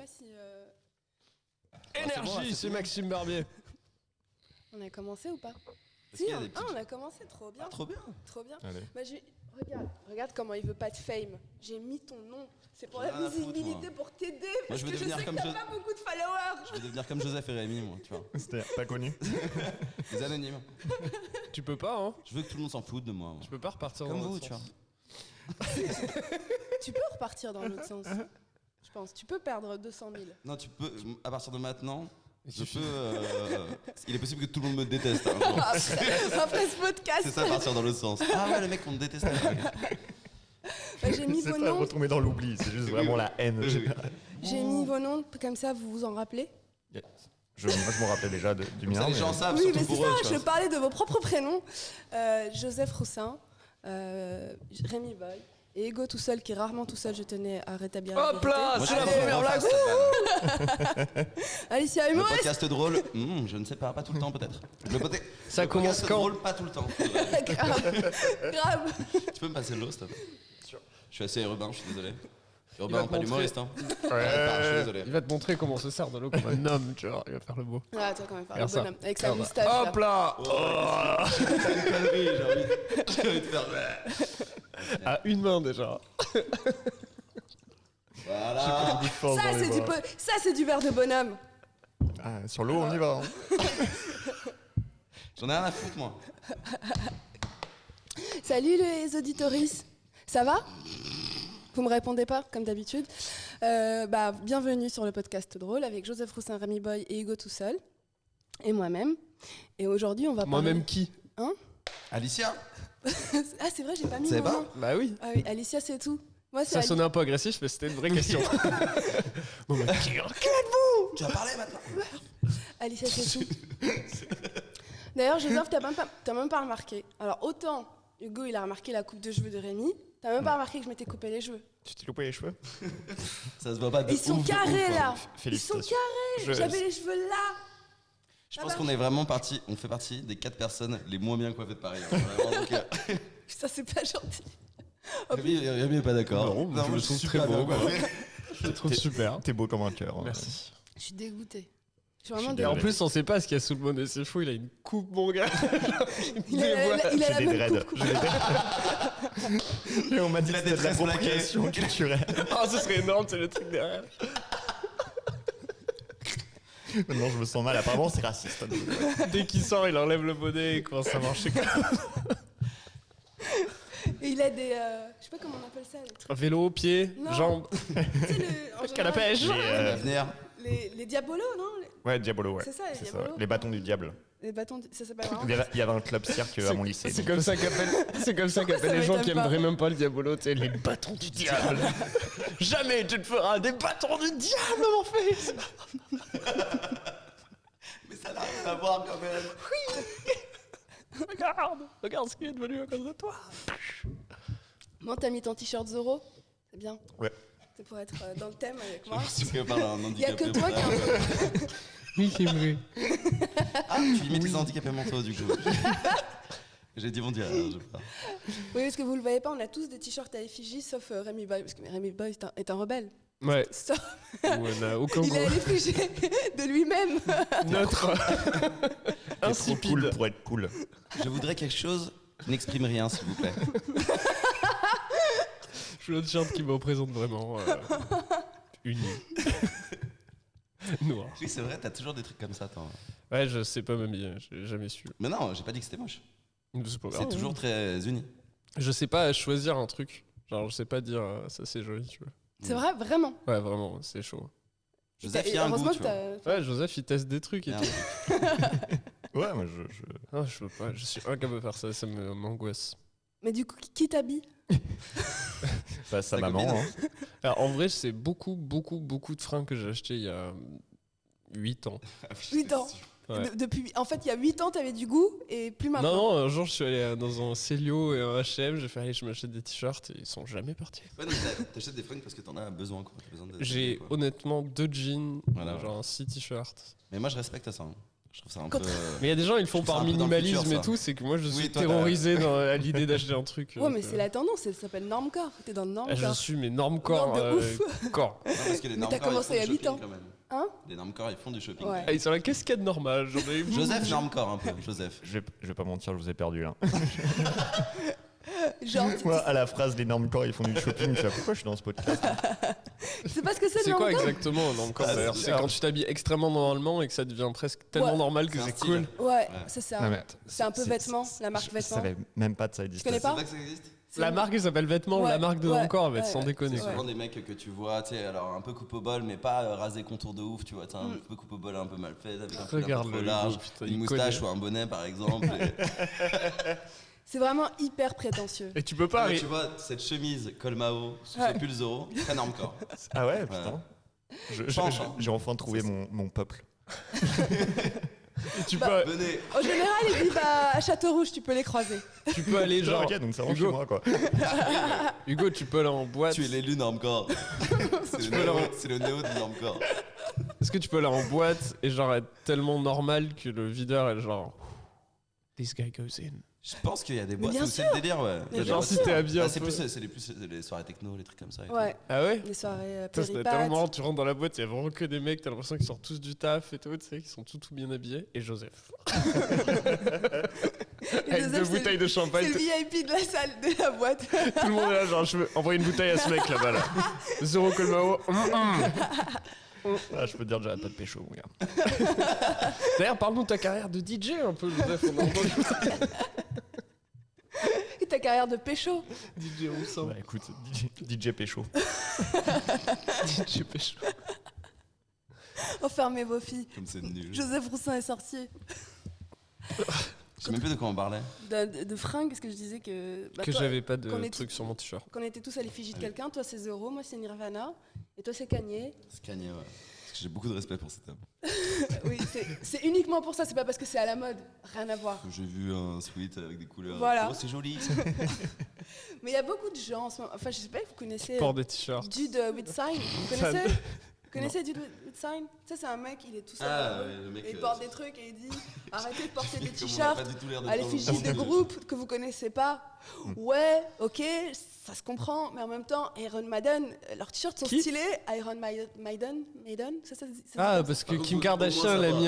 pas si... Énergie, c'est Maxime Barbier. On a commencé ou pas? Est-ce qu'il y a des petites- on a commencé, trop bien. Ah, trop bien. Trop bien. Allez. Bah, regarde comment il veut pas de fame. J'ai mis ton nom. C'est pour J'en ai la rien à foutre, visibilité, moi. pour t'aider. Moi, Parce je veux que je devenir sais que comme t'as pas beaucoup de followers. Je vais devenir comme Joseph et Rémi, moi, tu vois. C'était pas connu. Les anonymes. Tu peux pas, hein. Je veux que tout le monde s'en foute de moi. Tu peux pas repartir Comme dans vous, l'autre tu vois. sens. Tu peux repartir dans l'autre sens. Je pense. Tu peux perdre 200 000. Non, tu peux, à partir de maintenant, Il je suffit. peux. Il est possible que tout le monde me déteste. Un jour. Après ce podcast, C'est ça, partir dans l'autre sens. Ah ouais, le mec, on me déteste. bah, j'ai mis C'est vos pas noms. retomber dans l'oubli, c'est juste vraiment la haine générale. J'ai mis vos noms, comme ça vous vous en rappelez. Yes. Moi, je me rappelais déjà du mien. Ça, les mais- gens savent, Oui, mais surtout c'est pour eux, ça, tu je vois. parlais de vos propres prénoms. Joseph Roussin, Rémi Boy et Ego tout seul, qui est rarement tout seul, je tenais à rétablir la Hop là, Moi, c'est je la pense qu'on première refasse blague. cette vanne. Alicia Le Humoriste. podcast drôle, je ne sais pas tout le temps peut-être. Ça le commence podcast quand? drôle, pas tout le temps. Grave. Tu peux me passer l'eau, s'il te plaît? Je suis assez urbain, je suis désolé. va Urbain, te pas montrer. l'humoriste, hein. Ouais. Je suis désolé. Il va te montrer comment on se sert de l'eau comme un homme, tu vois. Il va faire le beau. Ah, tu vas quand même faire Regarde le ça. bonhomme avec sa Regarde. moustache. Hop là. T'as une connerie, j'ai envie de faire. À une main déjà. Voilà. Ça, c'est du verre de bonhomme. Ah, sur l'eau, on y va. hein. J'en ai rien à foutre, moi. Salut les auditoristes. Ça va? Vous me répondez pas, comme d'habitude. Bienvenue sur le podcast drôle avec Joseph Roussin, Rémi Boy et Hugo tout seul. Et moi-même. Et aujourd'hui, on va parler... Moi-même qui? Alicia? Ah, c'est vrai, j'ai pas mis C'est mon pas nom. Bah oui. Ah oui, Alicia, c'est tout. Moi, c'est Ça sonnait un peu agressif, mais c'était une vraie question. Bon, bah, qui Tu vas parler maintenant? Alicia, c'est tout. D'ailleurs, Joseph, t'as même pas remarqué. Alors, autant Hugo, il a remarqué la coupe de cheveux de Rémi, t'as même pas remarqué que je m'étais coupé les cheveux. Tu t'es loupé les cheveux? Ça se voit pas de Ils sont ouf, de carrés, ouf, hein. là. Ils sont Félicitations. carrés. J'avais les cheveux là. Je pense qu'on est vraiment parti, on fait partie des 4 personnes les moins bien coiffées de Paris. Hein. Vraiment, donc, Ça, c'est pas gentil. Rémi est pas d'accord. Non, je moi, le suis trouve très super beau, bien quoi. coiffé. Je le trouve super. T'es beau comme un cœur. hein. Merci. Je suis dégoûtée. Je suis vraiment Et en dégoûtée. plus, on sait pas ce qu'il y a sous le mot de c'est fou, il a une coupe, mon gars. Il a J'ai la des même dreads. coupe. J'ai des dreads. Et on m'a dit Il que a des c'était de la tresses plaquées. appropriation culturelle. Ah, ce serait énorme, c'est le truc derrière. Maintenant, je me sens mal. Apparemment, c'est raciste. Dès qu'il sort, il enlève le bonnet et commence à marcher comme Et il a des. Je sais pas comment on appelle ça. Les trucs. un vélo, pied, Non. jambes, Tu sais, en canne à général, pêche. L'avenir. Les diabolos, non? Ouais, Diabolo, ouais. C'est ça, les C'est diabolos. Les bâtons du diable. Les bâtons. Ça s'appelle vraiment. Il y avait un club cirque à mon lycée. C'est donc. comme ça qu'appellent ça les gens m'étonne qui pas aimeraient même pas le diabolo, tu sais, les bâtons du diable. Jamais tu ne feras des bâtons du diable, mon fils. Mais ça n'a rien à voir quand même. Regarde ce qui est devenu à cause de toi. Moi, t'as mis ton t-shirt Zoro. C'est bien. Ouais. C'est pour être dans le thème avec moi. Si tu parles à un Il y a handicapé. que toi qui mental. Oui, c'est vrai. Ah, tu imites les handicapés mentaux du coup. J'ai dit bon dire, je sais pas. Oui, parce que vous le voyez pas, on a tous des t-shirts à effigie, sauf Rémi Boy, parce que Rémi Boy est un rebelle. Ouais, Ça, on n'a aucun il est à goût. l'effigie de lui-même. Notre T'es trop insipide. cool pour être cool. Je voudrais quelque chose qui n'exprime rien, s'il vous plaît. Je veux un t-shirt qui me représente vraiment. Uni. Noir. Oui, c'est vrai, t'as toujours des trucs comme ça, toi. Ouais, je sais pas m'habiller, j'ai jamais su. Mais non, j'ai pas dit que c'était moche. C'est pas grave. C'est toujours très uni. Je sais pas choisir un truc. Genre, je sais pas dire ça c'est joli, tu vois. C'est vrai, vraiment. Ouais, vraiment, c'est chaud. Joseph, il y a un goût, Heureusement tu que vois. t'as. Ouais, Joseph, il teste des trucs et Merde. tout. Ouais, moi, Ah, je peux pas, je suis incapable de faire ça, ça m'angoisse. Mais du coup, qui t'habille? Bah, sa Ta maman. copine. Hein. Alors, en vrai, c'est beaucoup de fringues que j'ai acheté il y a 8 ans. 8 ans. Ouais. Depuis, en fait, il y a 8 ans, t'avais du goût et plus maintenant. Non, un jour, je suis allé dans un Célio et un H&M, j'ai fait, allez, je m'achète des t-shirts et ils sont jamais partis. Ouais, non, mais t'achètes des fringues parce que t'en as besoin, quoi. T'as besoin de- J'ai quoi. honnêtement 2 jeans, Voilà. genre 6 t-shirts. Mais moi, je respecte ça. Hein. Je trouve ça un Quand- peu. Mais il y a des gens, ils le font Je trouve par ça un peu dans le minimalisme futur, et ça. tout, c'est que moi je Oui, suis toi, terrorisé à l'idée d'acheter un truc. Ouais, mais c'est la tendance, ça s'appelle normcore. T'es dans le Je normcore. suis mais normcore. Non, de ouf. Corps. Non, parce que les Mais t'as normcore, commencé ils il y a font du 8 ans. shopping, quand même. Hein? Les normcore, ils font du shopping. Ouais. Ah, ils sont la cascade normale. J'en ai Joseph normcore un peu, Joseph. Je vais pas mentir, je vous ai perdu là. Genre, Moi, à la phrase les normcore, ils font du shopping, je sais pas pourquoi je suis dans ce podcast. c'est parce que c'est C'est le quoi normcore. exactement un normcore Ah, d'ailleurs c'est- C'est quand tu t'habilles extrêmement normalement et que ça devient presque tellement Ouais. normal que C'est un c'est style. cool. Ouais, c'est ça. Non, mais C'est un peu vêtements, la marque Je vêtements. savais même pas de ça Tu existait. connais C'est pas vrai que ça existe. La marque elle s'appelle Vêtements, Ouais, la marque de ouais, normcore, elle va être ouais, sans ouais. déconner. C'est quoi. souvent des mecs que tu vois, tu sais, alors un peu coupe au bol, mais pas rasé contour de ouf, tu vois, t'as un peu coupe au bol un peu mal fait, avec un peu Regarde trop le large, Hugo, putain, une il moustache connaît. ou un bonnet par exemple. C'est vraiment hyper prétentieux. Et tu peux pas Mais arrêter. tu vois, cette chemise Colmao sous Ouais. ce pull Zoro, très normcore. Ah ouais, putain. Change, hein. J'ai enfin trouvé mon peuple. Tu Bah, peux, Au général, ils vivent à Château-Rouge, tu peux les croiser. tu peux aller genre. Ok, donc ça rentre Hugo. chez moi quoi. Hugo, tu peux aller en boîte. Tu es l'élu normcore. C'est le néo du normcore. Est-ce que tu peux aller en boîte et genre être tellement normal que le videur est genre. This guy goes in. Je pense qu'il y a des boîtes bien où c'est le délire, ouais. Mais Il y a des bien boîtes- sûr. Si t'es habillé un Ah, c'est peu. plus, les soirées techno, les trucs comme ça. et tout. Ouais, Ah ouais les soirées Ça, c'était tellement péripates. marrant, tu rentres dans la boîte, il y a vraiment que des mecs, t'as l'impression qu'ils sortent tous du taf et tout, tu sais, qu'ils sont tout bien habillés. Et Joseph. Et Avec Joseph, deux c'est- bouteilles de C'est champagne, le VIP de la salle, de la boîte. tout le monde est là, genre, je veux envoyer une bouteille à ce mec là-bas, là. Zéro Colmao. Ah, je peux te dire que j'arrête pas de pécho, mon gars. D'ailleurs, parle-nous de ta carrière de DJ un peu, Joseph. On a entendu Et ta carrière de pécho. DJ Roussin. Bah écoute, DJ pécho. DJ Pécho. Enfermez vos filles. Comme c'est nul. Joseph Roussin est sorcier. Je sais même plus de quoi on parlait. De fringues, parce que je disais que. bah, Que toi, j'avais pas de qu'on est- truc sur mon t-shirt. Qu'on était tous à l'effigie de Allez. quelqu'un. Toi, c'est Zero, moi, c'est Nirvana. Et toi, c'est Kanye. C'est Kanye, ouais. Parce que j'ai beaucoup de respect pour cet homme. Oui, c'est uniquement pour ça, c'est pas parce que c'est à la mode. Rien à voir. J'ai vu un sweat avec des couleurs. Voilà. Oh, c'est joli. Mais il y a beaucoup de gens en ce moment. Enfin, je sais pas, vous connaissez Porte des t-shirts. Dude with Sign. Vous connaissez Vous connaissez Dude with Sign? Tu sais, c'est un mec, il est tout seul. Ah, dans la rue, ouais, le mec, et il porte des trucs et il dit arrêtez de porter des Comme on a t-shirts pas du tout l'air de à l'effigie prendre- de groupes que vous connaissez pas. Ouais, ok, ça se comprend, mais en même temps, Iron Maiden, leurs t-shirts sont Qui stylés. Iron Maiden, ça se dit Ah, comme parce ça. que Par Kim contre, Kardashian au moins, a ça mis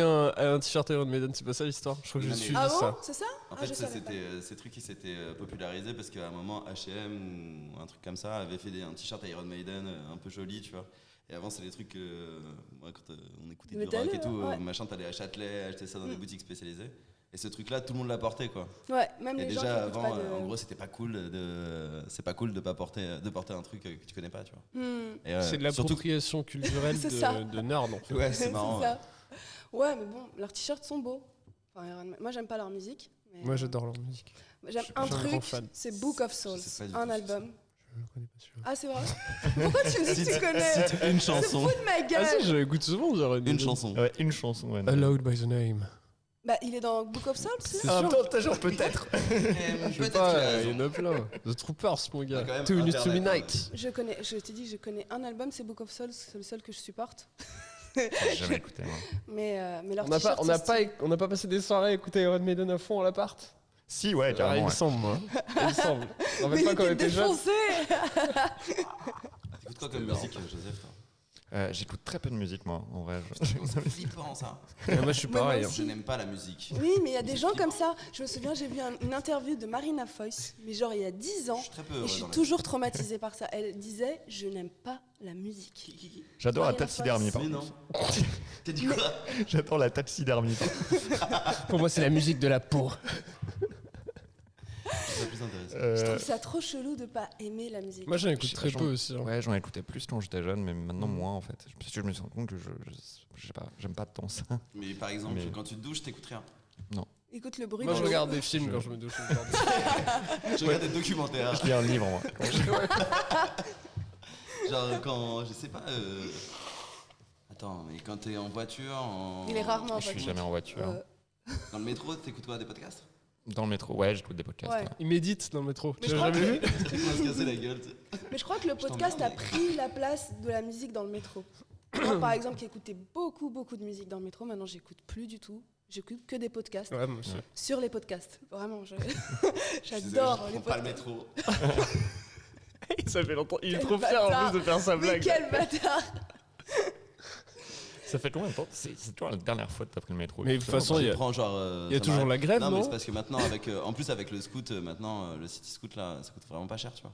un t-shirt Iron Maiden, c'est pas ça l'histoire? Je crois que Non, je mais- suis Ah dit bon, ça. c'est ça? En Ah, fait, je ça, savais pas. c'était ces trucs qui s'étaient popularisés parce qu'à un moment, H&M ou un truc comme ça avait fait un t-shirt Iron Maiden un peu joli, tu vois. Et avant, c'est des trucs que moi, quand on écoutait du Métalleux, rock et tout, ouais. machin, t'allais à Châtelet, acheter ça dans des boutiques spécialisées. Et ce truc-là, tout le monde l'a porté, quoi. Ouais, même Et les gens qui déjà écoutent avant, pas de... en gros, c'était pas cool c'est pas cool de pas porter un truc que tu connais pas, tu vois. Hmm, Et, C'est de surtout l'appropriation culturelle C'est ça. de nerd, en fait. Ouais, c'est marrant. ça. Ouais, mais bon, leurs t-shirts sont beaux. Enfin, moi, j'aime pas leur musique. Mais Moi, j'adore leur musique. J'aime je un suis un grand truc, fan. c'est Book of Souls, sais pas du un tout album. Je le connais pas celui-là. Ah, c'est vrai? Pourquoi tu me dis que tu connais? Une C'est chanson. fou de ma Ah gueule! si, je l'écoute souvent, dire Iron Une Maiden. chanson. Ouais, une chanson, ouais. Allowed by the Name. Bah, il est dans Book of Souls, C'est Ah, sûr. attends, t'as genre peut-être. Je sais pas, il y en a plein. The Troopers, mon gars. quand même Two Minutes to Internet, Midnight. Je te dis, je connais un album, c'est Book of Souls, c'est le seul que je supporte. J'ai jamais écouté, moi. Mais leur On n'a pas, t-shirt, on n'a pas passé des soirées à écouter Iron Maiden à fond à l'appart? Si, ouais, Il carrément. me Ouais. semble, moi. Il me semble. En Mais fait, pas il quand on était était jeune. défoncé! T'écoutes quoi comme musique, Joseph, toi? J'écoute très peu de musique, moi, en vrai. C'est flippant, ça. Moi, je suis Mais moi pareil. hein. aussi. Je n'aime pas la musique. Oui, mais il y a des gens comme ça. Je me souviens, j'ai vu une interview de Marina Foïs, mais genre il y a 10 ans. Je suis très peu Et heureux je suis dans la toujours traumatisée par ça. Elle disait, je n'aime pas la musique. J'adore la Marianne taxidermie, par Mais contre. non. T'as dit quoi? J'adore la taxidermie. Pour moi, c'est la musique de la peau. C'est plus intéressant. Je trouve ça trop chelou de pas aimer la musique. Moi, j'en écoute Je- très j'en- peu aussi. hein. Ouais, j'en écoutais plus quand j'étais jeune, mais maintenant moins en fait. Parce que je me suis rendu compte que je sais pas, j'aime pas tant ça. Mais par exemple, Mais- quand tu te douches, t'écoutes rien. Écoute le bruit. Moi, de je l'eau. regarde des films quand je me douche. je regarde des- Je regarde des documentaires. Je lis un livre, moi. Genre quand, je sais pas. Attends, mais quand t'es en voiture, Il est rarement en Je suis voiture. jamais en voiture. dans le métro, t'écoutes quoi, des podcasts? Dans le métro, ouais, j'écoute des podcasts. Ouais. ouais. Il médite dans le métro. Mais Tu je l'as crois jamais vu? On va se casser la gueule. Tu sais. Mais je crois que le podcast a pris la place de la musique dans le métro. Moi, par exemple, qui écoutais beaucoup de musique dans le métro, maintenant j'écoute plus du tout. J'écoute que des podcasts. Ouais, moi aussi. Sur les podcasts. Vraiment, Je suis désolé, j'adore je les prends pas le podcasts. métro. Ça fait longtemps. Il est Quel trop fier en bâtard. plus de faire sa Mais blague. quel bâtard! Ça fait combien de temps? C'est toujours la dernière fois que t'as pris le métro. Mais de toute façon, il y a- prends genre. il y a ça toujours m'arrête. la grève, Non, mais non c'est parce que maintenant, en plus avec le scoot, maintenant le City Scoot là, ça coûte vraiment pas cher, tu vois.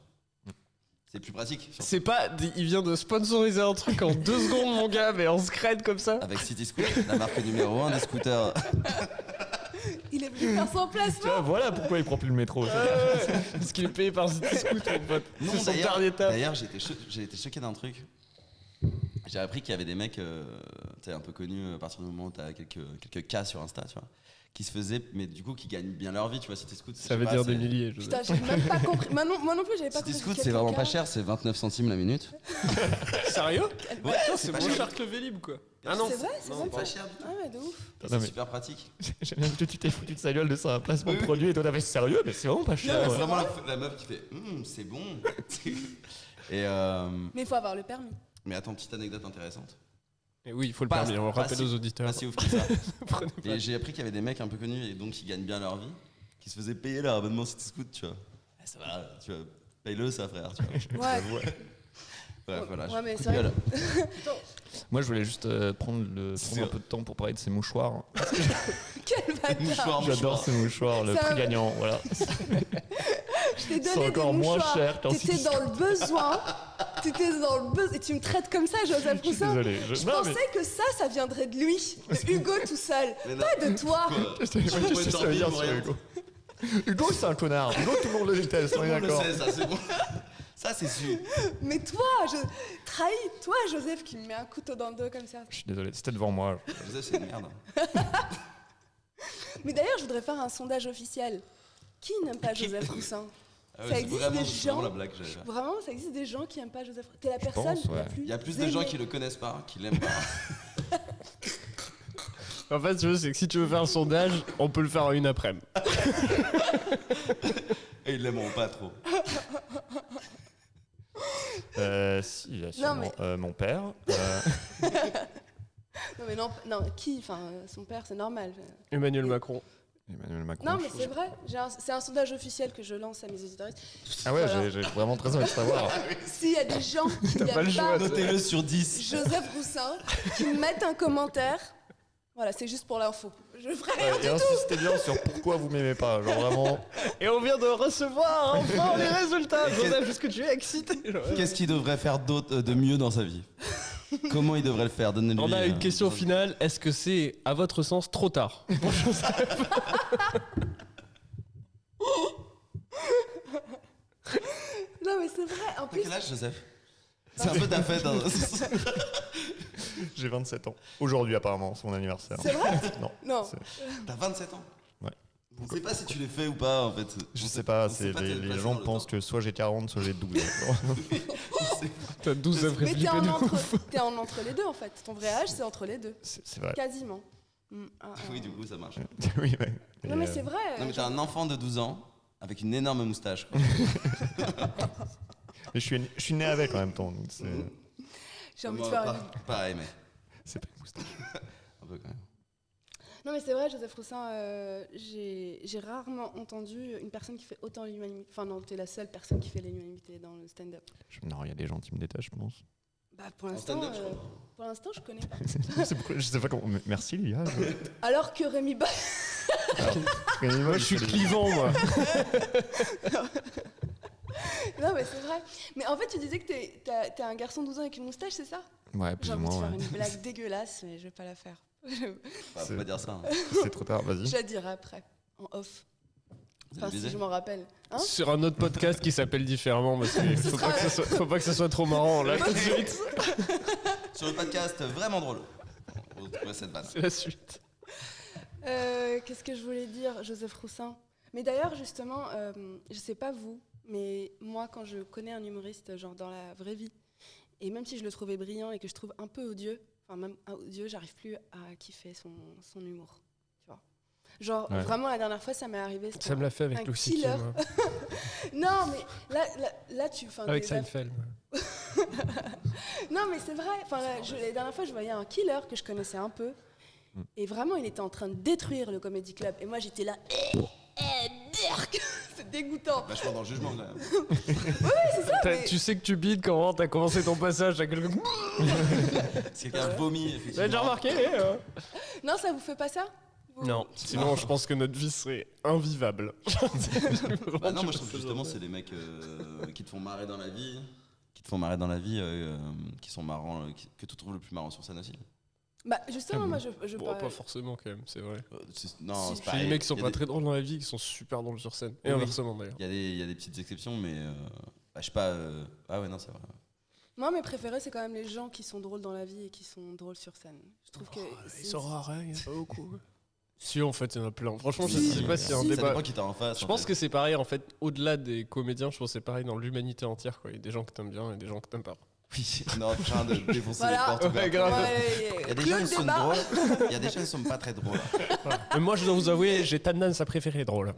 C'est plus pratique. surtout. C'est pas. Il vient de sponsoriser un truc en 2 secondes, mon gars, mais on se crête comme ça. Avec City Scoot, la marque numéro 1 des scooters. Il est venu faire son Tu vois, placement! voilà pourquoi il prend plus le métro. Parce qu'il est payé par City Scoot, mon pote. Non, C'est son dernier taf. D'ailleurs, j'ai été choqué d'un truc. J'ai appris qu'il y avait des mecs, tu sais, un peu connus à partir du moment où tu as quelques cas sur Insta, tu vois, qui se faisaient, mais du coup qui gagnent bien leur vie, tu vois. City Scoot, Ça veut dire des milliers. je Putain, sais. j'ai même pas compris. Moi non plus, j'avais pas City compris. Scoot, quel c'est vraiment cas. pas cher, c'est 29 centimes la minute. Sérieux? Ouais, C'est pas moins cher. cher que le Vélib, quoi. Ah C'est vrai, c'est non, vrai. C'est pas cher du tout. Ah ouais, de ouf. Et Non, C'est mais- super pratique. J'aime bien que tu t'es foutu de sa gueule de ça, un placement de produit et toi t'avais sérieux, mais c'est vraiment pas cher. C'est ouais. vraiment la meuf qui fait c'est bon. Et Mais il faut avoir le permis. mais attends, petite anecdote intéressante. Et oui, il faut le Pas- permis, on pas rappelle si- aux auditeurs. Pas si ouf que ça. Prenez pas. Et j'ai appris qu'il y avait des mecs un peu connus et donc qui gagnent bien leur vie, qui se faisaient payer leur abonnement City Scoot, tu vois. Eh, ça va, tu vois, paye-le ça, frère, tu vois. Ouais. Bref, voilà. Ouais, mais coup c'est de vrai. gueule. Moi je voulais juste prendre un peu de temps pour parler de ces mouchoirs. Quel bâtard! Mouchoir, J'adore ces mouchoirs, le C'est prix un- gagnant, voilà. Je t'ai C'est donné encore des moins mouchoirs. cher qu'un T'étais City dans le besoin. T'étais dans le besoin. Et tu me traites comme ça, Joseph Je suis Roussin. désolé. Je non, pensais que ça viendrait de lui, de Hugo tout seul, Mais non. pas de toi. Qu'est-ce que ça veut dire sur Hugo? Hugo c'est un connard. Hugo tout le monde le déteste, Tout on le est monde le d'accord. sait, ça, c'est bon. Ça, c'est sûr. Mais toi, je trahis toi, Joseph, qui me met un couteau dans le dos comme ça. Je suis désolé, c'était devant moi. Joseph, c'est une merde. Mais d'ailleurs, je voudrais faire un sondage officiel. Qui n'aime pas Joseph Roussin? Ah Ça c'est existe vraiment, des c'est vraiment gens- la blague que j'avais faite. Vraiment, ça existe des gens qui n'aiment pas Joseph Roussin. T'es la Je personne pense, la ouais. plus Il y a plus de gens aimée. qui le connaissent pas, qui l'aiment pas. En fait, tu veux, c'est que si tu veux faire le sondage, on peut le faire en une après-midi. Et ils l'aimeront pas trop. Si, il y a sûrement, mais- mon père. Non, mais non, qui? Enfin, son père, c'est normal. Emmanuel Macron. Emmanuel Macron. Non, mais c'est vrai. C'est un sondage officiel que je lance à mes auditeurs. Ah ouais, Voilà. j'ai vraiment très envie de savoir. S'il y a des gens qui T'as pas n'aiment le choix, pas Notez-le sur 10. Joseph Roussin, qui me mettent un commentaire. Voilà, c'est juste pour l'info. Je ferai rien Et du tout. insistez bien sur pourquoi vous m'aimez pas. Genre vraiment. Et on vient de recevoir enfin les résultats. Joseph, est-ce que tu es excité? Qu'est-ce qu'il devrait faire d'autre, de mieux dans sa vie? Comment il devrait le faire? Donnez-lui. On a une question finale. Est-ce que c'est, à votre sens, trop tard? Pour Joseph. Non, mais c'est vrai. En T'as plus, quel âge, Joseph? C'est un peu ta fête. Hein. J'ai 27 ans. Aujourd'hui, apparemment, c'est mon anniversaire. c'est vrai. Non. Non. c'est- T'as 27 ans? Ouais. On sait pas si tu l'es fait ou pas, en fait. Je sais pas, on sait pas les te placer gens dans le pensent temps. que soit j'ai 40, soit j'ai 12. T'as 12 œuvres Mais t'es flippées en, de entre, ouf. t'es en entre les deux, en fait. Ton vrai âge, c'est entre les deux. C'est vrai. Quasiment. Oui, du coup, ça marche. Oui, ouais. Non, mais c'est vrai. Non, mais t'as un enfant de 12 ans avec une énorme moustache. quoi. Mais je suis né avec en même temps. Donc J'ai envie de Moi, faire pas- une... Pareil, mais c'est pas une moustache. un peu quand même. Non, mais c'est vrai, Joseph Roussin, j'ai rarement entendu une personne qui fait autant l'unanimité. Enfin, non, t'es la seule personne qui fait l'unanimité dans le stand-up. Non, il y a des gens qui me détachent, je pense. Bah, pour En l'instant, stand-up, je crois. pour l'instant, je connais pas. Je sais pas comment. Merci, Lia. Alors que Rémi Boy... Moi, je suis clivant, moi. Non, mais c'est vrai. Mais en fait, tu disais que t'es un garçon de 12 ans avec une moustache, c'est ça? Ouais, plus J'ai ou envie de moins. faire Ouais. une blague dégueulasse, mais je vais pas la faire. Bah, faut pas dire ça. Hein. C'est trop tard, vas-y. Je la dirai après, en off. Vous Enfin, allez si baiser je m'en rappelle. Hein? Sur un autre podcast qui s'appelle différemment, parce qu'il faut pas que ça soit trop marrant là tout de suite. Sur le podcast vraiment drôle. On retrouve cette vanne. C'est la suite. Qu'est-ce que je voulais dire, Joseph Roussin? Mais d'ailleurs, justement, je sais pas vous, mais moi, quand je connais un humoriste, genre dans la vraie vie, et même si je le trouvais brillant et que je trouve un peu odieux, enfin même odieux, j'arrive plus à kiffer son humour. Tu vois? Genre, Ouais. vraiment, la dernière fois, ça m'est arrivé. c'était Ça me l'a fait un avec Lucy killer. Kim. Non, mais là tu... enfin, Avec des- Seinfeld. Non, mais c'est vrai. Enfin, la dernière fois, je voyais un killer que je connaissais un peu. Et vraiment, il était en train de détruire le Comedy Club. Et moi, j'étais là. Dirk. C'est dégoûtant. Vachement dans le jugement, quand même. mais- Tu sais que tu bides quand t'as commencé ton passage à quelqu'un. C'est quelqu'un vomit, effectivement. T'as déjà remarqué Non, ça vous fait pas ça Vous- Non, sinon je pense que notre vie serait invivable. Bah non, moi je trouve que justement c'est des mecs qui te font marrer dans la vie, qui sont marrants, que tu trouves le plus marrant sur scène aussi. Bah, justement, moi, je Bon, parle- pas forcément quand même, c'est vrai. Non, Si. c'est Il y a pareil. des mecs qui sont Il y a pas des- très drôles dans la vie, qui sont super drôles sur scène. Et Oui. inversement d'ailleurs. Il y a des petites exceptions, mais bah, je sais pas. Ah ouais, non, c'est vrai. Moi, mes préférés, c'est quand même les gens qui sont drôles dans la vie et qui sont drôles sur scène. Je trouve que. Ils sont rares, hein, il y en a pas beaucoup. Si, en fait, il y en a plein. Franchement, je Si, sais pas s'il y a un si, Ça débat. dépend qui t'as en face. Je en pense fait. que c'est pareil, en fait, au-delà des comédiens, je pense que c'est pareil dans l'humanité entière. Quoi. Il y a des gens que t'aimes bien et des gens que t'aimes pas. Oui, on est en train de défoncer Voilà. les portes. ouvertes. Ouais, grave. Ouais, Il y a des que gens le qui sont débat. drôles, il y a des gens qui sont pas très drôles. Mais moi, je dois vous avouer, j'ai tendance à préférer drôle.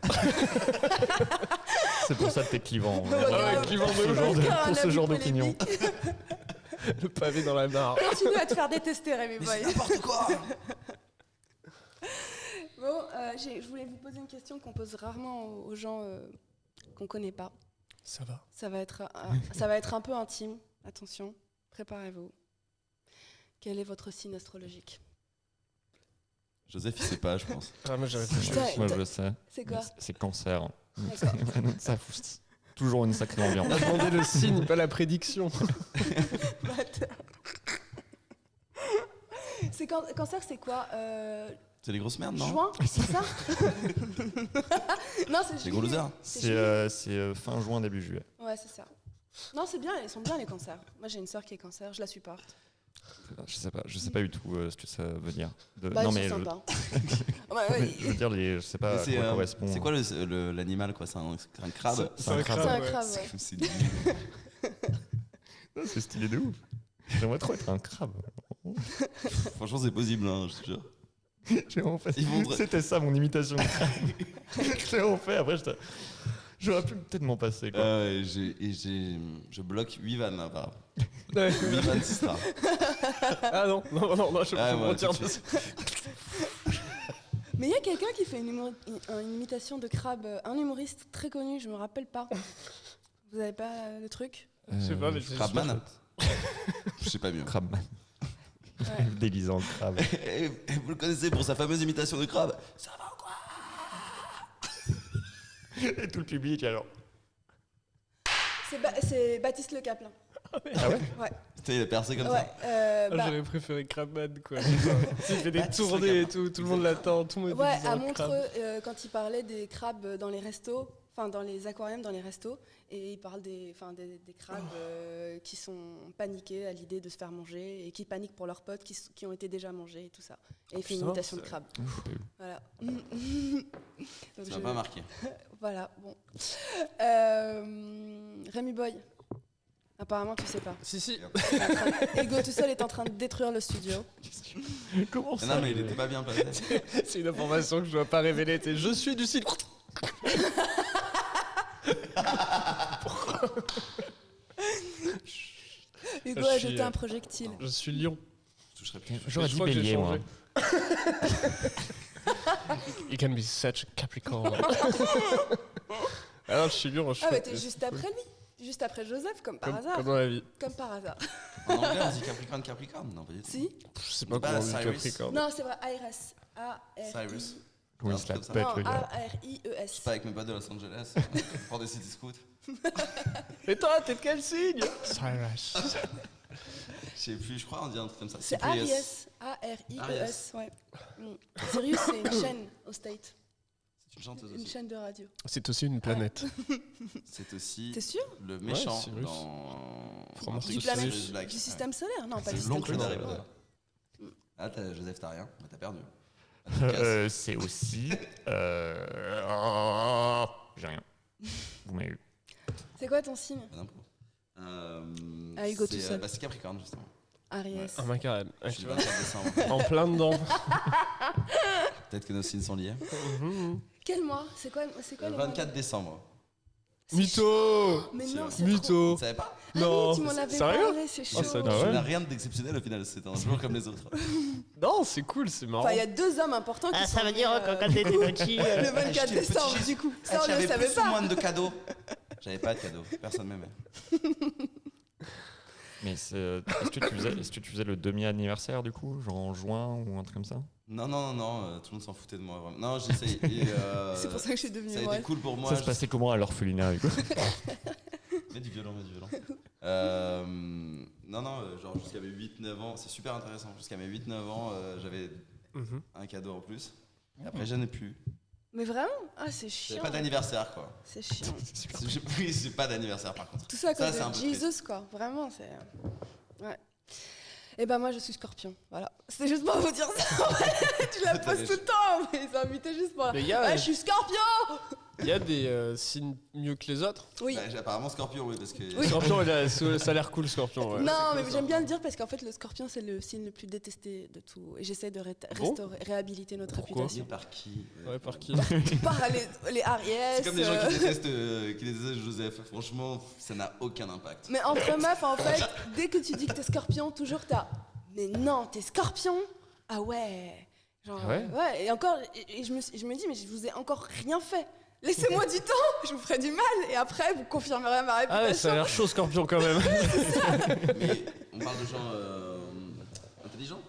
C'est pour ça que t'es clivant. Ouais, grave. clivant de Pour ce genre de- Encore un pour ce avis genre d'opinion. polémique. Le pavé dans la mare. Continue à te faire détester, Rémi Mais Boy. c'est n'importe quoi. Bon, je voulais vous poser une question qu'on pose rarement aux gens qu'on connaît pas. Ça va. Ça va être un peu intime. Attention, préparez-vous. Quel est votre signe astrologique? Joseph, il sait pas, je pense. Ah, moi, j'avais fait Putain, Moi, je le sais. C'est quoi? C'est cancer. D'accord. Ça fout toujours une sacrée ambiance. On a demandé le signe, pas la prédiction. Bâtard. C'est cancer, c'est quoi? C'est les grosses merdes, non? Juin, c'est ça? Non, c'est Les gros juillet. losers. C'est fin juin, début juillet. Ouais, c'est ça. Non, c'est bien, ils sont bien les cancers. Moi, j'ai une sœur qui est cancer, je la supporte. Je sais pas du tout ce que ça veut dire. Bah, non ils mais sont je, sympas. Ouais, mais ouais, je veux dire je sais pas à C'est quoi correspond. c'est quoi l'animal, quoi? C'est un crabe? C'est un crabe. c'est un ouais. crabe, ouais. C'est Non, c'est stylé de ouf. J'aimerais trop être un crabe. Franchement, c'est possible, hein, je te jure. J'ai vraiment fait- Ils vont- C'était ça mon imitation de crabe. J'ai vraiment fait. Après, j'aurais pu peut-être m'en passer. Quoi. Je bloque 8 vannes là, par 8 Ouais. vannes, ce sera. Ah non, je Ah, peux me ouais, retirer tout de de ça. Mais il y a quelqu'un qui fait une imitation de crabe, un humoriste très connu, je me rappelle pas. Vous avez pas le truc? Je sais pas, mais c'est Crabman? Je sais pas mieux. Crabman. Ouais. Déguisant le crabe. Et vous le connaissez pour sa fameuse imitation de crabe? Ça va ou quoi? Et tout le public alors. C'est Baptiste Le Caplin. Ah ouais. Ouais. Putain, il a percé comme Ouais. ça. Bah, J'aurais préféré Crabman, quoi. Il fait des Baptiste tournées et Crabman. tout le monde l'attend, tout le monde est ouais, déguisé à en crabe. Montreux, quand il parlait des crabes dans les restos, enfin dans les aquariums, dans les restos, et il parle des crabes qui sont paniqués à l'idée de se faire manger et qui paniquent pour leurs potes qui ont été déjà mangés et tout ça. Et il fait une putain, imitation de c'est- crabe. J'ai pas eu. Voilà. Donc, Ça m'a pas marqué. Voilà, bon. Rémi Boy, apparemment tu sais pas. Si. Ego tout seul est en train de détruire le studio. Comment Ah ça non, mais il était pas bien placé. C'est une information que je dois pas révéler. Je suis du site. Hugo Je a suis, jeté un projectile. Je suis lion. Je toucherai plus. J'aurais Je dit crois que j'ai bélier moi. changé. You can be such a Capricorn. Alors je suis lion. Ah mais t'es juste après lui, juste après Joseph, comme par hasard. Comme dans la vie. Comme par hasard. En anglais, on dit Capricorn? Non, pas du tout. Si? Je sais pas Bah, comment on dit Cyrus. Capricorn. Non, c'est vrai, Iris. A-R-I. Cyrus. Oui, Un se la truc comme pète Non, le gars. Je A-R-I-E-S. suis pas avec mes potes de Los Angeles. Pour des city scouts. Et toi, t'es de quel signe? Cyrus. Je sais plus, je crois, on dit un truc comme ça. C'est Cyprius. Aries. A-R-I-E-S, ouais. Sirius, c'est une chaîne au State. C'est une chanteuse Une aussi. chaîne de radio. C'est aussi une planète. C'est aussi T'es sûr? le méchant Cyrus. dans From un Sirius truc Du, planète, Sirius Black. du système solaire? Non, pas C'est du système l'oncle d'Harry solaire. Potter. Ah, Joseph, t'as rien. Bah, t'as perdu. C'est aussi. J'ai rien. Vous m'avez eu. C'est quoi ton signe? Pas d'impôt. Ah, Hugo tout c'est, seul. bah, c'est Capricorne, justement. Aries. Ah, ma carène. Je suis le 24 décembre. En plein dedans. Peut-être que nos signes sont liés. Quel mois? C'est quoi Le le mois 24 décembre. Mytho. Mais Si, non, ouais. c'est trop... Mytho. Tu savais pas? Ah Non. oui, tu m'en avais Sérieux? parlé, c'est chaud. Oh, ça Je Ah ouais n'ai rien d'exceptionnel au final, c'est un jour comme les autres. Non, c'est cool, c'est marrant. Enfin, il y a 2 hommes importants qui sont Ça veut dire nés, quand t'étais petit. le 24 j'étais décembre, petit, du coup. Ah, Ça, on le j'avais savait plus ou pas. moins de cadeaux. J'avais pas de cadeaux, personne m'aimait. Mais est-ce que tu faisais le demi-anniversaire du coup, genre en juin ou un truc comme ça? Non, tout le monde s'en foutait de moi. Vraiment. Non, j'essaye. Et, C'est pour ça que je suis devenue ça a été moelle. cool pour moi. Ça se passait comment à l'orphelinat du coup? Mets du violon. Genre jusqu'à mes 8-9 ans, c'est super intéressant. Jusqu'à mes 8-9 ans, j'avais Mhm. un cadeau en plus. Et après, j'en ai plus. Mais vraiment? Ah, c'est J'avais chiant. pas d'anniversaire, quoi. C'est chiant. Oui, j'ai pas d'anniversaire par contre. Tout ça à Ça, cause c'est un de peu Jesus, quoi. Vraiment, c'est... Ouais. Et ben moi, je suis scorpion. Voilà. C'est juste pour vous dire ça. Tu la poses tout le temps, mais ils invités juste pour... Mais il y a- Ouais, je suis scorpion. Il y a des signes mieux que les autres. Oui. Bah, j'ai apparemment Scorpion, oui, parce que. Oui. Scorpion, ça a l'air cool, Scorpion. Ouais. Non, c'est mais cool, j'aime ça. bien le dire parce qu'en fait, le scorpion, c'est le signe le plus détesté de tout. Et j'essaie de réhabiliter notre Pourquoi réputation. Par qui Ouais, par qui? Par les Ariès. C'est comme des gens qui détestent Joseph. Franchement, ça n'a aucun impact. Mais entre meufs, en fait, dès que tu dis que t'es scorpion, toujours t'as. Mais non, t'es scorpion? Ah ouais. Genre, Ah ouais et encore, et je me dis, mais je vous ai encore rien fait. Laissez-moi du temps, je vous ferai du mal, et après, vous confirmerez ma réputation. Ah ouais, ça a l'air chaud, Scorpion, quand même. Mais on parle de gens intelligents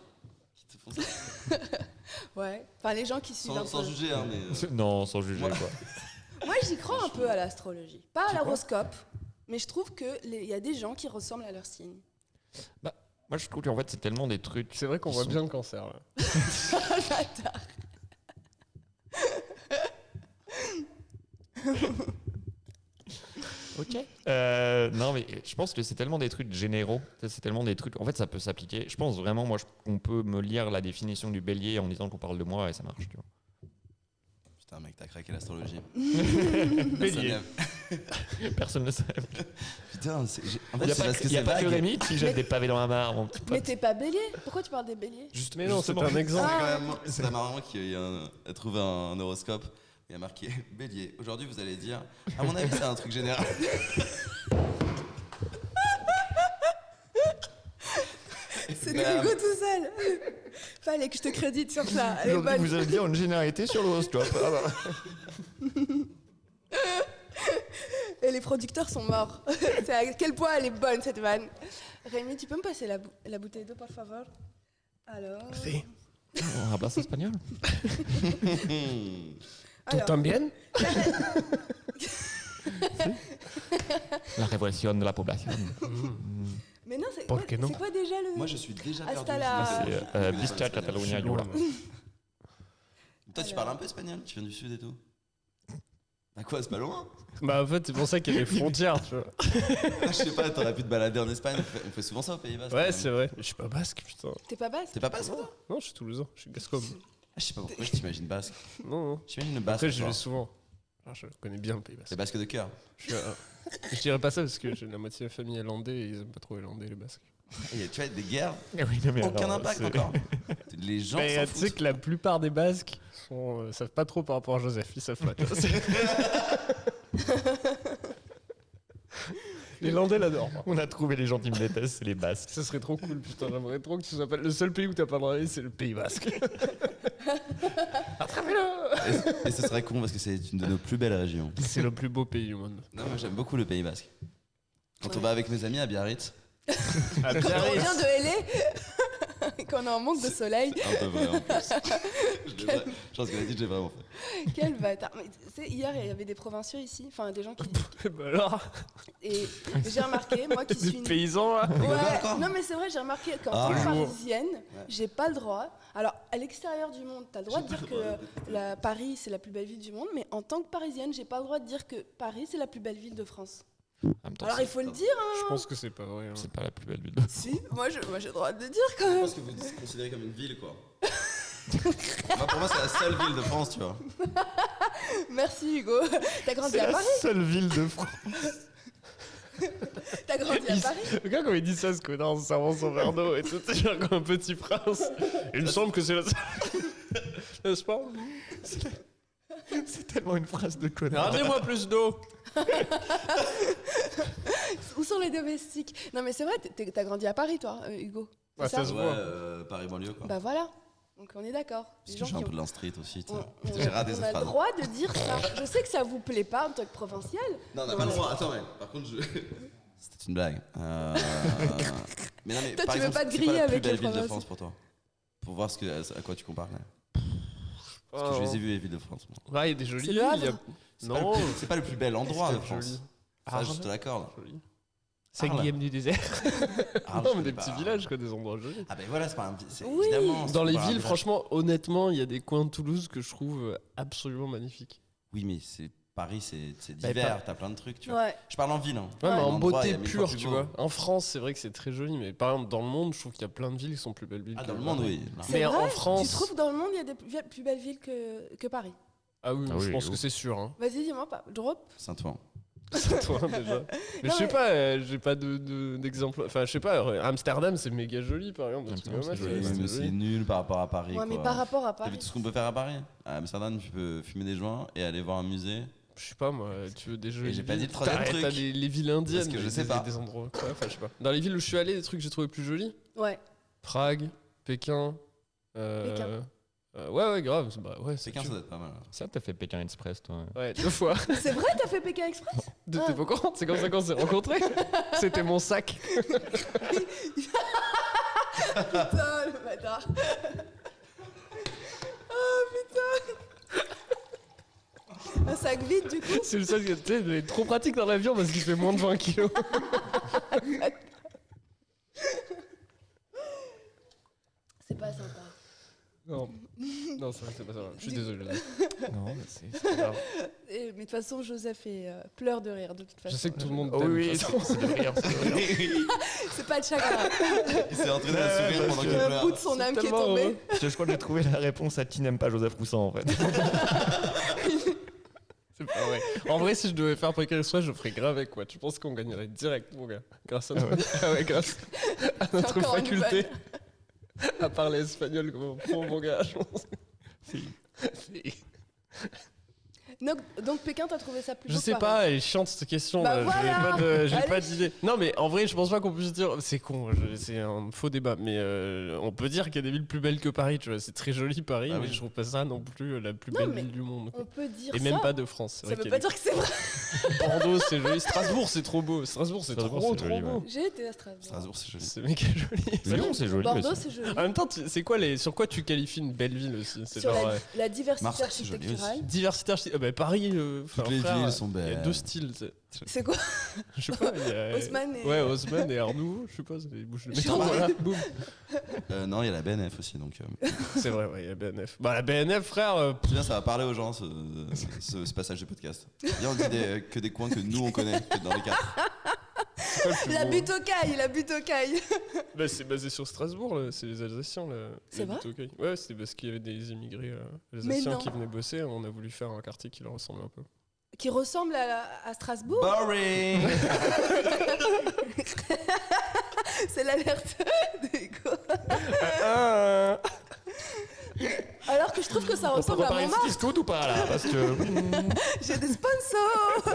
qui te font ça. Ouais, enfin, les gens qui suivent un Sans peu. juger, hein, mais. Non, sans juger Moi- quoi. Moi, j'y crois un peu à l'astrologie. Pas à l'horoscope, mais je trouve qu'il y a des gens qui ressemblent à leur signe. Moi je trouve qu'en fait c'est tellement des trucs. C'est vrai qu'on qui voit sont- bien le cancer, là. Bâtard. Ok. Non, mais je pense que c'est tellement des trucs généraux. C'est tellement des trucs. En fait, ça peut s'appliquer. Je pense vraiment, moi, qu'on peut me lire la définition du bélier en disant qu'on parle de moi et ça marche. Tu vois. Putain, mec, t'as craqué l'astrologie. Bélier. Personne ne sait. Putain, en Il fait, n'y a c'est pas, parce que y a c'est pas que vague. Rémi qui jette des pavés dans la mare, mon petit Mais pote. t'es pas bélier? Pourquoi tu parles des béliers? Juste, Mais non, c'est justement. un exemple. C'est marrant qu'il a trouvé un horoscope. Il y a marqué Bélier. Aujourd'hui, vous allez dire, à mon avis, c'est un truc général. C'est Bah, Hugo tout seul. Fallait que je te crédite sur ça. Elle est Aujourd'hui, bonne. vous allez dire une généralité sur l'horoscope. Ah bah. Et les producteurs sont morts. C'est à quel point elle est bonne cette vanne. Rémi, tu peux me passer la bouteille d'eau, por favor? Alors. On hablas espagnol. Alors, también? La révolution de la population. mais non, c'est Por quoi, qué no? c'est quoi déjà le. Moi, je suis déjà Hasta perdu. la- C'est Bisca Catalunya Yola. Toi, tu parles un peu espagnol, tu viens du sud et tout. Bah quoi, c'est pas loin. Bah, en fait, c'est pour ça qu'il y a les frontières, tu vois. Je sais pas, t'aurais pu te balader en Espagne. On fait souvent ça aux Pays-Bas. Ouais, c'est vrai. Je suis pas basque, putain. T'es pas basse? T'es pas basque, toi? Non, je suis toulousain, je suis gascon. Ah, je sais pas pourquoi je t'imagine basque. Non, non. J'imagine basque. Après, j'y toi. vais souvent. Alors, je connais bien le Pays basque. C'est basque de cœur. Je dirais pas ça parce que j'ai la moitié de la famille hollandais et ils aiment pas trop les hollandais, les basques. Et tu vois, des guerres, Eh oui, non, mais aucun alors, impact c'est- encore. Les gens Mais s'en tu sais foutent. que la plupart des basques savent pas trop par rapport à Joseph, ils savent pas. tu vois, c'est- les Landais l'adorent. On a trouvé les gens qui me détestent, c'est les Basques. Ça serait trop cool, putain, j'aimerais trop que tu sois pas... Le seul pays où t'as pas le droit d'aller, c'est le Pays basque. Attrapez-le. Et ce serait con parce que c'est une de nos plus belles régions. C'est le plus beau pays du monde. Non, moi j'aime beaucoup le Pays basque. Quand on Ouais. va avec mes amis à Biarritz, À Quand on Biarritz. revient de Hélé, et qu'on est en manque de soleil, un peu vrai en plus. Je pense que la dit, j'ai vraiment fait. quel bâtard. Mais tu sais, hier, il y avait des provinciaux ici, enfin des gens qui. Bah alors, Et j'ai remarqué, moi qui suis des une. paysans là. Ouais, encore non mais c'est vrai, j'ai remarqué qu'en Ah. tant que Toujours. parisienne, j'ai pas le droit. Alors, à l'extérieur du monde, t'as le droit de dire que Paris c'est la plus belle ville du monde, mais en tant que parisienne, j'ai pas le droit de dire que Paris c'est la plus belle ville de France. En même temps, Alors il faut le dire, hein. Je pense que c'est pas vrai. hein. c'est pas la plus belle ville de Si, moi j'ai le droit de le dire quand Je même. pense que vous vous considérez comme une ville, quoi. Moi, pour moi, c'est la seule ville de France, tu vois. Merci Hugo. T'as grandi à Paris. seule ville de France. T'as grandi à Paris. Regarde quand il dit ça, ce connard, en servant son verre d'eau et tout, c'est genre comme un petit prince. Il me semble que c'est la N'est-ce pas? C'est tellement une phrase de connard. Ramenez-moi plus d'eau. Où sont les domestiques? Non, mais c'est vrai, t'as grandi à Paris, toi, Hugo. Ouais, C'est ça se Ouais, voit. Paris banlieue quoi. Bah voilà. Donc on est d'accord. Parce Les que gens j'ai un qui peu ont- de l'instreet aussi. tu sais. on- J'ai raté on cette a le phrase. droit de dire ça. Je sais que ça vous plaît pas en tant que provincial. Non, on n'a pas le droit. Attends, mais par contre, c'était une blague. Mais non, mais Toi, par tu veux exemple, pas te c'est griller quoi la plus avec les belle ville de provinces. France pour toi? Pour voir à quoi tu compares là. Parce que je les ai vus les villes de France. moi. Ouais, il y a des jolies. C'est le Havre. il y a- C'est pas le Non, plus- c'est pas le plus bel endroit de c'est France. joli. Ça, je te l'accorde. Joli. Arles. Saint-Guillaume du désert. Arles, Non, je mais des connais petits pas. villages, quoi, des endroits jolis. Ah ben voilà, c'est pas un. C'est Oui. évidemment. c'est Dans les pas un villes, village. franchement, honnêtement, il y a des coins de Toulouse que je trouve absolument magnifiques. Oui, mais c'est Paris, c'est Bah, divers. T'as plein de trucs, tu vois. Ouais. Je parle en ville. Hein. Ouais, mais en endroit, il y beauté a mille fois pure, plus tu beau. vois. En France, c'est vrai que c'est très joli, mais par exemple, dans le monde, je trouve qu'il y a plein de villes qui sont plus belles villes Ah, que dans le monde, Paris. oui. C'est Mais vrai en France. Tu trouves que dans le monde, il y a des plus belles villes que Paris? Ah oui, Ah je oui, pense oui. que c'est sûr. Hein. Vas-y, dis-moi pas. Drop. Saint-Ouen. C'est toi, déjà. Mais Non, je sais mais- pas, j'ai pas d'exemple. Enfin, je sais pas, Amsterdam, c'est méga joli, par exemple. des trucs Amsterdam, comme ça, c'est joli, c'est Oui, mais joli. c'est nul par rapport à Paris. Ouais, mais quoi. par rapport à T'as vu Paris. tout ce qu'on peut faire à Paris? À Amsterdam, tu peux fumer des joints et aller voir un musée. Je sais pas, moi, tu veux des jeux. j'ai pas dit le troisième truc. T'as les villes indiennes. Parce que je des- sais pas. Des endroits. Ouais, enfin, je sais pas. Dans les villes où je suis allé, des trucs que j'ai trouvé plus jolis. Ouais. Prague, Pékin. Pékin. Ouais, grave. Bah, ouais, c'est Pékin, ça sûr. doit être pas mal. Ça, t'as fait Pékin Express, toi. Ouais, 2 fois. C'est vrai, t'as fait Pékin Express? T'es Ah. pas au courant? C'est comme ça qu'on s'est rencontrés. C'était mon sac. Putain, le bâtard. Oh putain. Un sac vide du coup. C'est le seul que tu sais, il est trop pratique dans l'avion parce qu'il fait moins de 20 kilos. C'est pas sympa. Non, non, c'est vrai, c'est pas ça. Je suis désolé. Non, mais c'est pas grave. Mais de toute façon, Joseph pleure de rire de toute Je façon. sais que tout le monde Oh t'aime. oui, de toute façon. c'est de rire, c'est de rire. C'est pas de chagrin. Il s'est entraîné à sourire pendant qu'il C'est un pleure. bout de son âme qui est tellement tombé. heureux. Je crois que j'ai trouvé la réponse à qui n'aime pas Joseph Roussin, en fait. C'est pas vrai. En vrai, si je devais faire Pékin Express, je ferais grave avec quoi. Tu penses qu'on gagnerait direct, mon gars. Grâce à, ah ouais, grâce à notre encore une faculté à parler espagnol comme un pro, mon gars. Je pense. Si. Donc Pékin, t'as trouvé ça plus Je beau sais que pas, Paris. elle est chiante cette question. Bah là. voilà. J'ai pas Allez. d'idée. Non, mais en vrai, je pense pas qu'on puisse dire. C'est con, c'est un faux débat. Mais on peut dire qu'il y a des villes plus belles que Paris. Tu vois, c'est très joli Paris, Bah mais oui. je trouve pas ça non plus la plus Non, belle mais ville du monde. On peut dire Et ça. même pas de France. C'est Ça vrai veut qu'il y pas a dire que c'est vrai. des- Bordeaux, c'est joli. Strasbourg, c'est trop beau. Strasbourg, c'est Strasbourg, trop c'est joli, beau. ouais. J'ai été à Strasbourg. Strasbourg, c'est joli. C'est méga joli. Lyon, c'est joli Bordeaux, aussi. c'est joli. En même temps, c'est quoi sur quoi tu qualifies une belle ville aussi? C'est Sur genre la diversité Marseille, c'est joli architecturale. diversité architecturale. Paris, Toutes les frère, villes sont il y a belles. 2 styles. tu sais. C'est quoi? Je sais pas. Il y a... Haussmann et- Ouais, Haussmann et Art Nouveau. Je sais pas, c'est des bouches de Je métro. sais pas. Voilà, boum. Non, il y a la BNF aussi, donc. C'est vrai, ouais, il y a BNF. Bah, la BNF, frère. Je veux dire, ça va parler aux gens, ce passage de podcast. Viens, on dit que des coins que nous, on connaît, que dans les quatre. c'est pas le plus La beau. butte aux cailles, la butte aux cailles. Bah, c'est basé sur Strasbourg, là. C'est les Alsaciens. C'est vrai vrai Ouais, c'est parce qu'il y avait des immigrés Mais alsaciens non. qui venaient bosser. On a voulu faire un quartier qui leur ressemble un peu. Qui ressemble à Strasbourg. Boring. C'est l'alerte de Hugo. Ah. Alors que je trouve que ça On peut ressemble à reparler Montmartre. de tout ou pas, là? Parce que... J'ai des sponsors.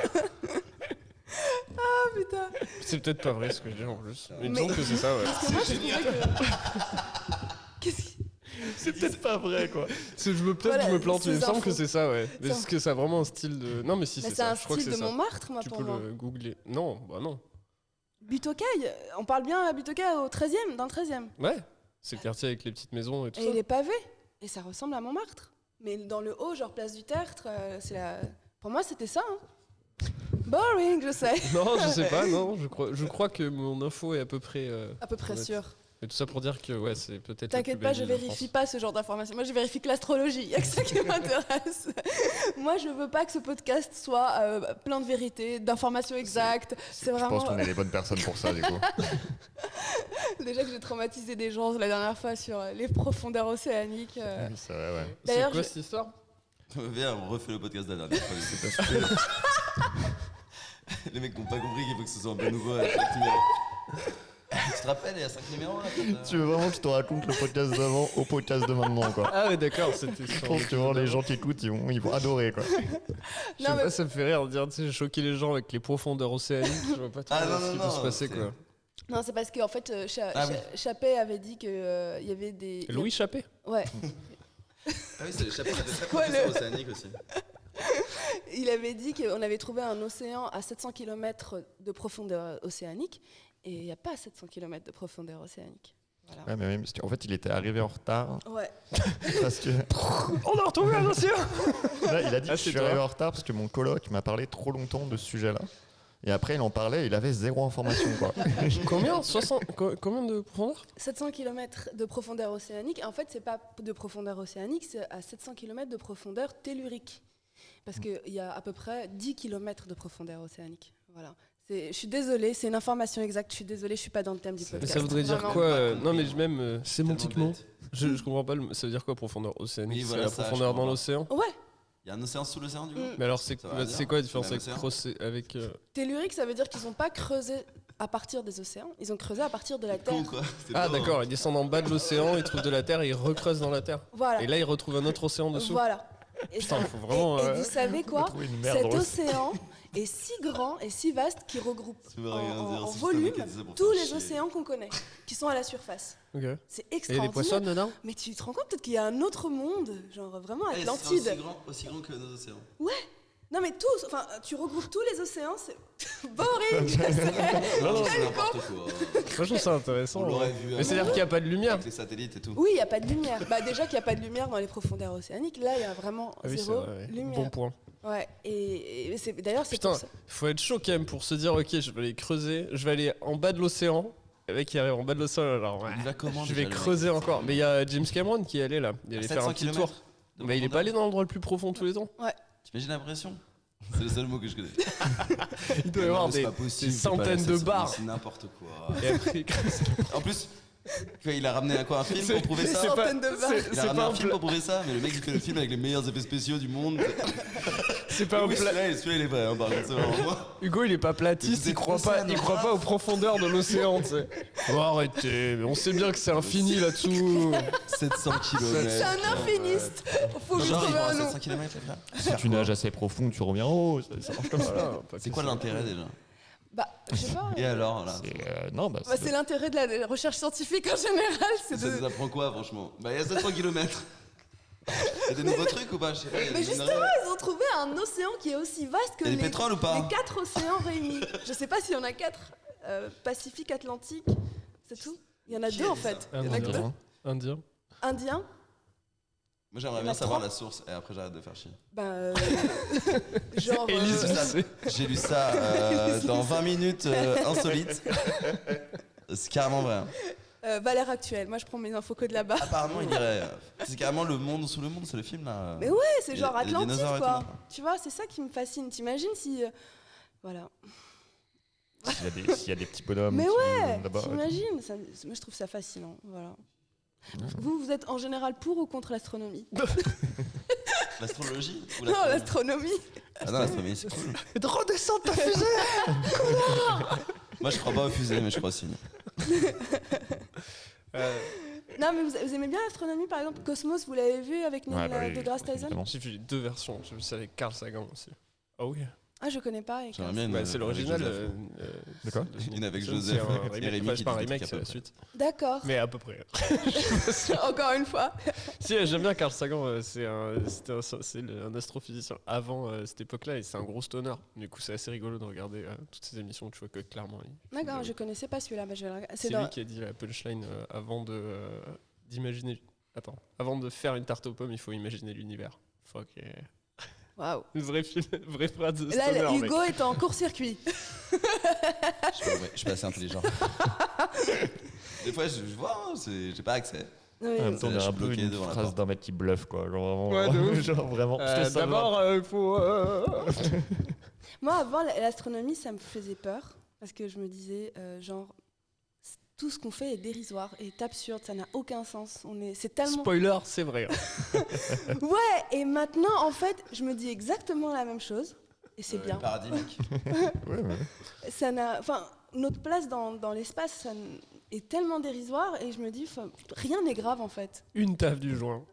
Ah putain. C'est peut-être pas vrai ce que je dis en plus. Mais il me Mais- semble que c'est ça, ouais. Parce que moi, je trouvais que. Qu'est-ce qui. C'est peut-être pas vrai, quoi. Je me peut-être Voilà, je me plante, mais il me ces semble infos. que c'est ça, ouais. Mais Ça- est-ce que ça a vraiment un style de. Non, mais si, Mais c'est c'est ça. un Je crois que style c'est de ça. Montmartre, moi, Tu pour peux moi. le googler. Non, bah non. Butte aux cailles. On parle bien à Butte aux cailles au 13e, dans le 13e. Ouais. C'est le quartier avec les petites maisons et tout Et ça. les pavés. Et ça ressemble à Montmartre. Mais dans le haut, genre place du Tertre, c'est la. Pour moi, c'était ça. Hein. Boring, je sais. Non, je sais pas, non. Je crois que mon info est à peu près. À peu près honnête. sûr. Mais tout ça pour dire que, ouais, c'est peut-être. la T'inquiète plus pas, belle je ville de vérifie France. pas ce genre d'informations. Moi, je vérifie que l'astrologie. Il y a que ça qui m'intéresse. Moi, je veux pas que ce podcast soit plein de vérités, d'informations exactes. C'est Je vraiment. pense qu'on est les bonnes personnes pour ça, du coup. Déjà que j'ai traumatisé des gens la dernière fois sur les profondeurs océaniques. C'est vrai, ouais. C'est D'ailleurs, quoi je- cette histoire? Viens, on refait le podcast de la dernière fois. Les mecs n'ont pas compris qu'il faut que ce soit un peu nouveau à chaque numéro. Tu te rappelles, il y a 5 numéros là peut-être, Tu veux vraiment que je te raconte le podcast d'avant au podcast de maintenant, quoi. Ah ouais, d'accord, c'était Je sur pense que vraiment, les gens qui écoutent, ils vont adorer, quoi. Je sais Non, mais- pas, ça me fait rire de dire, tu sais, choquer les gens avec les profondeurs océaniques. Je vois pas trop Ah, non, ce qui non, peut se non, passer, c'est- quoi. Non, c'est parce qu'en fait, Ah oui. Chappé avait dit qu'il y avait des. Louis Chappé. Ouais. Ah oui, c'est le chapitre de très quoi, professeur le- océanique aussi. Il avait dit qu'on avait trouvé un océan à 700 km de profondeur océanique et il n'y a pas 700 km de profondeur océanique. Voilà. Ouais, mais oui, parce qu'en fait, il était arrivé en retard Ouais. parce que. On a retrouvé un océan. Là, il a dit Ah, que je c'est suis arrivé toi. en retard parce que mon coloc m'a parlé trop longtemps de ce sujet-là. Et après, il en parlait, il avait zéro information, quoi. Combien 60 Combien de profondeur 700 km de profondeur océanique. En fait, c'est pas de profondeur océanique, c'est à 700 km de profondeur tellurique. Parce qu'il y a à peu près 10 km de profondeur océanique. Voilà. Je suis désolée, c'est une information exacte. Je suis désolée, je suis pas dans le thème du Mais Mais podcast. ça voudrait dire Vraiment. quoi Pas Non, mais compris. même sémantiquement, bête. je comprends pas. Ça veut dire quoi profondeur océanique Oui, C'est voilà, la ça, profondeur je dans comprends. l'océan. Ouais, Il y a un océan sous l'océan du coup. Mais alors, c'est Ça va dire. quoi la différence Même avec océan. avec tellurique, ça veut dire qu'ils n'ont pas creusé à partir des océans, ils ont creusé à partir de la Terre. Con quoi. C'est Ah, pas, hein. d'accord. Ils descendent en bas de l'océan, ils trouvent de la terre et ils recreusent dans la terre. Voilà. Et là, ils retrouvent un autre océan dessous. Voilà. Et, Putain, ça- faut vraiment, et vous savez quoi trouver une merde Cet dans océan est si grand et si vaste qu'il regroupe Ça veut en, rien en- dire, en c'est juste un volume mec qui disait pour tous faire les chier. océans qu'on connaît, qui sont à la surface. Ok. C'est Et les extraordinaire. poissons dedans Mais tu te rends compte peut-être qu'il y a un autre monde, genre vraiment Eh, c'est Atlantide. aussi grand que nos océans. Non mais tous, enfin tu regroupes tous les océans, c'est boring, je sais. Non, c'est n'importe quoi. Moi, je trouve ça intéressant. On l'aurait ouais. vu Mais avant, c'est-à-dire qu'il n'y a pas de lumière. avec les satellites et tout. Oui, il n'y a pas de lumière. Bah déjà qu'il n'y a pas de lumière dans les profondeurs océaniques, là il y a vraiment Ah oui, c'est zéro vrai. Ouais. lumière. Bon point. Ouais, et c'est d'ailleurs c'est Putain, pour ça. faut être chaud quand même pour se dire ok, je vais aller creuser, je vais aller en bas de l'océan. Le mec qui arrive en bas de l'océan, alors ouais, Il va comment je déjà, vais le mec creuser encore. Mais il y a James Cameron qui est allé là, il est allé faire un 700 petit kilomètres tour. de Mais il est pas profondeur. allé dans l'endroit le plus profond de tous les temps. T'imagines la pression? C'est le seul mot que je connais. Il doit y avoir C'est des, pas possible, des c'est pas centaines là, de c'est- bars. C'est n'importe quoi. Et après, En plus, quoi, il a ramené à quoi un film pour prouver Des ça? centaines de bars. Il a ramené un film pour prouver ça, mais le mec il fait le film avec les meilleurs effets spéciaux du monde. c'est pas un Oui, plat. celui-là il est vrai, hein, par contre, c'est vraiment moi. Hugo, il est pas platiste, Vous il êtes croit français, pas, non, il croit pas aux profondeurs de l'océan, tu sais. Oh, arrêtez, mais on sait bien que c'est infini là-dessous. 700 km. C'est un infiniste. Faut lui Genre, ils trouver vont à un nom. 700 km les frères. Si tu nages assez profond, tu reviens en haut. Ça marche comme ça. Voilà, pas C'est que quoi ça. l'intérêt déjà? Bah, je sais pas. Et alors là? Non, bah, Bah, c'est l'intérêt de la recherche scientifique en général, c'est Ça de... nous apprend quoi franchement? Bah il y a 700 km. Il y a des nouveaux trucs ou pas? Je sais pas. il y a Mais des justement, minerais. ils ont trouvé un océan qui est aussi vaste que Il y a du pétrole ou pas? les 4 océans réunis. Je sais pas s'il y en a 4. Pacifique, Atlantique, c'est tout. Il y en a Qui 2 a en dit ça? fait. Il y en a Un que 2. Indien. Indien. Indien, Moi j'aimerais Il y en bien a savoir 3. la source et après j'arrette de faire chier. bah, genre Élise ça. Lucet. J'ai lu ça dans 20 minutes insolites. C'est carrément vrai. Hein. Valeur actuelle. Moi, je prends mes infos que de là-bas. Apparemment, il dirait. C'est carrément le monde sous le monde, c'est le film là. Mais ouais, c'est Il y a genre des Atlantide dinosaures et quoi. tout. Tu vois, c'est ça qui me fascine. T'imagines si, voilà. s'il y a des petits bonhommes. Mais qui ouais, vont là-bas. t'imagines ça, moi, je trouve ça fascinant. Voilà. Vous êtes en général pour ou contre l'astronomie? L'astrologie ou Non, l'astronomie? l'astronomie. Ah non, l'astronomie, c'est cool. De redescendre ta fusée. Moi, je crois pas aux fusées, mais je crois aussi. Non, mais vous aimez bien l'astronomie, par exemple Cosmos, vous l'avez vu avec Neil Ouais, bah oui, deGrasse Tyson? évidemment. J'ai vu les deux versions. J'ai vu ça avec Carl Sagan aussi. Ah oui. Ah, je connais pas. J'aimerais bien une. Bah, c'est l'original. avec Joseph. De quoi c'est- Une avec c'est Joseph un et remake. Rémi Enfin, qui c'est pas un dit des remake, trucs c'est à la peu suite. D'accord. Mais à peu près. Encore une fois. Si, j'aime bien Carl Sagan. C'est un astrophysicien avant cette époque-là et c'est un gros stoner. Du coup, c'est assez rigolo de regarder toutes ces émissions. Tu vois que clairement. D'accord, je connaissais pas celui-là. Bah, je vais le regarder. C'est dans- lui qui a dit la punchline avant d'imaginer. Attends, avant de faire une tarte aux pommes, il faut imaginer l'univers. Fuck yeah. Waouh. Une vraie, vraie phrase de Là, stoner, Hugo est en court-circuit. Je suis pas assez intelligent. Des fois, je vois, j'ai pas accès. Oui. En même temps, on Je a suis un peu bloqué une devant la phrase porte. d'un mec qui bluffe, quoi. Genre vraiment. Ouais, de ouf. genre vraiment. Parce que ça D'abord, il faut. Moi, avant, l'astronomie, ça me faisait peur. Parce que je me disais, genre, tout ce qu'on fait est dérisoire, est absurde, ça n'a aucun sens. C'est tellement. Spoiler, c'est vrai. hein. Ouais, et maintenant, en fait, je me dis exactement la même chose. Et c'est bien. Paradigmique. Ouais, ouais. Ça n'a. Enfin, notre place dans l'espace, est tellement dérisoire et je me dis, rien n'est grave en fait. Une taf du joint.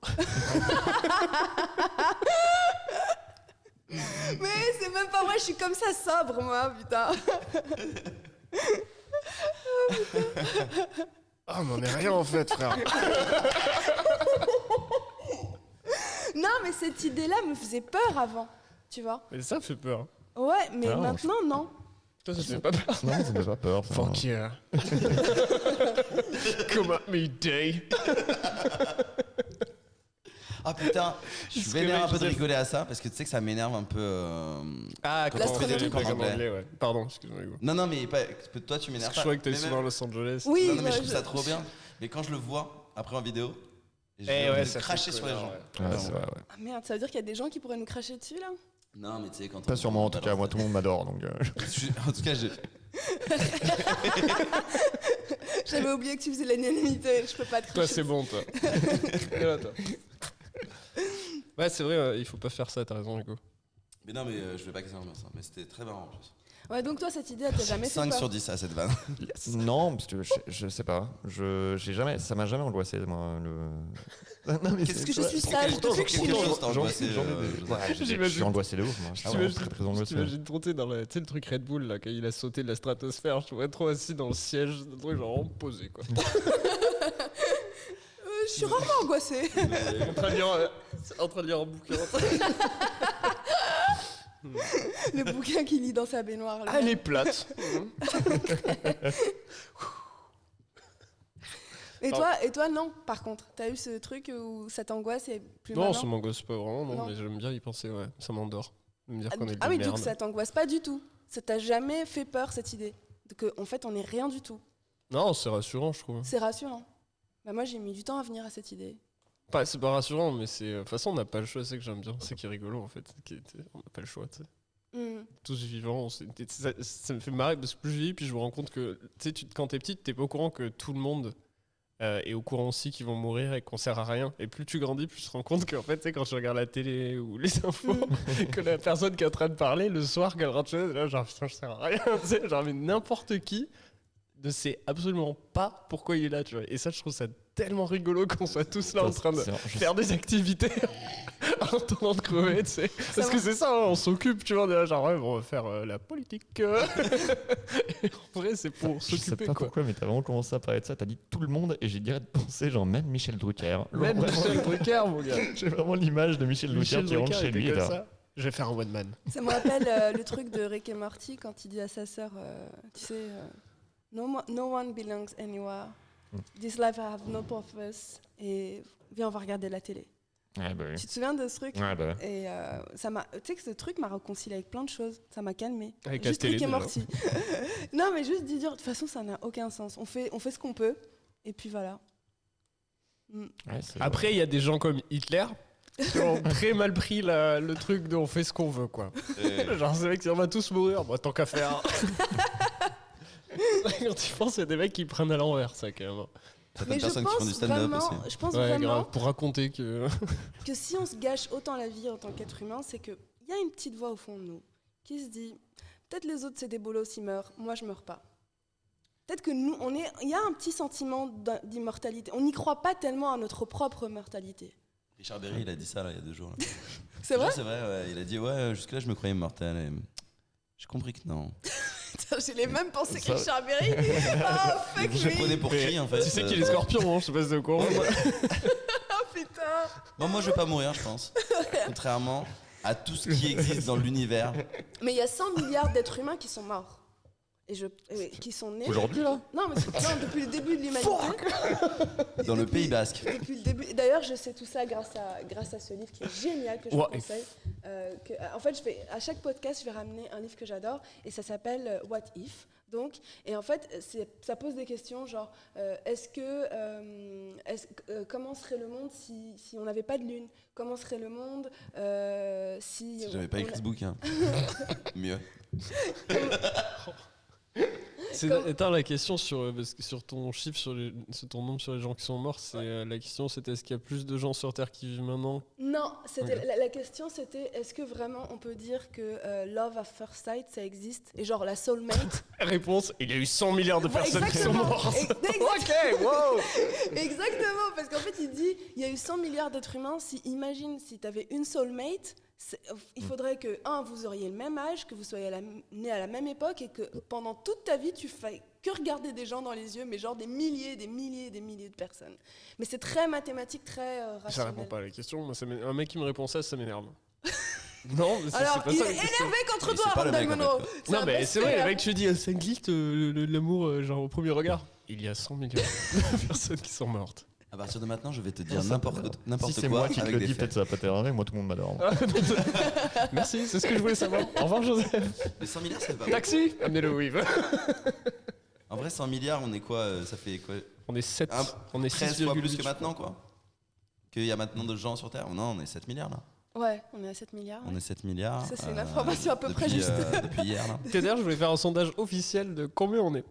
Mais c'est même pas vrai, je suis comme ça sobre moi, putain. Ah, mais on est rien en fait, frère. Non, mais cette idée-là me faisait peur avant, tu vois. Mais ça fait peur. Ouais, mais Ah, maintenant, non. Toi, ça te fait pas peur. Non, ça me fait pas peur. ça. Fuck yeah. Come at me, day. Ah putain, je suis Ce que vénère mec, un peu de Joseph. rigoler à ça parce que tu sais que ça m'énerve un peu. Ah, Quand quand on fait des l'astronomie. trucs en En anglais. anglais, ouais. Pardon, excuse-moi, Hugo. Non, mais pas, toi tu Parce m'énerves que pas. je croyais que t'allais Mais souvent à même- Los Angeles. Oui, Non, mais je ouais, trouve ça trop bien. Mais quand je le vois après en vidéo, j'ai Eh envie ouais, de ça cracher fait sur les gens. connard, Ouais, c'est vrai, ouais. Ah merde, ça veut dire qu'il y a des gens qui pourraient nous cracher dessus là. Non, mais tu sais, quand Pas on- sûrement, en tout balance cas. Moi, des- tout le monde m'adore. Donc, En tout cas, J'avais oublié que tu faisais l'anonymité, je peux pas te Toi, cracher. c'est bon, toi. Et là, toi. Ouais, c'est vrai, il faut pas faire ça, t'as raison, Hugo. Mais non, mais je vais pas casser l'ambiance, hein, mais c'était très marrant en plus. Ouais, donc toi, cette idée, elle t'a jamais fait 5 peur. sur 10 à cette vanne. non, parce que je sais pas. Ça m'a jamais angoissé, moi. Non, mais Parce que je suis Pour sage, quelque- depuis que je suis quelque née. chose t'a angoissé, j'en ai Joseph. ouais, je J'imagine. suis angoissé de ouf, moi. Je suis vraiment très, très angoissé. T'imagines trop, tu sais, dans tu sais, le truc Red Bull, là, quand il a sauté de la stratosphère, je trouvais trop assis dans le siège, le truc genre vraiment posé, quoi. Je suis rarement angoissée. en train de lire un bouquin. Le bouquin qu'il lit dans sa baignoire. là. Elle est plate. Et toi, non, par contre. T'as eu ce truc où ça t'angoisse et plus Non, maintenant ça m'angoisse pas vraiment, non, Non. mais j'aime bien y penser, ouais. Ça m'endort. De me dire qu'on est Ah de oui, du merde. coup, ça t'angoisse pas du tout. Ça t'a jamais fait peur, cette idée. En fait, on est rien du tout. Non, c'est rassurant, je trouve. C'est rassurant. Bah, moi, j'ai mis du temps à venir à cette idée. C'est pas rassurant, mais c'est. De toute façon, on n'a pas le choix, c'est que j'aime bien. C'est qui est rigolo, en fait. On n'a pas le choix, tu sais. Hmm. Tous vivants, ça me fait marrer parce que plus je vis, puis je me rends compte que, tu sais, quand t'es petite, t'es pas au courant que tout le monde est au courant aussi qu'ils vont mourir et qu'on sert à rien. Et plus tu grandis, plus tu te rends compte qu'en fait, tu sais, quand tu regardes la télé ou les infos, que la personne qui est en train de parler le soir, qu'elle rentre chez elle, là, genre, putain, je sers à rien, tu sais, genre, mais n'importe qui ne sait absolument pas pourquoi il est là, tu vois. Et ça, je trouve ça tellement rigolo qu'on soit tous là en train de faire des activités en attendant de crever, tu sais. Parce que c'est ça, hein, on s'occupe, tu vois, on est là, genre, ouais, on va faire la politique. Et en vrai, c'est pour Je sais s'occuper, pas quoi. pourquoi, mais t'as vraiment commencé à parler de ça. T'as dit tout le monde et j'ai direct pensé, genre, même Michel Drucker. Même Vraiment, Michel Drucker, mon gars. j'ai vraiment l'image de Michel Drucker Michel qui rentre Drucker chez lui. était et comme là. ça. Je vais faire un one man. Ça me rappelle le truc de Rick et Morty quand il dit à sa sœur, tu sais, no one belongs anywhere. This life I have no purpose. Et viens, on va regarder la télé. Ouais, bah oui. Tu te souviens de ce truc Ouais, bah. Et ça m'a, tu sais que ce truc m'a réconcilié avec plein de choses. Ça m'a calmé. Avec la Juste télé, Rick et déjà. Morty. Non, mais juste de dire, de toute façon, ça n'a aucun sens. On fait ce qu'on peut. Et puis voilà. Ouais, c'est- Après, il y a des gens comme Hitler qui ont très mal pris le truc de on fait ce qu'on veut, quoi. Genre, c'est vrai qu'on va tous mourir, moi, tant qu'à faire. Quand tu penses, il y a des mecs qui prennent à l'envers, ça, quand même. Certaines Mais je personnes qui font du pense stand-up vraiment, aussi. je pense Ouais, vraiment grave, pour raconter que. que si on se gâche autant la vie en tant qu'être humain, c'est qu'il y a une petite voix au fond de nous qui se dit peut-être les autres c'est des bolos s'ils meurent, moi je meurs pas. Peut-être que nous, il y a un petit sentiment d'immortalité. On n'y croit pas tellement à notre propre mortalité. Richard Berry, il a dit ça là, il y a 2 jours. Là. C'est vrai? C'est vrai, ouais. Il a dit ouais, jusque-là je me croyais immortel. Et... J'ai compris que non. Putain, j'ai les mêmes pensées que Ça- Richard Berry. Oh, fuck Je me. prenais pour qui en fait Tu sais qu'il est scorpion, hein, je sais pas si t'es au courant. Oh putain. Bon, moi je vais pas mourir, je pense. Contrairement à tout ce qui existe dans l'univers. Mais il y a 100 milliards d'êtres humains qui sont morts. Qui sont nés. Aujourd'hui, là Non, mais non, depuis le début de l'humanité. Dans le Pays Basque. Depuis le début. D'ailleurs, je sais tout ça grâce à ce livre qui est génial, que je Ouais. vous conseille. En fait, à chaque podcast, je vais ramener un livre que j'adore et ça s'appelle What If. Donc, et en fait, ça pose des questions genre comment serait le monde si on n'avait pas de lune? Comment serait le monde si J'avais pas écrit ce bouquin. Mieux. Attends, la question parce que sur ton chiffre, sur ton nombre sur les gens qui sont morts, la question c'était est-ce qu'il y a plus de gens sur Terre qui vivent maintenant? Non, la question c'était est-ce que vraiment on peut dire que Love at First Sight ça existe et genre la soulmate. Réponse, il y a eu 100 milliards de personnes qui sont Exactement. mortes. Exactement. Ok, wow. Exactement, parce qu'en fait il dit il y a eu 100 milliards d'êtres humains. Imagine si tu avais une soulmate, il faudrait que vous auriez le même âge, que vous soyez nés à la même époque et que pendant toute ta vie tu fais que regarder des gens dans les yeux, mais genre des milliers de personnes. Mais c'est très mathématique, très rationnel. Ça répond pas à la question. Moi, un mec qui me répond ça m'énerve. Non, mais Alors, c'est pas il ça est la question. énervé contre Mais toi, c'est pas le Randall mec, en Monroe. Non, un mais best c'est vrai, le player. mec, tu dis, ça existe l'amour, genre au premier regard. Il y a 100 millions de personnes qui sont mortes. À partir de maintenant, je vais te dire n'importe Si c'est quoi moi qui te avec le des dis, faits. peut-être ça va pas t'énerver. Moi, tout le monde m'adore. Merci, c'est ce que je voulais savoir. Au revoir, Joseph. Mais 100 milliards, ça fait pas beaucoup. Taxi, amenez-le où il veut. En vrai, 100 milliards, on est quoi? Ça fait quoi? On est 7. On est 13 fois 6,8, plus que je maintenant, quoi. Qu'il y a maintenant de gens sur Terre. Non, on est 7 milliards là. Ouais, on est à 7 milliards. On est 7 milliards. Ça, c'est une information à peu près juste. Depuis hier, là. D'ailleurs, je voulais faire un sondage officiel de combien on est.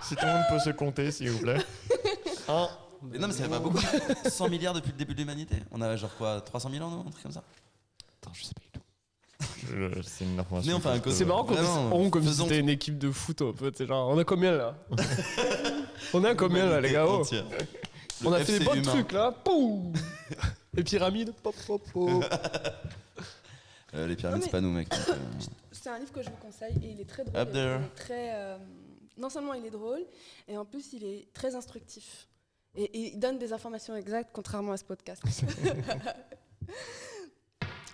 Si tout le monde peut se compter, s'il vous plaît. Un. Mais non, mais ça fait pas beaucoup. 100 milliards depuis le début de l'humanité. On a genre quoi, 300 000 ans, non? Un truc comme ça. Attends, je sais pas du tout. C'est une information. Mais on fait un que je cause. C'est marrant qu'on Vraiment, on comme si faisons- c'était une équipe de foot un peu. C'est genre, on a combien là? On a combien là, les gars? Oh. Entière. On a Le fait des FC bons humain. trucs là. Poum. Les pyramides. Pop, pop, pop. Les pyramides, Non, mais- c'est pas nous, mec. donc, C'est un livre que je vous conseille et il est très drôle. Up there. Il est très, non seulement il est drôle, et en plus il est très instructif. Et il donne des informations exactes, contrairement à ce podcast.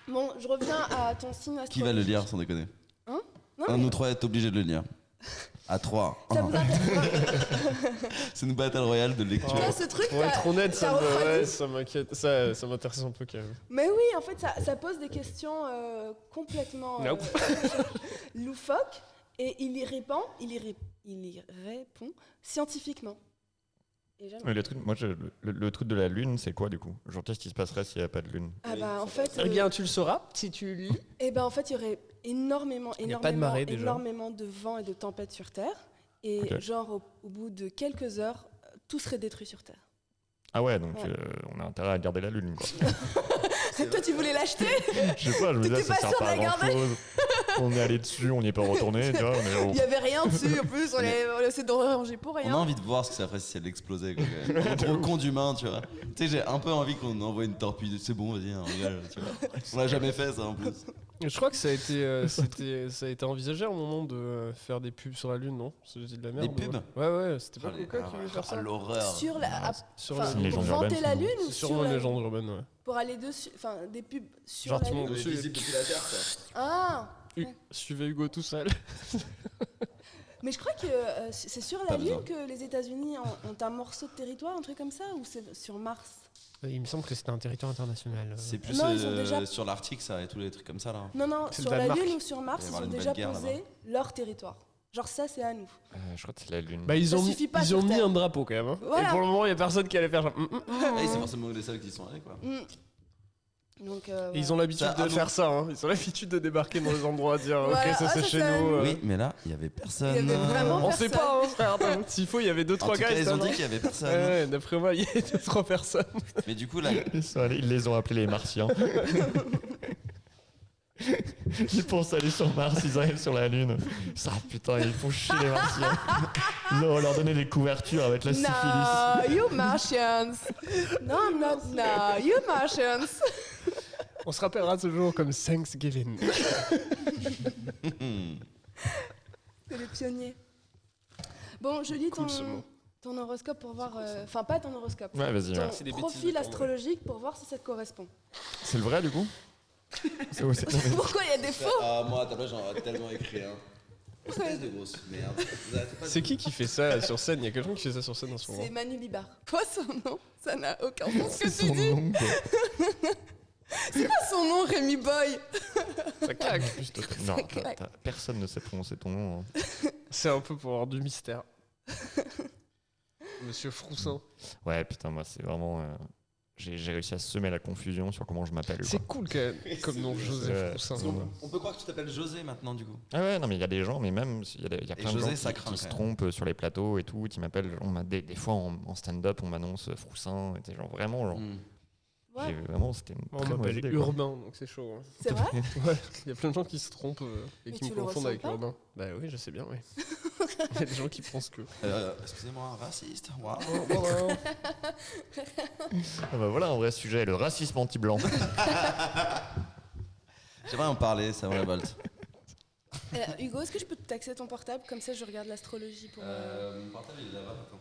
Bon, je reviens à ton signe astrologique. Qui va le lire, sans déconner? Hein? Non, Un de mais nous trois est obligé de le lire. À 3. ça vous intéresse C'est une battle royale de lecture. pas, ce truc Pour être honnête, t'as refroidi. ouais, ça m'inquiète. Ça m'intéresse un peu quand même. Mais oui, en fait, ça pose des questions complètement Nope. loufoques, et il y répond scientifiquement. Et j'aime. Mais le truc, moi, le truc de la lune, c'est quoi du coup? Genre, qu'est-ce qui se passerait s'il n'y a pas de lune? Ah bah en fait, Eh bien, tu le sauras si tu lis. eh ben en fait, il y aurait énormément y a pas de marée, déjà. énormément de vent et de tempêtes sur Terre, et Ok. genre au bout de quelques heures, tout serait détruit sur Terre. Ah ouais, donc Ouais. on a intérêt à garder la lune, quoi. Toi, tu voulais l'acheter? Je sais pas, je me disais, T'étais ça pas sert sûr de pas à la grand garder? chose. On est allé dessus, on n'y est pas retourné, tu vois. Il n'y avait rien dessus, en plus, on s'est rangé pour On a rien. envie de voir ce que ça ferait si elle explosait. Quoi, quand même. Trop con d'humain, tu vois. Tu sais, j'ai un peu envie qu'on envoie une torpille. C'est bon, vas-y, on rigole, tu vois. On l'a jamais fait, ça, en plus. Je crois que ça a été envisagé à un moment de faire des pubs sur la Lune, non? C'est de la merde. Des pubs? Ouais, c'était pas Coca qui voulait faire ça. l'horreur. Sur la, Sur enfin, C'est une le... pour légende vanter urbaine, la sinon. Lune ou C'est sur sûrement une la légende urbaine, ouais. Pour aller dessus, enfin des pubs sur Genre la tout le Lune. monde dessus. Visible depuis la Terre, ça. Ah, Suivez Hugo tout seul. mais je crois que c'est sur la Pas Lune besoin. que les États-Unis ont un morceau de territoire, un truc comme ça, ou c'est sur Mars? Il me semble que c'était un territoire international. C'est plus Non, ils sont déjà- sur l'Arctique, ça, et tous les trucs comme ça, là. Non, C'est sur le la Danemark. Lune ou sur Mars, Il va y ils avoir ont une déjà belle guerre, posé leur territoire. Genre ça, c'est à nous. Je crois que c'est la lune. Bah, ils Ça ont, suffit pas ils sur ont mis Terre. un drapeau quand même. Hein. Voilà. Et pour le moment, il y a personne qui allait faire genre. Ah, c'est forcément les seuls qui y sont allés, quoi. Mm. Donc, Et ils ont l'habitude Ça, de ah, faire bon. ça. Hein. Ils ont l'habitude de débarquer dans les endroits, dire Voilà, ok, ça ah, c'est ça, chez c'est à nous. nous. Oui, mais là, il y avait personne. Il y avait vraiment On sait personne. pas, hein, frère. Attends, s'il faut, il y avait En 2-3 tout gars. cas, ils ont c'était dit qu'il y avait personne. Ouais, d'après moi, il y a 2-3 personnes. Mais du coup, là, Ils les ont appelés les Martiens. Ils pensent aller sur Mars, ils arrivent sur la Lune. Ça, putain, ils font chier les Martiens. Ils vont leur donner des couvertures avec la syphilis. No, you Martians. No, I'm not. No, you Martians. On se rappellera ce jour comme Thanksgiving. C'est les pionniers. Bon, je lis Cool, ce mot. ton horoscope pour voir. Enfin, pas ton horoscope. Ouais, vas-y. Ton Ouais. C'est des bêtises de profil ton astrologique pour voir si ça te correspond. C'est le vrai du coup c'est- Pourquoi il y a des faux? ah, moi, à ta place, j'en aurais tellement écrit, hein. Espèce de grosse merde. Vous arrêtez pas de- C'est qui fait ça sur scène? Il y a quelqu'un qui fait ça sur scène en ce moment. C'est Manu Bibar. Quoi son nom? Ça n'a aucun sens ce que C'est tu son dis. nom, quoi. C'est pas son nom, Rémi Boy. Ça claque. En plus, toi, non, personne ne sait prononcer ton nom. Hein. C'est un peu pour avoir du mystère. Monsieur Froussin. Ouais, putain, moi, c'est vraiment. j'ai réussi à semer la confusion sur comment je m'appelle. quoi. C'est cool quand même, comme nom Joseph Roussin. On peut croire que tu t'appelles José maintenant, du coup. Ah ouais, non, mais il y a des gens, mais même, il y a plein José, de ça gens craint, qui se quand même. trompent sur les plateaux et tout, qui m'appellent. Des fois en stand-up, on m'annonce Froussin, et genre vraiment, genre, Ouais, vraiment, c'était une On très mauvaise m'appelle idée. quoi. Urbain, donc c'est chaud. hein. c'est vrai. Ouais, il y a plein de gens qui se trompent et Mais qui me tu le confondent ressens avec pas Urbain. Bah oui, je sais bien, oui. Il y a des gens qui pensent que. Excusez-moi, raciste. Waouh. Ah bah voilà un vrai sujet, le racisme anti-blanc. J'aimerais en parler, ça me révolte. Hugo, est-ce que je peux te taxer ton portable? Comme ça, je regarde l'astrologie pour. Mon portable, il est là-bas, attends.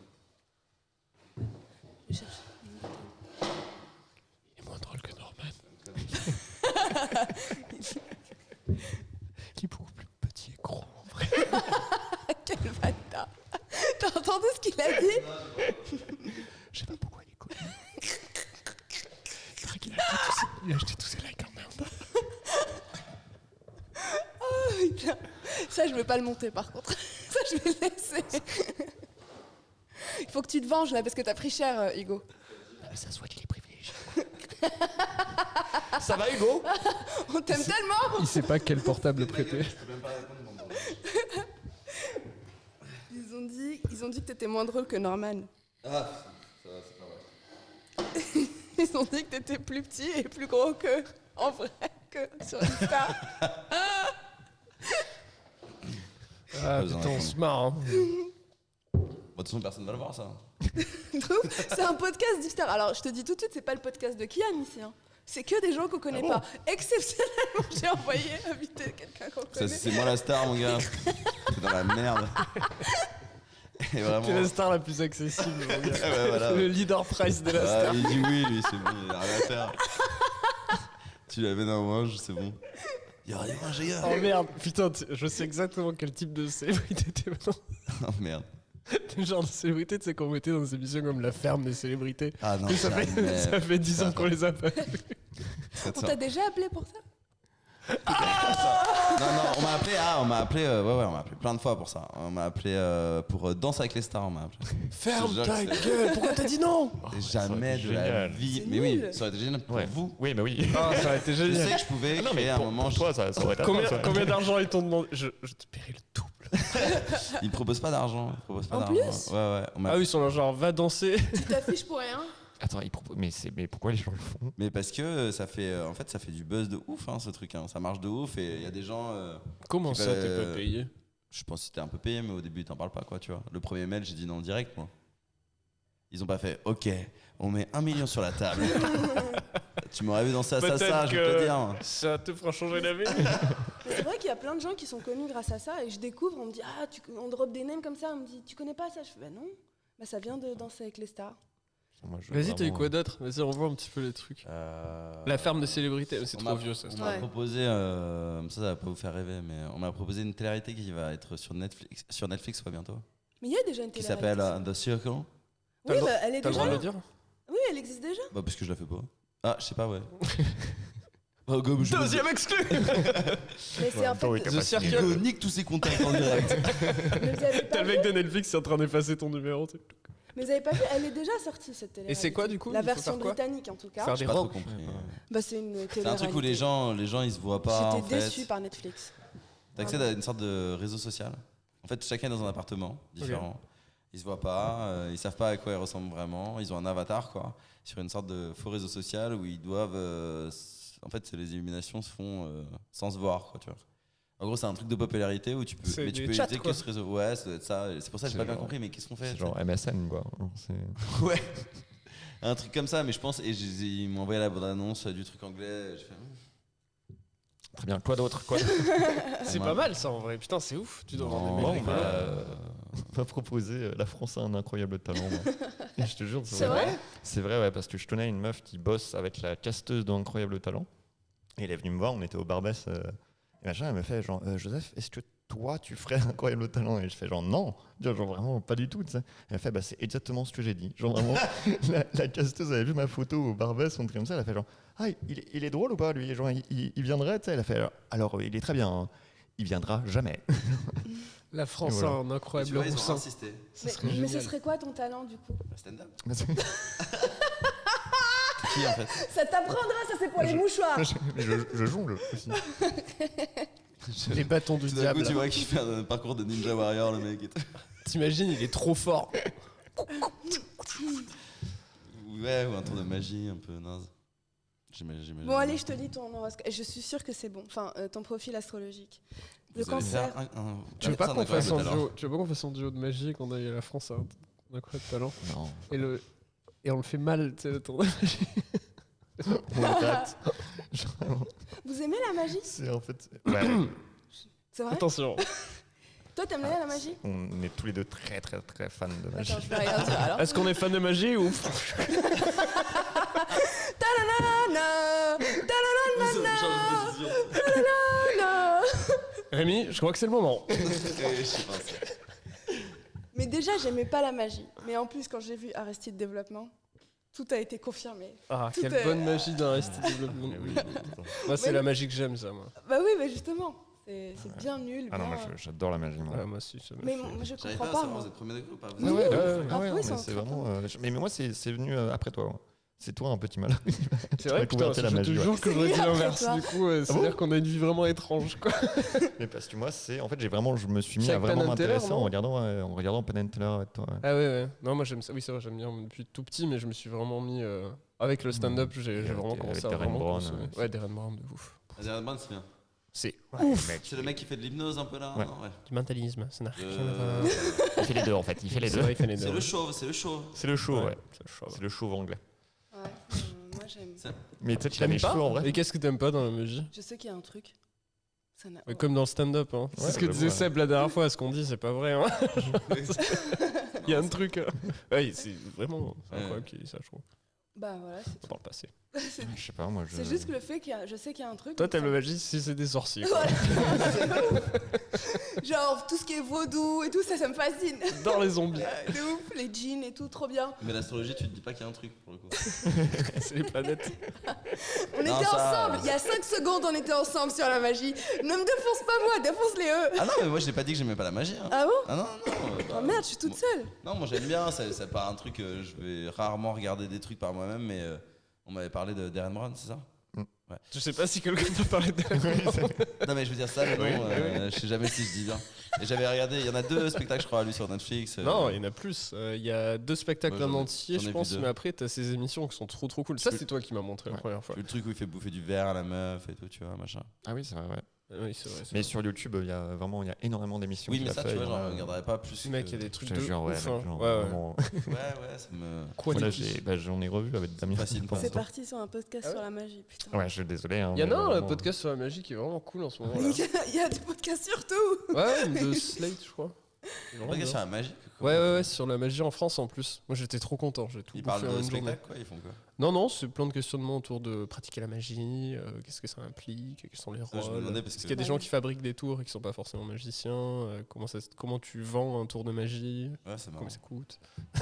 Je cherche. Il est moins drôle que Norman. Il est beaucoup plus petit et gros en vrai. Quel bâtard. T'as entendu ce qu'il a dit? Je sais pas pourquoi il est connu. Il paraît qu'il a acheté tous ses likes en Inde. Putain. Ça, je vais pas le monter par contre. Ça, je vais le laisser. Il faut que tu te venges là parce que t'as pris cher, Hugo. Ça soit qu'il est privilégié. Ça va Hugo? On t'aime tellement. Il sait pas quel portable prêter. Je peux même pas répondre. Ils ont dit que t'étais moins drôle que Norman. Ah, ça va, c'est pas vrai. Ils ont dit que t'étais plus petit et plus gros que, en vrai, que sur Insta. Ah Besoin putain, on d'apprendre. se marre. Hein. Bon, de toute façon, personne va le voir, ça. C'est un podcast d'Iftar. Alors, je te dis tout de suite, c'est pas le podcast de Kian ici. Hein. C'est que des gens qu'on connaît pas. Exceptionnellement, j'ai envoyé inviter quelqu'un qu'on Ça, connaît. c'est moi la star, mon gars. T'es dans la merde. Et vraiment. C'est la star la plus accessible, mon gars. Ouais, voilà. Le leader price de la Ah, star. il dit oui, lui, c'est bon, il a rien à faire. Tu l'avais dans le manche, c'est bon. Il y aura des ingénieurs. Oh merde, putain, je sais exactement quel type de célébrité t'es maintenant. Oh merde. T'es le genre de célébrité, tu sais, qu'on mettait dans des émissions comme La Ferme des célébrités. Ah non, Mais ça fait 10 ans qu'on les a pas vues. On t'a déjà appelé pour ça? Non, on m'a appelé, ouais, on m'a appelé plein de fois pour ça. On m'a appelé pour Danse avec les stars, on m'a appelé. Ferme Je te jure ta que gueule, pourquoi t'as dit non? Jamais été de la génial. vie. C'est Mais nul. oui, ça aurait été génial pour Ouais. vous. Oui, mais oui. Ah, ça aurait été Je sais génial. que je pouvais Ah non, créer mais un pour moment. toi, ça aurait été Combien, ça. combien d'argent ils t'ont demandé? Je te paierai le double. Ils proposent pas d'argent. Ils proposent pas En d'argent. plus Ouais. On m'a- Ah oui, ils sont là, genre, va danser. Tu t'affiches pour rien? Attends, mais pourquoi les gens le font? Mais parce que ça fait, en fait, ça fait du buzz de ouf, hein, ce truc. Hein. Ça marche de ouf et il y a des gens. Comment Qui ça, veulent, t'es pas payé? Je pense que c'était un peu payé, mais au début, ils t'en parlent pas, quoi, tu vois. Le premier mail, j'ai dit non direct, moi. Ils ont pas fait, ok, on met 1 million sur la table. Tu m'aurais vu dans ça, Peut-être je peux te que dire. ça te fera changer la vie. Mais c'est vrai qu'il y a plein de gens qui sont connus grâce à ça et je découvre, on me dit on drop des names comme ça, on me dit tu connais pas ça? Je fais bah non, bah ça vient de Danser avec les stars. Moi, je veux Vas-y, t'as eu vraiment- quoi d'autre? Vas-y, on voit un petit peu les trucs. La ferme des célébrités, c'est On trop m'a- vieux ça. On m'a Ouais. proposé, ça va pas vous faire rêver, mais on m'a proposé une télé-réalité qui va être sur Netflix pas bientôt, Mais il y a déjà une qui télé. s'appelle The Circle. Oui, bah, elle est T'as le déjà droit de là. le dire? Oui, elle existe déjà. Bah parce que je la fais pas. Ah, je sais pas, ouais. Oh, comme je Deuxième exclu. Mais c'est en fait. oui, The capacité. Circle. Hugo nique tous ses contacts en direct. Mais vous avez T'as pas le vu, mec de Netflix qui est en train d'effacer ton numéro. tu sais. mais vous avez pas vu, elle est déjà sortie cette télé. Et c'est quoi, du coup? La Il faut version faire quoi? britannique en tout cas. Faire J'ai des pas trop robes. compris. Bah c'est une télé. C'est un truc où les gens ils se voient pas en J'étais fait. déçue par Netflix. T'accèdes à une sorte de réseau social. En fait, chacun est dans un appartement différent. Ils se voient pas, ils savent pas à quoi ils ressemblent vraiment. Ils ont un avatar quoi, sur une sorte de faux réseau social où ils doivent. En fait, les illuminations se font sans se voir quoi, tu vois. En gros, c'est un truc de popularité où tu peux, C'est mais tu des peux chats, éviter quoi. que ce réseau. Ouais, ça doit être ça. C'est pour ça que j'ai C'est pas bien genre- compris. Mais qu'est-ce qu'on fait C'est genre MSN, quoi. C'est- Ouais. Un truc comme ça, mais je pense. Et ils m'ont envoyé la bande-annonce du truc anglais. J'ai fait. Très bien. Quoi d'autre? Quoi C'est On pas m'a- mal ça en vrai. Putain, c'est ouf. Tu dois avoir Non, des Bon, mecs bah, rigolos. on m'a proposé La France a un incroyable talent. moi. Et je te jure, C'est vrai? C'est vrai, ouais, parce que je tenais une meuf qui bosse avec la casteuse d'Incroyable Talent. Et elle est venue me voir, on était au Barbès. Et machin, elle me fait genre, Joseph, est-ce que toi tu ferais Incroyable Talent? Et je fais genre, non, genre vraiment pas du tout. Tu sais. Elle fait, bah c'est exactement ce que j'ai dit. Genre vraiment, la casteuse avait vu ma photo au Barbès, on truc comme ça. Elle a fait genre, ah, il est drôle ou pas lui? Genre, il viendrait, tu sais. Elle a fait, alors il est très bien, hein. Il viendra jamais. La France Et a voilà. un Et tu incroyable vois, ils ont roussin. insisté. Ça serait Mais ce génial. serait quoi ton talent du coup? Stand-up. qui en fait? Ça t'apprendra, ça c'est pour les mouchoirs. Je jongle aussi. Les bâtons du Tout d'un diable. coup, tu vois qu'il fait un parcours de Ninja Warrior, le mec. Et tout. T'imagines, il est trop fort. Ouais, ou un tour de magie un peu naze. J'imagine. Bon, allez, je te lis ton horoscope. Je suis sûre que c'est bon. Enfin, ton profil astrologique. Le Vous allez cancer. faire Tu veux pas un qu'on fasse un incroyable duo, tu veux pas qu'on fasse un duo de magie qu'on aille à la France à un incroyable talent Non. et on le fait mal, tu sais, le tour de magie. On le rate. Vous aimez la magie? C'est en fait. Ouais, C'est vrai? Attention. Toi, t'aimes bien la magie? on est tous les deux très très très fans de magie. Attends, je vais rien dire alors. Est-ce qu'on est fan de magie ou Ta-la-la-la, ta-la-la-la, ta-la-la-la. Rémi, je crois que c'est le moment. Je sais pas. Mais déjà, j'aimais pas la magie. Mais en plus, quand j'ai vu Arrested Development, tout a été confirmé. Ah, Tout quelle est- bonne magie d'un Arrested Development. Moi, c'est Ouais. la magie que j'aime, ça, moi. Bah oui, mais justement. C'est bien nul. Ah non, bien- moi j'adore la magie. Moi. Ouais, moi aussi, ça me Mais fait- moi, je J'arrive comprends pas à pas. savoir, Moi. vous êtes premier degré ou pas? Oui, Vous êtes- oui. ouais, Ah, ouais, oui, mais c'est c'est un vraiment. Mais moi, c'est venu après toi. Ouais. C'est toi un petit malin. C'est vrai, Tu m'as putain, converti à la je te magie, ouais. jure que C'est j'aurais dit mieux après l'inverse. toi. Du coup, c'est-à-dire qu'on a une vie vraiment étrange, quoi. Mais parce que moi, c'est. En fait, je me suis mis C'est à avec vraiment Penn and Teller, m'intéresser non en regardant Penn and Teller avec toi. Ouais. Ah ouais. Non, moi, j'aime ça. Oui, c'est vrai, j'aime bien depuis tout petit, mais je me suis vraiment mis. Avec le stand-up, j'ai Avec- vraiment commencé à avec Darren vraiment Brown, consommer. ouais. Ouais, Darren Brown, de ouf. Adrien Brand, c'est bien. C'est C'est le mec qui fait de l'hypnose un peu là. Ouais. non Ouais. du mentalisme, ça n'a rien à voir. Il fait les deux en fait. Il fait les C'est deux. vrai, il fait les C'est deux. le chauve, c'est le chauve. C'est le show, ouais. C'est chaud. C'est le show anglais. Ouais, moi j'aime. Mais tu sais, il a T'aimes les cheveux en pas vrai. Et qu'est-ce que t'aimes pas dans la magie? Je sais qu'il y a un truc. Ça n'a- Mais comme dans le stand-up, hein. C'est Ouais, ce que je disait vois. Seb la dernière fois, ce qu'on dit, c'est pas vrai, hein. Il y a un truc. Ouais, c'est vraiment incroyable qu'il ait dit ça, je trouve. Bah voilà, c'est Dans le passé. c'est- Je sais pas, moi. c'est juste que le fait qu'il y a, je sais qu'il y a un truc. Toi, donc t'aimes ça- la magie si c'est des sorciers. quoi. Voilà, c'est ouf. Genre tout ce qui est vaudou et tout ça, ça me fascine. Dans les zombies. De ouf, les jeans et tout, trop bien. Mais l'astrologie, tu te dis pas qu'il y a un truc pour le coup. C'est les planètes. On Non, était ça- ensemble, il y a 5 secondes on était ensemble sur la magie. Ne me défonce pas moi, défonce-les eux. Ah non, mais moi j'ai pas dit que j'aimais pas la magie. Hein. Ah bon? Ah non, non. Oh merde, je suis toute moi- seule. Non, moi j'aime bien, c'est pas un truc, je vais rarement regarder des trucs par moi-même, mais on m'avait parlé de Darren Brown, c'est ça? Je sais pas si quelqu'un t'a parlé de. Non mais je veux dire ça, mais non, Oui, je sais jamais si je dis bien. Et j'avais regardé, il y en a 2 spectacles je crois à lui sur Netflix. Non, il y en a plus. Il y a 2 spectacles Ouais, en j'en ai- entier, j'en ai je vu pense, 2. mais après, t'as ces émissions qui sont trop cool. Ça, c'est toi qui m'as montré la Ouais. première fois. Le truc où il fait bouffer du verre à la meuf et tout, tu vois, machin. Ah oui, c'est vrai, ouais. Oui, c'est vrai. c'est Mais vrai. sur YouTube, il y a énormément d'émissions. Oui, qu'il mais a ça, fait, tu vois, il j'en y en a- regarderai pas plus. Mec, que- il y a des trucs Je de te jure, ouais, ouf, mec, hein. genre, Ouais, ouais. vraiment. Ouais, ça me. Quoi Voilà, des- j'en ai revu avec Damien. Fascine pas. C'est parti sur un podcast sur la magie, putain. Ouais, je suis désolé. Hein, Il y en mais a un vraiment- podcast sur la magie qui est vraiment cool en ce moment. Il y a des podcasts sur tout. Ouais, de Slate, je crois. C'est vraiment Regarde bien. sur la magie. Ouais, sur la magie en France en plus. Moi j'étais trop content, j'ai tout Ils bouffé parlent en de une journée. spectacle, quoi, ils font quoi? Non, c'est plein de questionnements autour de pratiquer la magie, qu'est-ce que ça implique, quels sont les je me rôles. demandais parce Parce que- qu'il y a des gens qui fabriquent des tours et qui sont pas forcément magiciens, comment tu vends un tour de magie, Ouais, c'est marrant. combien ça coûte.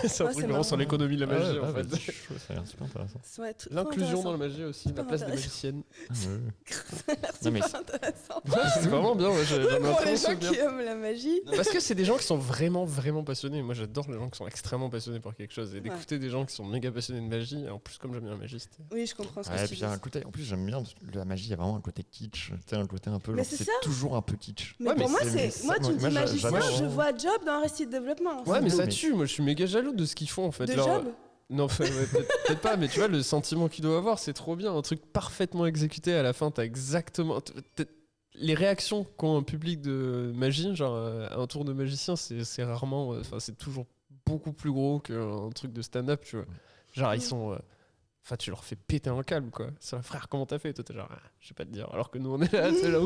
C'est un Ouais, truc c'est vraiment sur marrant. l'économie de la magie Ah, en ouais, fait. vas-y, chaud, ça a l'air super intéressant. Ouais, trop L'inclusion dans intéressant. la magie aussi, la Super place des intéressant. magiciennes. Ah, ouais. C'est Non, mais super intéressant. Ouais, c'est vraiment bien, ouais, j'en ai un Pour très les bon gens souvenir. qui aiment la magie. Parce que c'est des gens qui sont vraiment passionnés. Moi j'adore les gens qui sont extrêmement passionnés par quelque chose. Et d'écouter des gens qui sont méga passionnés de magie, en plus comme j'aime bien la magie, c'était. Oui, je comprends ce que Ouais, tu puis dis. il y a un côté, en plus j'aime bien la magie, il y a vraiment un côté kitsch, tu sais, un côté un peu Mais genre, c'est c'est ça. toujours un peu kitsch. Mais Ouais, pour mais moi, c'est- moi, moi, tu me dis moi, magicien, j'adore. je vois Job dans Arrested Development. Ouais, mais ça mais- tue. Moi je suis méga jaloux de ce qu'ils font en fait. De Leur- Job Non, enfin, ouais, peut-être pas, mais tu vois, le sentiment qu'il doit avoir, c'est trop bien. Un truc parfaitement exécuté à la fin, t'as exactement. Les réactions qu'ont un public de magie, genre un tour de magicien, c'est rarement. Enfin, c'est toujours beaucoup plus gros qu'un truc de stand-up, tu vois. Genre, ils sont. Enfin, tu leur fais péter un câble, quoi. C'est un frère, comment t'as fait? Toi, t'es genre, je vais pas te dire. Alors que nous, on est là, c'est là.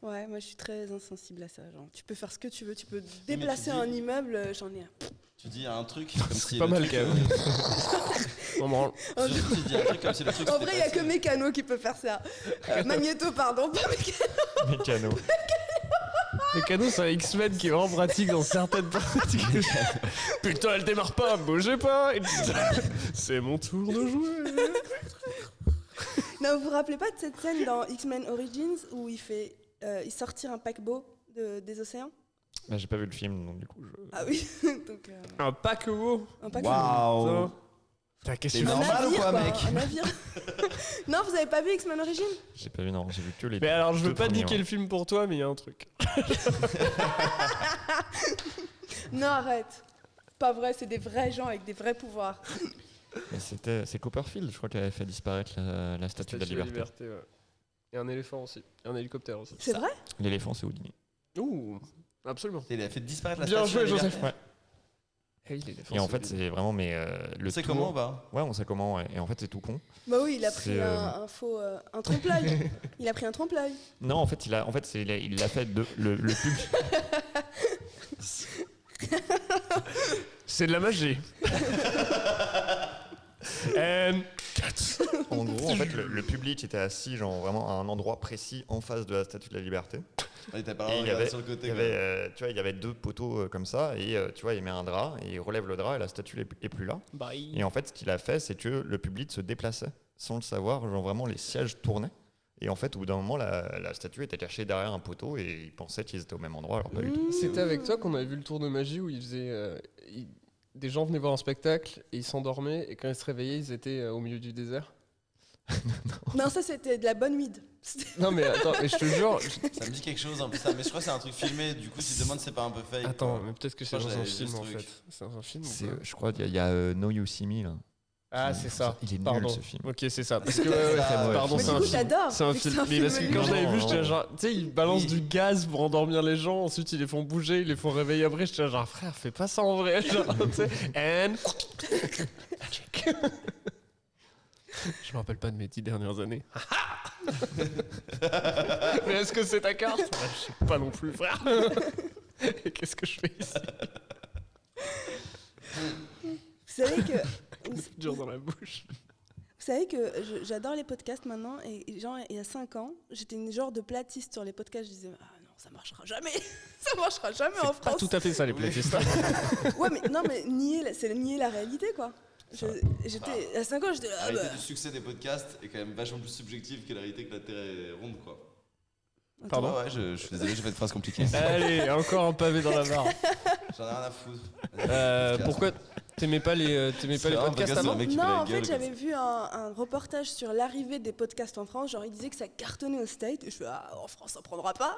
Ouais, moi je suis très insensible à ça. Genre, tu peux faire ce que tu veux, tu peux déplacer dis- un immeuble, j'en ai un. Tu dis un truc comme si. pas le mal, truc, quand même. On m'en- Tu dis un truc comme si le truc. En s'était vrai, il y a passé. que Mécano qui peut faire ça. Magneto, pardon, pas Mécano. Mécano. Les canaux, c'est un X-Men qui est vraiment pratique dans certaines pratiques. Putain, elle démarre pas, bougez pas. Et c'est mon tour de jouer. Non, vous vous rappelez pas de cette scène dans X-Men Origins où il sortit un paquebot des océans? Bah, j'ai pas vu le film, donc du coup, Ah oui, donc Un paquebot. un paquebot. Waouh! Qu'est-ce C'est que tu fais normal ou quoi, mec Un navire. Non, vous avez pas vu X-Men Origins? J'ai pas vu, non, j'ai vu que les. Mais alors, je veux deux pas premiers, niquer ouais. le film pour toi, mais il y a un truc. Non, arrête. Pas vrai, c'est des vrais gens avec des vrais pouvoirs. Mais c'est Copperfield, je crois, qui avait fait disparaître la statue de la liberté. ouais. Et un éléphant aussi. Et un hélicoptère aussi. C'est vrai? L'éléphant, c'est Houdini. Ouh, absolument. Il a fait disparaître la Bien statue joué, de la Joseph. liberté. Hey, l'éléphant, Et en c'est fait, bien. c'est vraiment le. Tu sais tour- comment ou pas? Ouais, on sait comment. Ouais. Et en fait, c'est tout con. Bah oui, il a pris C'est, un faux. Un trompe-l'œil. Il a pris un trompe-l'œil. Non, en fait, il l'a fait le pub. C'est de la magie. En gros, en fait, le public était assis, genre vraiment à un endroit précis en face de la statue de la liberté. Ouais, t'as pas Et le droit de regarder sur le côté. il y avait, tu vois, il y avait deux poteaux comme ça, et tu vois, il met un drap, et il relève le drap, et la statue est plus là. Bye. Et en fait, ce qu'il a fait, c'est que le public se déplaçait sans le savoir, genre vraiment les sièges tournaient. Et en fait, au bout d'un moment, la statue était cachée derrière un poteau, et ils pensaient qu'ils étaient au même endroit, alors pas du tout. C'était avec toi qu'on avait vu le tour de magie où il faisait. Des gens venaient voir un spectacle et ils s'endormaient, et quand ils se réveillaient, ils étaient au milieu du désert. Non, ça c'était de la bonne weed. Non, mais attends, mais je te jure. Ça me dit quelque chose en plus, ça. Mais je crois que c'est un truc filmé. Du coup, tu te demandes si c'est pas un peu fake. Attends, quoi. mais peut-être que c'est Moi, dans un j'avais vu film ce en truc. fait. C'est dans un film ou C'est, pas je crois qu'il y a No You See Me, là. Ah, c'est ça. Il est nul, Pardon. ce film. Ok, c'est ça. Parce que, ça, ouais. pardon, Mais c'est du un coup, film. t'adores. C'est un vu que film. Mais parce que quand nul. je l'avais vu, Non, j'étais non. genre, tu sais, ils balancent Oui. du gaz pour endormir les gens, ensuite ils les font bouger, ils les font réveiller après. J'étais genre, frère, fais pas ça en vrai. Genre, tu sais, and. Je me rappelle pas de mes 10 dernières années. Mais est-ce que c'est ta carte? Je sais pas non plus, frère. Et qu'est-ce que je fais ici? Vous savez que. Dur dans la bouche. Vous savez que j'adore les podcasts maintenant et genre il y a 5 ans, j'étais une genre de platiste sur les podcasts, je disais ah non, ça marchera jamais. Ça marchera jamais en C'est pas France. tout à fait ça, les playlists. Ouais, mais non mais c'est nier la réalité quoi. J'étais à 5 ans, j'étais La ah, réalité bah. du succès des podcasts est quand même vachement plus subjective que la réalité que la Terre est ronde, quoi. Pardon. Ouais, je suis désolé, j'ai fait une phrase compliquée. Allez, encore un pavé dans la barre. J'en ai rien à foutre. Pourquoi t'aimais pas les podcasts avant? mec qui fait Non, la en gueule, fait, j'avais vu un reportage sur l'arrivée des podcasts en France. Genre, il disait que ça cartonnait aux States. Et je fais, ah, en France, ça prendra pas.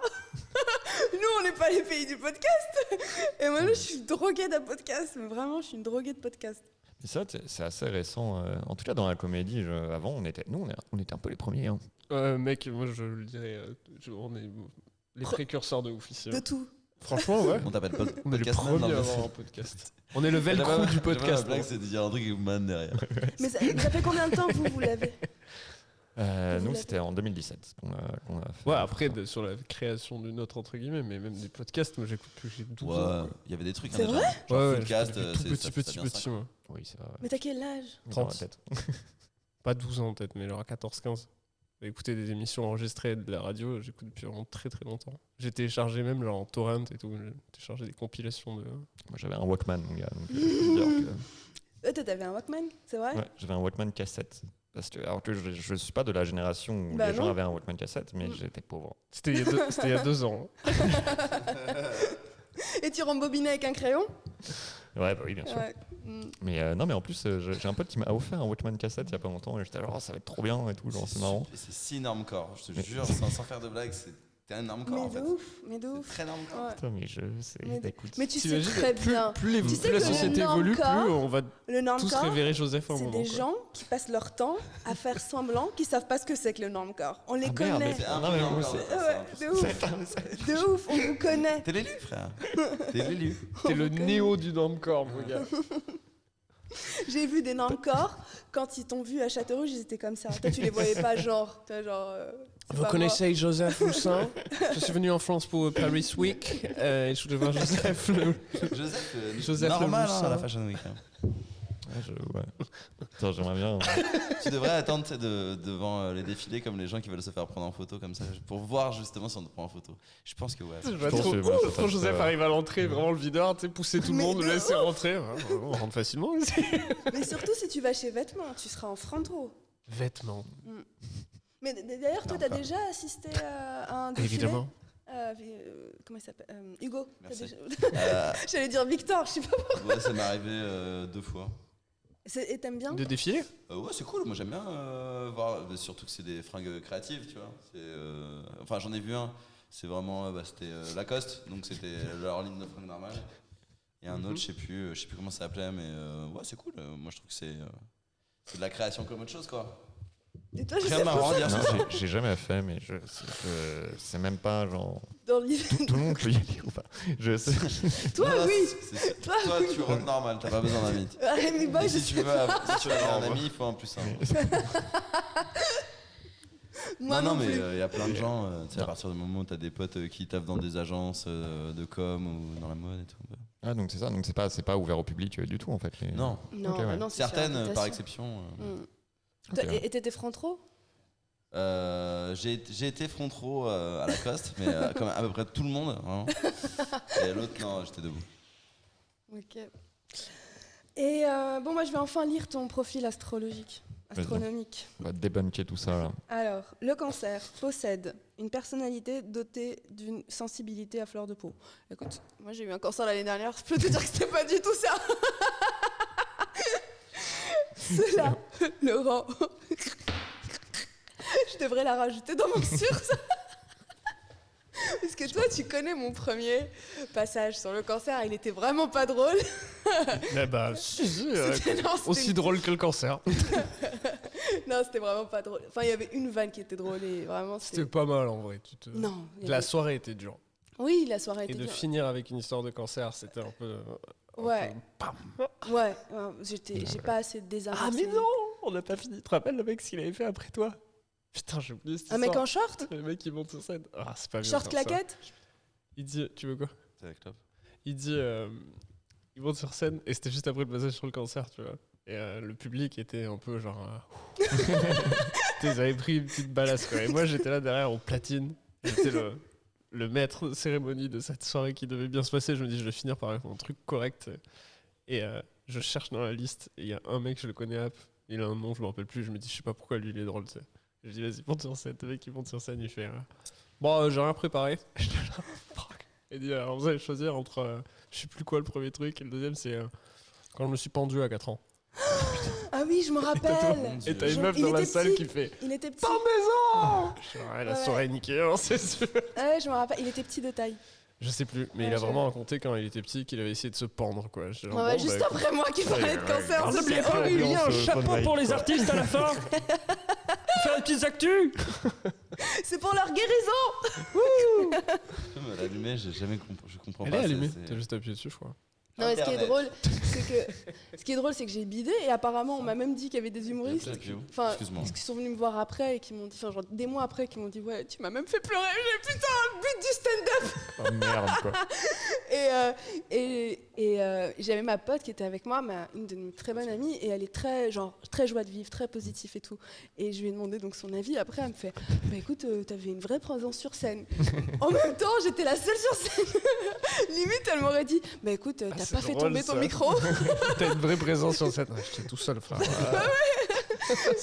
Nous, on n'est pas les pays du podcast. Et moi, là, je suis droguée d'un podcast. Mais vraiment, je suis une droguée de podcast. Mais ça, c'est assez récent. En tout cas, dans la comédie, avant, on était un peu les premiers. Hein. Mec, moi je le dirais, on est les précurseurs de ouf ici. De hein. tout. Franchement, ouais. On t'appelle pas On est les podcast man, premiers non, à mais avoir un podcast. On est le velcro du podcast. La blague, c'est de dire un truc avec man derrière. Mais ça fait combien de temps que vous l'avez? Nous, c'était en 2017 qu'on a fait. Ouais, après, sur la création d'une autre, entre guillemets, mais même des podcasts, moi j'écoute plus, j'ai 12 ans. Ouais, quoi. il y avait des trucs. C'est hein, déjà. vrai Genre Ouais, ouais, Fullcast, je connais c'est tout ça, petit, ça, moi. Oui, c'est vrai. Mais t'as quel âge? Dans la 30. tête. Pas 12 ans peut-être, mais genre à 14-15. J'ai écouté des émissions enregistrées de la radio, j'écoute depuis vraiment très très longtemps. J'ai téléchargé même genre en torrent et tout, j'ai téléchargé des compilations de... Moi, j'avais un Walkman, mon gars. Donc, je peux dire que- Toi, t'avais un Walkman, c'est vrai? Ouais, j'avais un Walkman cassette. Parce que, alors que je suis pas de la génération où Bah les gens non. avaient un Walkman cassette, mais j'étais pauvre. C'était il y a 2 ans. Et tu rembobinais avec un crayon? Ouais, bah oui, bien sûr. Ouais. Mm. Mais non, mais en plus, j'ai un pote qui m'a offert un Walkman cassette il y a pas longtemps et j'étais genre, oh, ça va être trop bien et tout, genre, c'est marrant. C'est si normcore, je te Mais- jure, sans faire de blague, c'est un normcore en Mais fait. de ouf, mais de C'est ouf. très normcore. Ouais. Putain, mais je sais, Mais- écoute. Mais tu sais T'imagines, très bien. Plus Tu sais la que le société évolue, plus normcore, on va Le tous normcore, révérer Joseph à un c'est moment. des quoi. gens qui passent leur temps à faire semblant qu'ils savent pas ce que c'est que le normcore. On les Ah, merde, connaît. mais C'est un Non, peu mais normcore. moi, de Ouais, faire ça, en plus. de ouf. De ouf, on vous connaît. T'es l'élu, frère. T'es l'élu. T'es le On vous connaît. néo du normcore, mon gars. J'ai vu des normcore, quand ils t'ont vu à Châteaurouge, ils étaient comme ça. Toi, tu les voyais pas genre. Toi, genre c'est Vous pas connaissez Joseph Roussin? Je suis venu en France pour Paris Week et je voulais voir Joseph. Joseph normal Le hein, Moussin. à la Fashion Week. hein. Ouais. Attends, j'aimerais bien. Tu devrais attendre tu sais, devant les défilés comme les gens qui veulent se faire prendre en photo comme ça pour voir justement si on te prend en photo. Je pense que ouais. Je vois pense trop, que, ouais, ça trop passe, Joseph ouais. arrive à l'entrée, vraiment le videur, tu sais, pousser tout le Mais monde, le de laisser ouf. rentrer. Ouais, on rentre facilement ici. Mais surtout si tu vas chez Vêtements, tu seras en front row. Vêtements. Mais d'ailleurs, toi, t'as déjà assisté à un défilé? Évidemment. Comment il s'appelle Hugo. T'as Merci. déjà- J'allais dire Victor, je sais pas. Ouais, ça m'est arrivé 2 fois. Et t'aimes bien? De défiler? Ouais, c'est cool. Moi, j'aime bien voir. Surtout que c'est des fringues créatives, tu vois. Enfin, j'en ai vu un. C'est vraiment. C'était Lacoste. Donc, c'était leur ligne de fringues normale. Et un autre, je sais plus comment ça s'appelait. Mais ouais, c'est cool. Moi, je trouve que c'est de la création comme autre chose, quoi. Et toi, je Rien sais de marrant à dire Non, sur ça. j'ai jamais fait, mais je c'est même pas genre. dans l'idée. Tout le monde peut y aller ou pas. Je sais. Toi, Non, oui. Toi, tu rentres normal. T'as pas besoin d'un mythe. Rémi Boy, Et je si tu sais veux avoir un ami, il faut un plus un. Moi non, non mais plus. il y a plein de gens, tu sais, à partir du moment où tu as des potes qui taffent dans des agences de com ou dans la mode et tout. Ah, donc c'est ça. Donc c'est pas ouvert au public du tout en fait. Non, Non, Ok, ouais. non, c'est sur certaines par invitation. exception. Toi, Ok. Et t'étais front row? J'ai été front row à Lacoste, mais comme à peu près tout le monde. Vraiment. Et l'autre, non, j'étais debout. Ok. Et bon, moi, je vais enfin lire ton profil astronomique. On va débunker tout ça là. Alors, le cancer possède une personnalité dotée d'une sensibilité à fleur de peau. Écoute, moi j'ai eu un cancer l'année dernière, je peux te dire que c'était pas du tout ça. Cela, Laurent. Je devrais la rajouter dans mon sursa. Parce que toi, tu connais mon premier passage sur le cancer, il était vraiment pas drôle. Eh bah, si, Non, c'était aussi une- drôle que le cancer. Non, c'était vraiment pas drôle. Enfin, il y avait une vanne qui était drôle et vraiment C'était c'était... pas mal en vrai. Non. il y La avait- soirée était dure. Oui, la soirée Et était de dure. finir avec une histoire de cancer, c'était un peu. Ouais, Pam. ouais. J'ai pas assez de Ah, mais non On n'a pas fini. Tu te rappelles le mec ce qu'il avait fait après toi? Putain, j'ai oublié cette Un mec histoire. en short? Le mec qui monte sur scène. Ah, c'est pas bien. Short faire ça. claquette? Il dit. Tu veux quoi? C'est avec top. Il dit. Il monte sur scène et c'était juste après le passage sur le cancer, tu vois. Et le public était un peu genre. Ils avaient pris une petite balasse, quoi. Et moi, j'étais là derrière au platine. J'étais le maître de cérémonie de cette soirée qui devait bien se passer. Je me dis, je vais finir par un truc correct. Et je cherche dans la liste. Et il y a un mec, je le connais, il a un nom, je me rappelle plus. Je me dis, je sais pas pourquoi lui, il est drôle, tu sais. Je dis, vas-y, monte sur scène. Le mec, il monte sur scène, il fait. Bon, j'ai rien préparé. J'étais là, fuck. Il dit, alors vous allez choisir entre. Je sais plus quoi le premier truc. Et le deuxième, c'est. Quand je me suis pendu à 4 ans. Ah oui, je me rappelle. Dieu. Et t'as une Je- meuf il dans la était salle petit. qui fait. Il était petit. Maison Je suis, ouais, la Ouais. soirée est niquée, hein, c'est sûr. Ouais, je me rappelle. Il était petit de taille. Je sais plus, mais Ouais, il a je- vraiment raconté quand il était petit qu'il avait essayé de se pendre, quoi. J'étais genre, Ouais, bon, juste bah, après moi qui parlait de cancer. grave. c'était N'oubliez pas, horrible. Aurélien, un chapeau pour les artistes à la fin. Faire des petites actus. C'est pour leur guérison. Je peux me l'allumer, je comprends Elle pas. est allumée. c'est- T'as juste appuyé dessus, je crois. Non, mais ce qui est Internet. drôle, c'est que j'ai bidé et apparemment on m'a même dit qu'il y avait des humoristes, enfin, Excuse-moi. qui sont venus me voir après et qui m'ont dit, enfin, genre des mois après, qui m'ont dit ouais, tu m'as même fait pleurer. J'ai putain le but du stand-up. Oh merde quoi. Et j'avais ma pote qui était avec moi, une de mes très bonnes amies, et elle est très joie de vivre, très positive et tout. Et je lui ai demandé donc son avis. Après, elle me fait, bah écoute, t'avais une vraie présence sur scène. En même temps, j'étais la seule sur scène. Limite, elle m'aurait dit, bah écoute, t'as c'est pas fait drôle, tomber ton ça. micro. T'as une vraie présence sur scène. Ouais, j'étais tout seul, frère.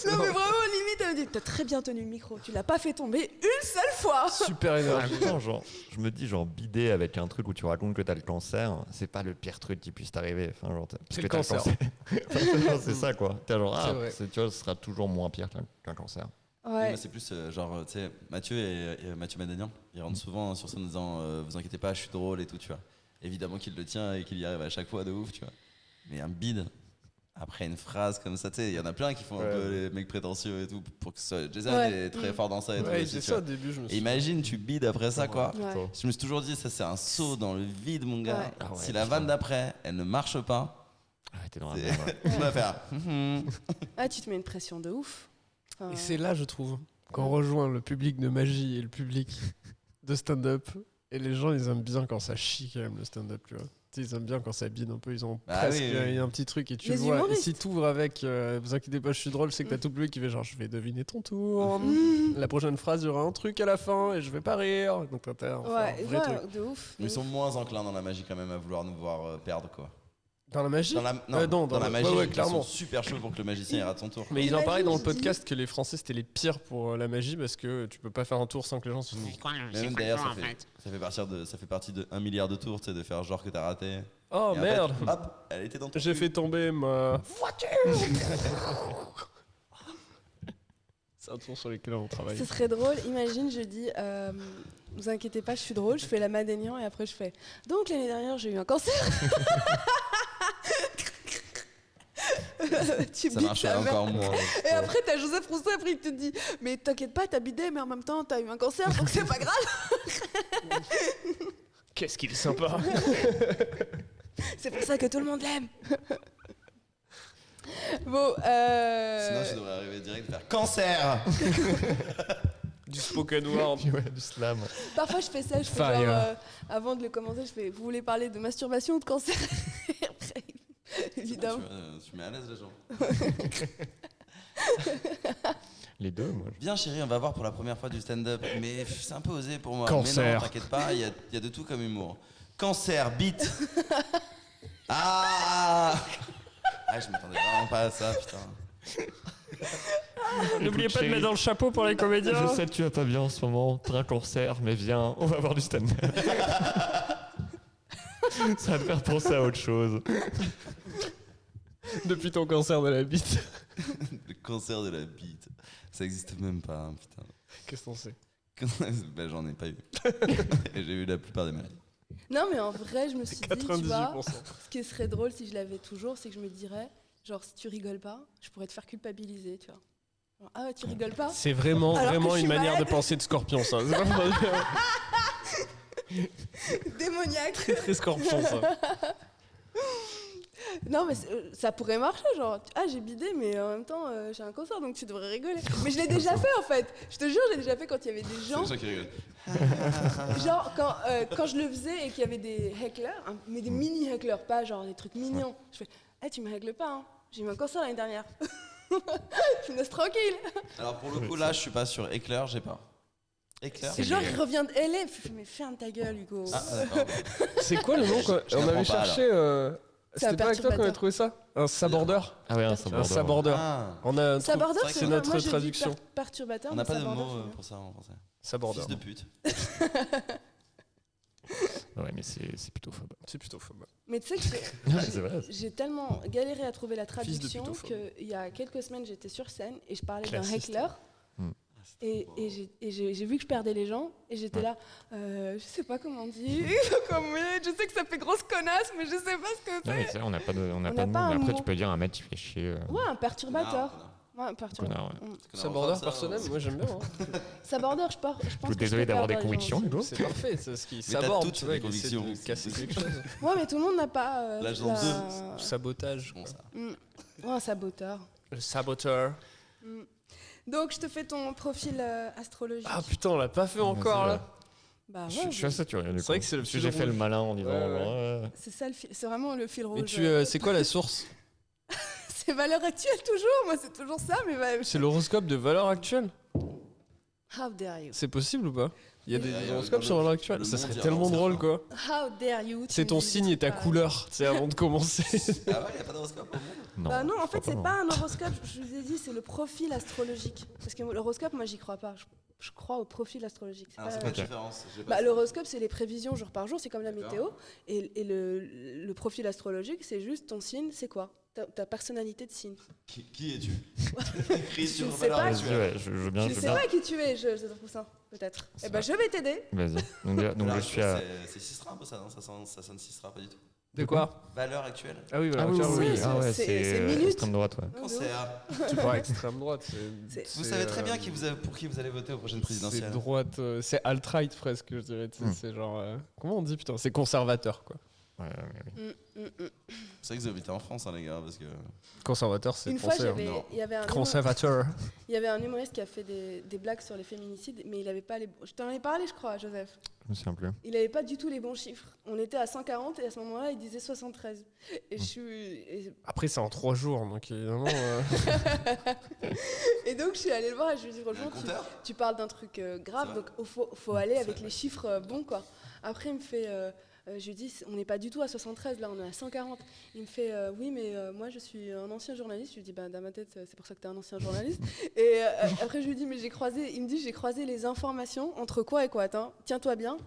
Non mais vraiment, limite, elle me dit, t'as très bien tenu le micro. Tu l'as pas fait tomber une seule fois. Super En énergie. même temps, genre, je me dis, genre, bider avec un truc où tu racontes que t'as le cancer, c'est pas le pire truc qui puisse t'arriver. Enfin, genre, parce C'est que le t'as cancer. Enfin, c'est ça, quoi. T'es genre, C'est ah, vrai. tu vois, ce sera toujours moins pire qu'un cancer. Ouais. Moi, c'est plus genre, tu sais, Mathieu et Mathieu Madanian, ils rentrent souvent sur scène en disant vous inquiétez pas, je suis drôle et tout, tu vois. Évidemment qu'il le tient et qu'il y arrive à chaque fois de ouf, tu vois. Mais un bide, après une phrase comme ça, tu sais, il y en a plein qui font un Ouais. peu les mecs prétentieux et tout, pour que ce soit. Jason Ouais. est très fort dans ça et tout. Ouais, il aussi, disait tu ça au vois. début, je me Et suis imagine, tu bides après ça, quoi. Ouais. Je me suis toujours dit, ça c'est un saut dans le vide, mon gars. Ouais. Ah ouais, Si la putain. vanne d'après, elle ne marche pas, Ah, t'es dans la c'est- merde, ouais. tu vas faire. Ah, tu te mets une pression de ouf. Enfin, Et c'est là, je trouve, qu'on rejoint le public de magie et le public de stand-up. Et les gens, ils aiment bien quand ça chie quand même le stand-up, tu vois. Tu sais, ils aiment bien quand ça bide un peu, ils ont Bah presque oui, oui. un petit truc et tu Les le vois. Et humoristes. si t'ouvres avec vous inquiétez pas, je suis drôle, c'est que t'as tout le public qui fait genre je vais deviner ton tour. Mmh. La prochaine phrase, il y aura un truc à la fin et je vais pas rire. Donc t'as un Ouais, vrai truc. ouais, de ouf. Mais ils sont moins enclins dans la magie quand même à vouloir nous voir perdre, quoi. Dans la magie Dans la, dans la le- magie, ouais, ils clairement. sont super chauds pour que le magicien il rate son tour. Mais ils en parlaient dans le Imagine, je dis- podcast que les Français c'était les pires pour la magie parce que tu peux pas faire un tour sans que les gens se disent Mais même d'ailleurs, ça fait partie de 1 milliard de tours, tu sais, de faire genre que t'as raté. oh Et en merde, fait, hop, elle était dans ton j'ai cul. fait tomber ma voiture. C'est un tour sur lequel on travaille. Ce serait drôle, imagine, je dis, vous inquiétez pas, je suis drôle, je fais la Madénian et après je fais, donc l'année dernière j'ai eu un cancer. Tu Ça bites marcherait ta mère. encore moins. Et après t'as Joseph Rousseau, après il te dit, mais t'inquiète pas, t'as bidé, mais en même temps t'as eu un cancer, donc c'est pas grave. Qu'est-ce qu'il est sympa. C'est pour ça que tout le monde l'aime. Bon, Sinon, je devrais arriver direct et faire cancer. Du spoken word. Ouais, du slam. parfois je fais ça, je fais Fire. genre, avant de le commencer, je fais, vous voulez parler de masturbation ou de cancer? Et après, évidemment. Tu mets à l'aise les gens. Les deux, moi. Bien chérie, on va voir pour la première fois du stand-up. Mais c'est un peu osé pour moi. Cancer. Mais non, t'inquiète pas, il y a de tout comme humour. Cancer, bite. Ah je m'attendais vraiment pas à ça, putain. N'oubliez Écoute, pas de mettre chérie, dans le chapeau pour les comédiens. Je sais que tu vas pas bien en ce moment, t'as un cancer, mais viens, on va voir du stand-up. Ça va te faire penser à autre chose. Depuis ton cancer de la bite. Le cancer de la bite. Ça existe même pas, hein, putain. Qu'est-ce qu'on sait? Ben, j'en ai pas eu. Et j'ai eu la plupart des maladies. Non, mais en vrai, je me suis dit, tu vois, 98%. ce qui serait drôle si je l'avais toujours, c'est que je me dirais, genre, si tu rigoles pas, je pourrais te faire culpabiliser, tu vois. Genre, ah ouais, tu rigoles pas? C'est vraiment, Alors que vraiment je une suis manière de malade. penser de scorpion, ça. C'est vraiment Démoniaque. très, très scorpion, ça. Non, mais ça pourrait marcher, genre, ah, j'ai bidé, mais en même temps, j'ai un cancer, donc tu devrais rigoler. Mais je l'ai déjà fait, en fait. Je te jure, je l'ai déjà fait quand il y avait des C'est gens. les gens qui rigolent. Genre, quand je le faisais et qu'il y avait des hecklers, hein, mais des mini hecklers, pas genre des trucs mignons. Je fais, hey, tu me heckles pas, hein. J'ai eu un cancer l'année dernière. Tu me laisses tranquille. Alors pour le coup, là, je suis pas sur Éclair, j'ai pas. Éclair C'est genre, il revient de LA. Mais ferme ta gueule, Hugo. Ah, d'accord. C'est quoi le nom quoi Je On comprends avait pas, cherché. C'est un C'était pas avec toi qu'on avait perturbateur. trouvé ça Un sabordeur. Ah ouais, un Un sabordeur. sabordeur. Ah, On a un Sabordeur, c'est vrai que c'est c'est bien. notre Moi, j'ai dit traduction. Perturbateur. on n'a mais pas de sabordeur, mot c'est bien. pour ça en français. sabordeur. Fils de pute. Ouais, mais c'est plutôt phobe. C'est plutôt faux. Mais tu sais que C'est vrai. j'ai tellement galéré à trouver la Fils de traduction putophobe. qu'il y a quelques semaines, j'étais sur scène et je parlais d'un Classiste. heckler. Hmm. Et j'ai vu que je perdais les gens et j'étais Ouais. là, je sais pas comment dire, je sais que ça fait grosse connasse, mais je sais pas ce que Non, c'est. mais c'est vrai, on n'a pas de On mot. n'a Mais pas un après, mot. tu peux dire un mec qui fait chier. Ouais, un perturbateur. Connard, Ouais, un perturbateur. Connard, ouais. Mm. Sabordeur Ça, personnel, moi j'aime bien. hein. Sabordeur, je pense que Désolé je peux d'avoir des perdre les gens convictions, aussi. Hugo. C'est parfait, c'est ce qui t'as saborde, toutes tu vois, les il essaie de convictions. casser quelque chose. Ouais, mais tout le monde n'a pas. Là, j'en Sabotage. Bon, quoi. ça. Ouais, un saboteur. Le saboteur. Donc, je te fais ton profil astrologique. Ah putain, on l'a pas fait encore là. Bah Je ouais, suis assez curieux. du C'est vrai coup. que c'est le Parce que fil j'ai fait le rouge. malin en disant. Ouais, ouais. genre, c'est ça le fil, c'est vraiment le fil rouge. Mais c'est quoi la source C'est valeurs actuelles toujours, moi c'est toujours ça, mais C'est l'horoscope de valeur actuelle. how dare you? C'est possible ou pas Il y a des Ouais, horoscopes dans sur le- valeur actuelle. le Ça monde, serait il y a tellement un drôle certain. quoi. How dare you? C'est tu ton me dis signe des et ta trucs couleur, tu sais, avant de commencer. Ah ouais, il n'y a pas d'horoscope au monde Non, Bah non, en je fait, crois c'est non. pas un horoscope, je vous ai dit, c'est le profil astrologique. Parce que l'horoscope, moi, j'y crois pas. Je crois au profil astrologique. C'est Alors, pas- c'est quoi la Ok. différence J'ai pas Bah, ça. l'horoscope, c'est les prévisions jour par jour, c'est comme la D'accord. météo. Et le profil astrologique, c'est juste ton signe, c'est quoi? Ta personnalité de signe. Qui es-tu Écrit Je sur ne le sais valeur pas. Vas-y, actuelle. ouais, je veux bien. Je je veux sais bien. pas qui tu es, je trouve ça, peut-être. C'est Eh ben, vrai. je vais t'aider. Vas-y. Donc Valeur je suis actuelle, à. C'est Sistra un peu ça, non ça sonne Sistra, pas du tout. De quoi Valeur actuelle Ah oui, Ah valeur oui, actuelle, oui, oui. oui. c'est- Ah ouais, c'est c'est minute. extrême droite, ouais. Cancer. Tu parles extrême droite. C'est- Vous savez très bien pour qui vous allez voter aux prochaines C'est présidentielles. droite, c'est alt-right presque, je dirais. Tu sais, C'est genre. Comment on dit putain C'est conservateur quoi. Ouais, mais oui. C'est vrai que vous habitez en France, hein, les gars, parce que. Conservateur, c'est Une fois, français. hein. non. il y avait un Conservateur. Il y avait un humoriste qui a fait des blagues sur les féminicides, mais il avait pas les. Je t'en ai parlé, je crois, Joseph. Je me souviens plus. Il avait pas du tout les bons chiffres. On était à 140 et à ce moment-là, il disait 73. Et je suis. Après, c'est en 3 jours, donc évidemment. Et donc, je suis allée le voir et je lui ai dit, Il y a un franchement, compteur tu parles d'un truc grave, C'est donc faut aller avec les chiffres bons, quoi. Après, il me fait. Je lui dis, on n'est pas du tout à 73, là, on est à 140. Il me fait, oui, mais moi, je suis un ancien journaliste. Je lui dis, bah, dans ma tête, c'est pour ça que tu es un ancien journaliste. Et après, je lui dis, mais j'ai croisé les informations entre quoi et quoi. Attends, tiens-toi bien,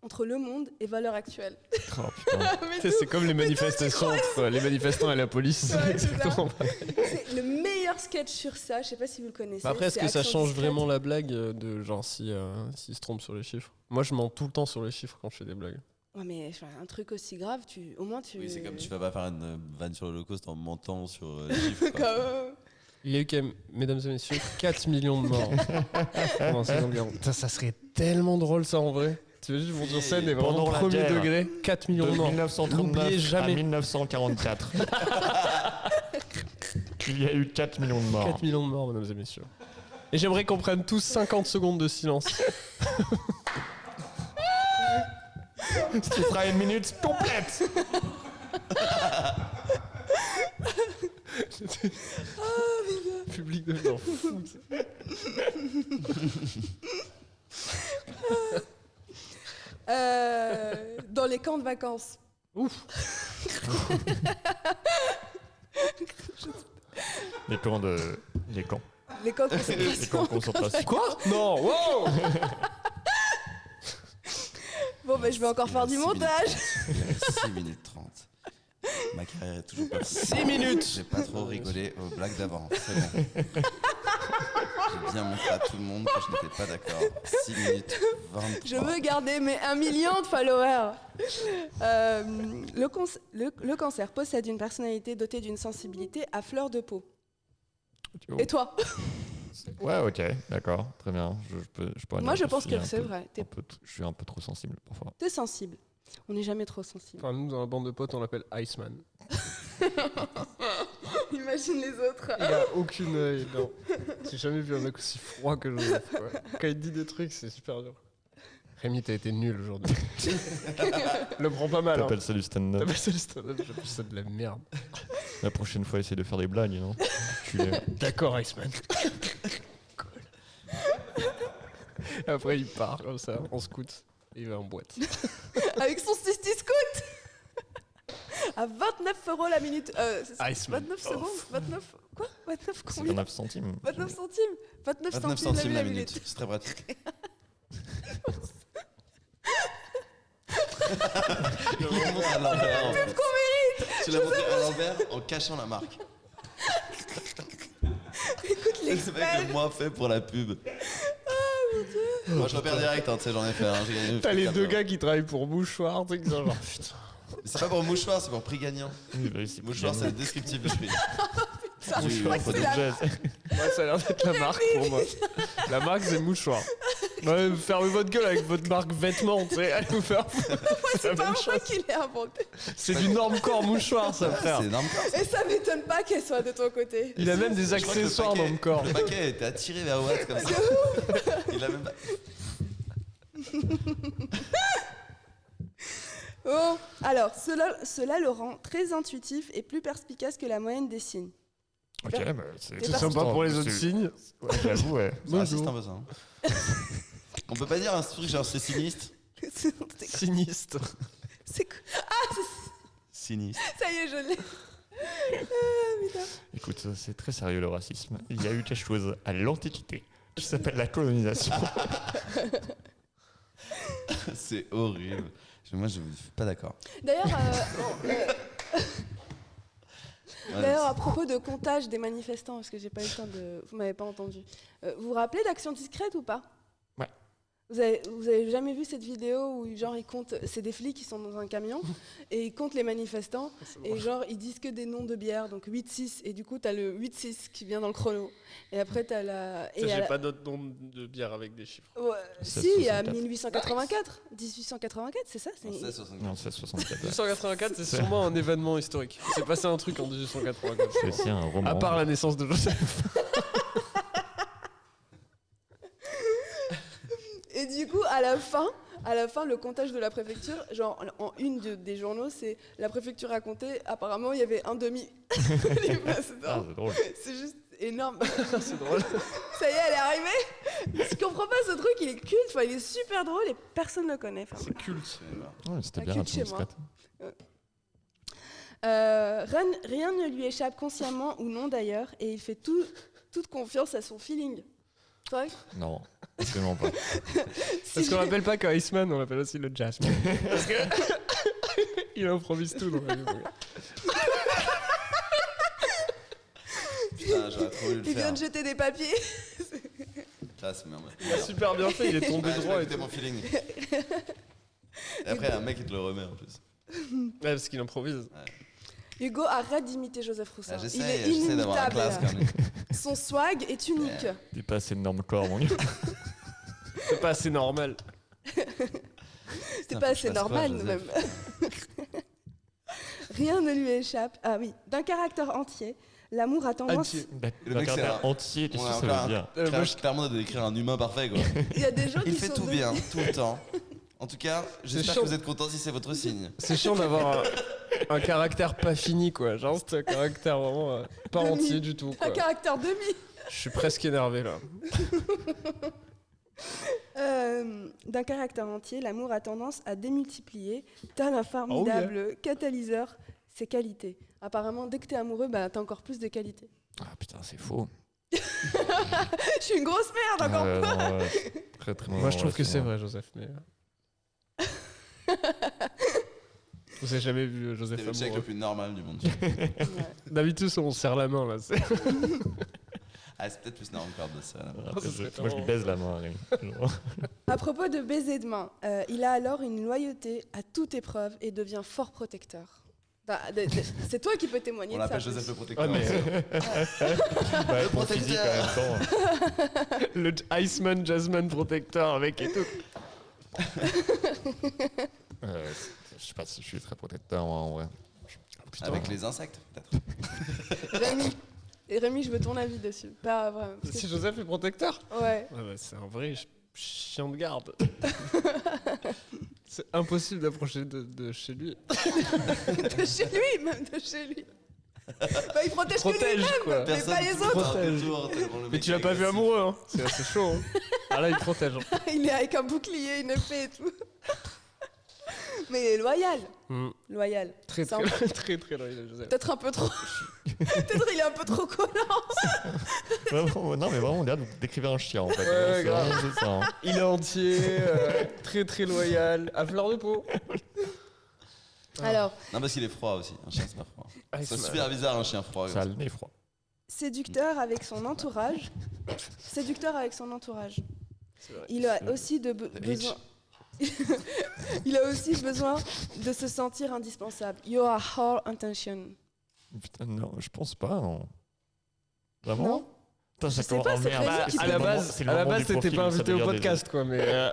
entre Le Monde et Valeurs Actuelles. Oh, putain. Mais Tu sais, tout, c'est comme les manifestations entre les manifestants et la police. Ouais, c'est ça. Exactement. c'est le meilleur sketch sur ça. Je sais pas si vous le connaissez. Mais après, est-ce c'est que ça Action change discrète. vraiment la blague de genre s'il se trompe sur les chiffres? Moi, je mens tout le temps sur les chiffres quand je fais des blagues. Ouais, mais un truc aussi grave, au moins tu. Oui, c'est comme tu vas pas faire une vanne sur l'Holocauste en mentant sur les chiffres. quoi. Comme- Il y a eu quand même, mesdames et messieurs, 4 millions de morts pendant la Seconde Guerre. Putain, ça serait tellement drôle ça en vrai. Tu veux juste monter sur scène et vraiment Pendant la premier guerre, degré, 4 millions De de morts. 1939 N'oubliez à jamais 1944. Il y a eu 4 millions de morts. 4 millions de morts, mesdames et messieurs. Et j'aimerais qu'on prenne tous 50 secondes de silence. Ce qui fera une minute complète. Public de gens fous. Dans les camps de vacances. Les camps de... Les camps. Les camps de Les camps de concentration. Quoi? Non, wow. Bon, ben je vais encore faire du 6 montage. 6 minutes 30. Ma carrière est toujours pas 6 minutes. J'ai pas trop rigolé aux blagues d'avant. C'est bon. J'ai bien montré à tout le monde que je n'étais pas d'accord. 6 minutes 23. Je veux garder mes 1 million de followers. Le cancer possède une personnalité dotée d'une sensibilité à fleur de peau. Et toi? Ouais, ok, d'accord, très bien. Je pourrais Moi, dire je pense suis que un c'est peu- vrai. Je suis un peu trop sensible parfois. T'es sensible. On n'est jamais trop sensible. Enfin, nous, dans la bande de potes, on l'appelle Iceman. Imagine les autres. Il a aucune œil, non. J'ai jamais vu un mec aussi froid que Joseph. Quoi. Quand il dit des trucs, c'est super dur. Rémi, t'as été nul aujourd'hui. Le prends pas mal. Hein. T'appelles ça du stand-up. T'appelles ça le stand-up, j'appelle ça de la merde. La prochaine fois, essaye de faire des blagues, non? Tu les... D'accord, Iceman. Cool. Après, il part comme ça, en scout. Et il va en boîte. Avec son Stisti Scoot. À 29 € la minute. C'est ça, Iceman. 29 secondes. 29. Quoi? 29 C'est combien? 29 centimes. 29 centimes. 29 29 centimes centimes la la minute. C'est très pratique. Tu l'as montré à l'envers. en fait. Tu l'as montré à l'envers en cachant la marque. Écoute C'est le mec l'expert. le moins fait pour la pub. Moi je repère direct, hein, tu sais, j'en ai fait un. J'ai gagné le T'as fric les deux après. gars qui travaillent pour Mouchoir, tu sais, qui sont genre putain. Mais c'est pas pour mouchoir, c'est pour prix gagnant. Oui, bah, c'est Mouchoir, c'est le descriptif du prix. Ça, Oui, moi, faut c'est des la- Moi, ça a l'air d'être la marque pour moi. La marque, c'est Mouchoir. Ouais, fermez votre gueule avec votre marque vêtements, tu sais. Allez vous faire foutre. C'est la C'est pas même moi chose. qui l'ai inventé. C'est du Normcore Mouchoir, ça, frère. C'est énorme. Et ça m'étonne pas qu'elle soit de ton côté. Il a même des Je crois que le accessoires paquet- Normcore. Le paquet était attiré vers Watt comme ça. Il a même pas. Oh, alors, cela le rend très intuitif et plus perspicace que la moyenne des signes. Ok, bah, c'est C'est Sympa pour les autres c'est- signes. Ouais, j'avoue, ouais. C'est raciste un peu ça. Hein. On peut pas dire un truc genre c'est sinistre. Sinistre. C'est quoi? Sinistre. Ça y est, je l'ai. Écoute, c'est très sérieux le racisme. Il y a eu quelque chose à l'Antiquité qui s'appelle la colonisation. C'est horrible. Moi je suis pas d'accord. D'ailleurs, Ouais, d'ailleurs, à propos de comptage des manifestants, parce que j'ai pas eu le temps de. Vous m'avez pas entendu. Vous vous rappelez d'Action Discrète ou pas? Ouais. Vous avez jamais vu cette vidéo où genre ils comptent, c'est des flics qui sont dans un camion et ils comptent les manifestants et genre ils disent que des noms de bières, donc 8-6 et du coup t'as le 8-6 qui vient dans le chrono et après t'as la... et à J'ai la- pas d'autres noms de bière avec des chiffres. Ouais, Ça, si, il y a 64. 1884, 1884, c'est ça c'est... Non, c'est 64. Non, c'est 64. 1884, c'est sûrement un événement historique. Il s'est passé un truc en 1884. C'est aussi un roman. À part la naissance de Joseph. Et du coup, à la fin, le comptage de la préfecture, genre en une des journaux, c'est la préfecture a compté. Apparemment, il y avait un demi les Ah, précédents. c'est drôle. C'est juste. énorme. C'est drôle. Ça y est, elle est arrivée. Je comprends pas ce truc, il est culte, enfin, il est super drôle et personne ne le connaît. Enfin, C'est culte. Ouais, c'était Un bien, culte un chez truc moi. discret. Rien ne lui échappe consciemment ou non d'ailleurs, et il fait toute confiance à son feeling. C'est vrai. Non, absolument pas. Parce qu'on l'appelle pas qu'Iceman, on l'appelle aussi le Jasmine. Parce que il improvise tout dans la vie. Putain, j'aurais trop voulu le Il vient faire. de jeter des papiers. Classe, merde. Super bien fait, il est tombé Ouais, droit. Et c'était tout. mon feeling. Et après, un mec, il te le remet en plus. Ouais, parce qu'il improvise. Hugo, arrête d'imiter Joseph Roussin. Ah, il est j'essaie d'avoir la inimitable. classe quand même. Son swag est unique. T'es pas assez de normes corps, mon gars. C'est pas assez normal. C'est Putain, pas faut que je assez fasse quoi, normal, Joseph même. Rien ne lui échappe. Ah oui, d'un caractère entier, l'amour a tendance. Entier. Le mec, c'est un- entier, qu'est-ce On que a ça encore veut dire clairement de décrire un humain parfait, quoi. Il y a des gens Il qui fait sont tout de- bien, tout le temps. En tout cas, j'espère chaud. que vous êtes contents si c'est votre signe. C'est chiant d'avoir un caractère pas fini, quoi. Genre, c'est un caractère vraiment pas Demi. entier du tout, Un quoi. caractère demi. Je suis presque énervé, là. D'un caractère entier, l'amour a tendance à démultiplier, tel un formidable catalyseur, ses qualités. Apparemment, dès que t'es amoureux, bah, t'as encore plus de qualités. Ah putain, c'est faux. Je suis une grosse merde encore. Non, très très Moi, je trouve que c'est vrai, Joseph, mais... Vous avez jamais vu Joseph C'est le check le amoureux. plus normal du monde. Ouais. D'habitude, on se serre la main, là. c'est- Ah, c'est peut-être plus normal encore de ça. Là. Après, ça serait moi, je lui baise la main. Rémi. À propos de baiser de main, il a alors une loyauté à toute épreuve et devient fort protecteur. Bah, c'est toi qui peux témoigner On de ça. l'appelle Joseph le protecteur. Ah, mais Ouais, pour physique en même temps. le Iceman Jasmine Protector avec et tout. Je sais pas si je suis très protecteur, moi, en vrai. Putain. Avec les insectes, peut-être. Rémi. Et Rémi, je veux ton avis dessus. Pas vraiment. parce que- Si Joseph est protecteur Ouais. bah, c'est un vrai chien de garde. C'est impossible d'approcher de chez lui. De chez lui, même de chez lui. Bah, il protège, que Protège, lui-même, quoi. mais pas les autres. Mais tu l'as pas vu amoureux, hein. C'est assez chaud. Hein. Ah là, il protège. Hein. Il est avec un bouclier, une épée et tout. Mais loyal. Loyal. Très, Simple. très, très, très loyal, Joseph. Peut-être un peu trop. Peut-être il est un peu trop collant. Vraiment, non, mais vraiment, on dirait que vous décrivez un chien, en fait. Ouais, C'est grave. vraiment ça. Hein. Il est entier, très, très loyal, à fleur de peau. Alors, Non, parce qu'il est froid aussi. Un chien, c'est pas froid. C'est Iceman. super bizarre, un chien froid. Ça a le nez froid. séducteur avec son entourage. Séducteur avec son entourage. C'est vrai. Il a aussi besoin. Il a aussi besoin de se sentir indispensable. You are all intention. Putain, non, je pense pas. Non. Vraiment Non. Putain, ça sais commence- pas, oh, c'est merde. Rémi qui À peut- la le base, c'est le à la moment base, du t'étais profil, pas ça invité veut au dire podcast, quoi, mais...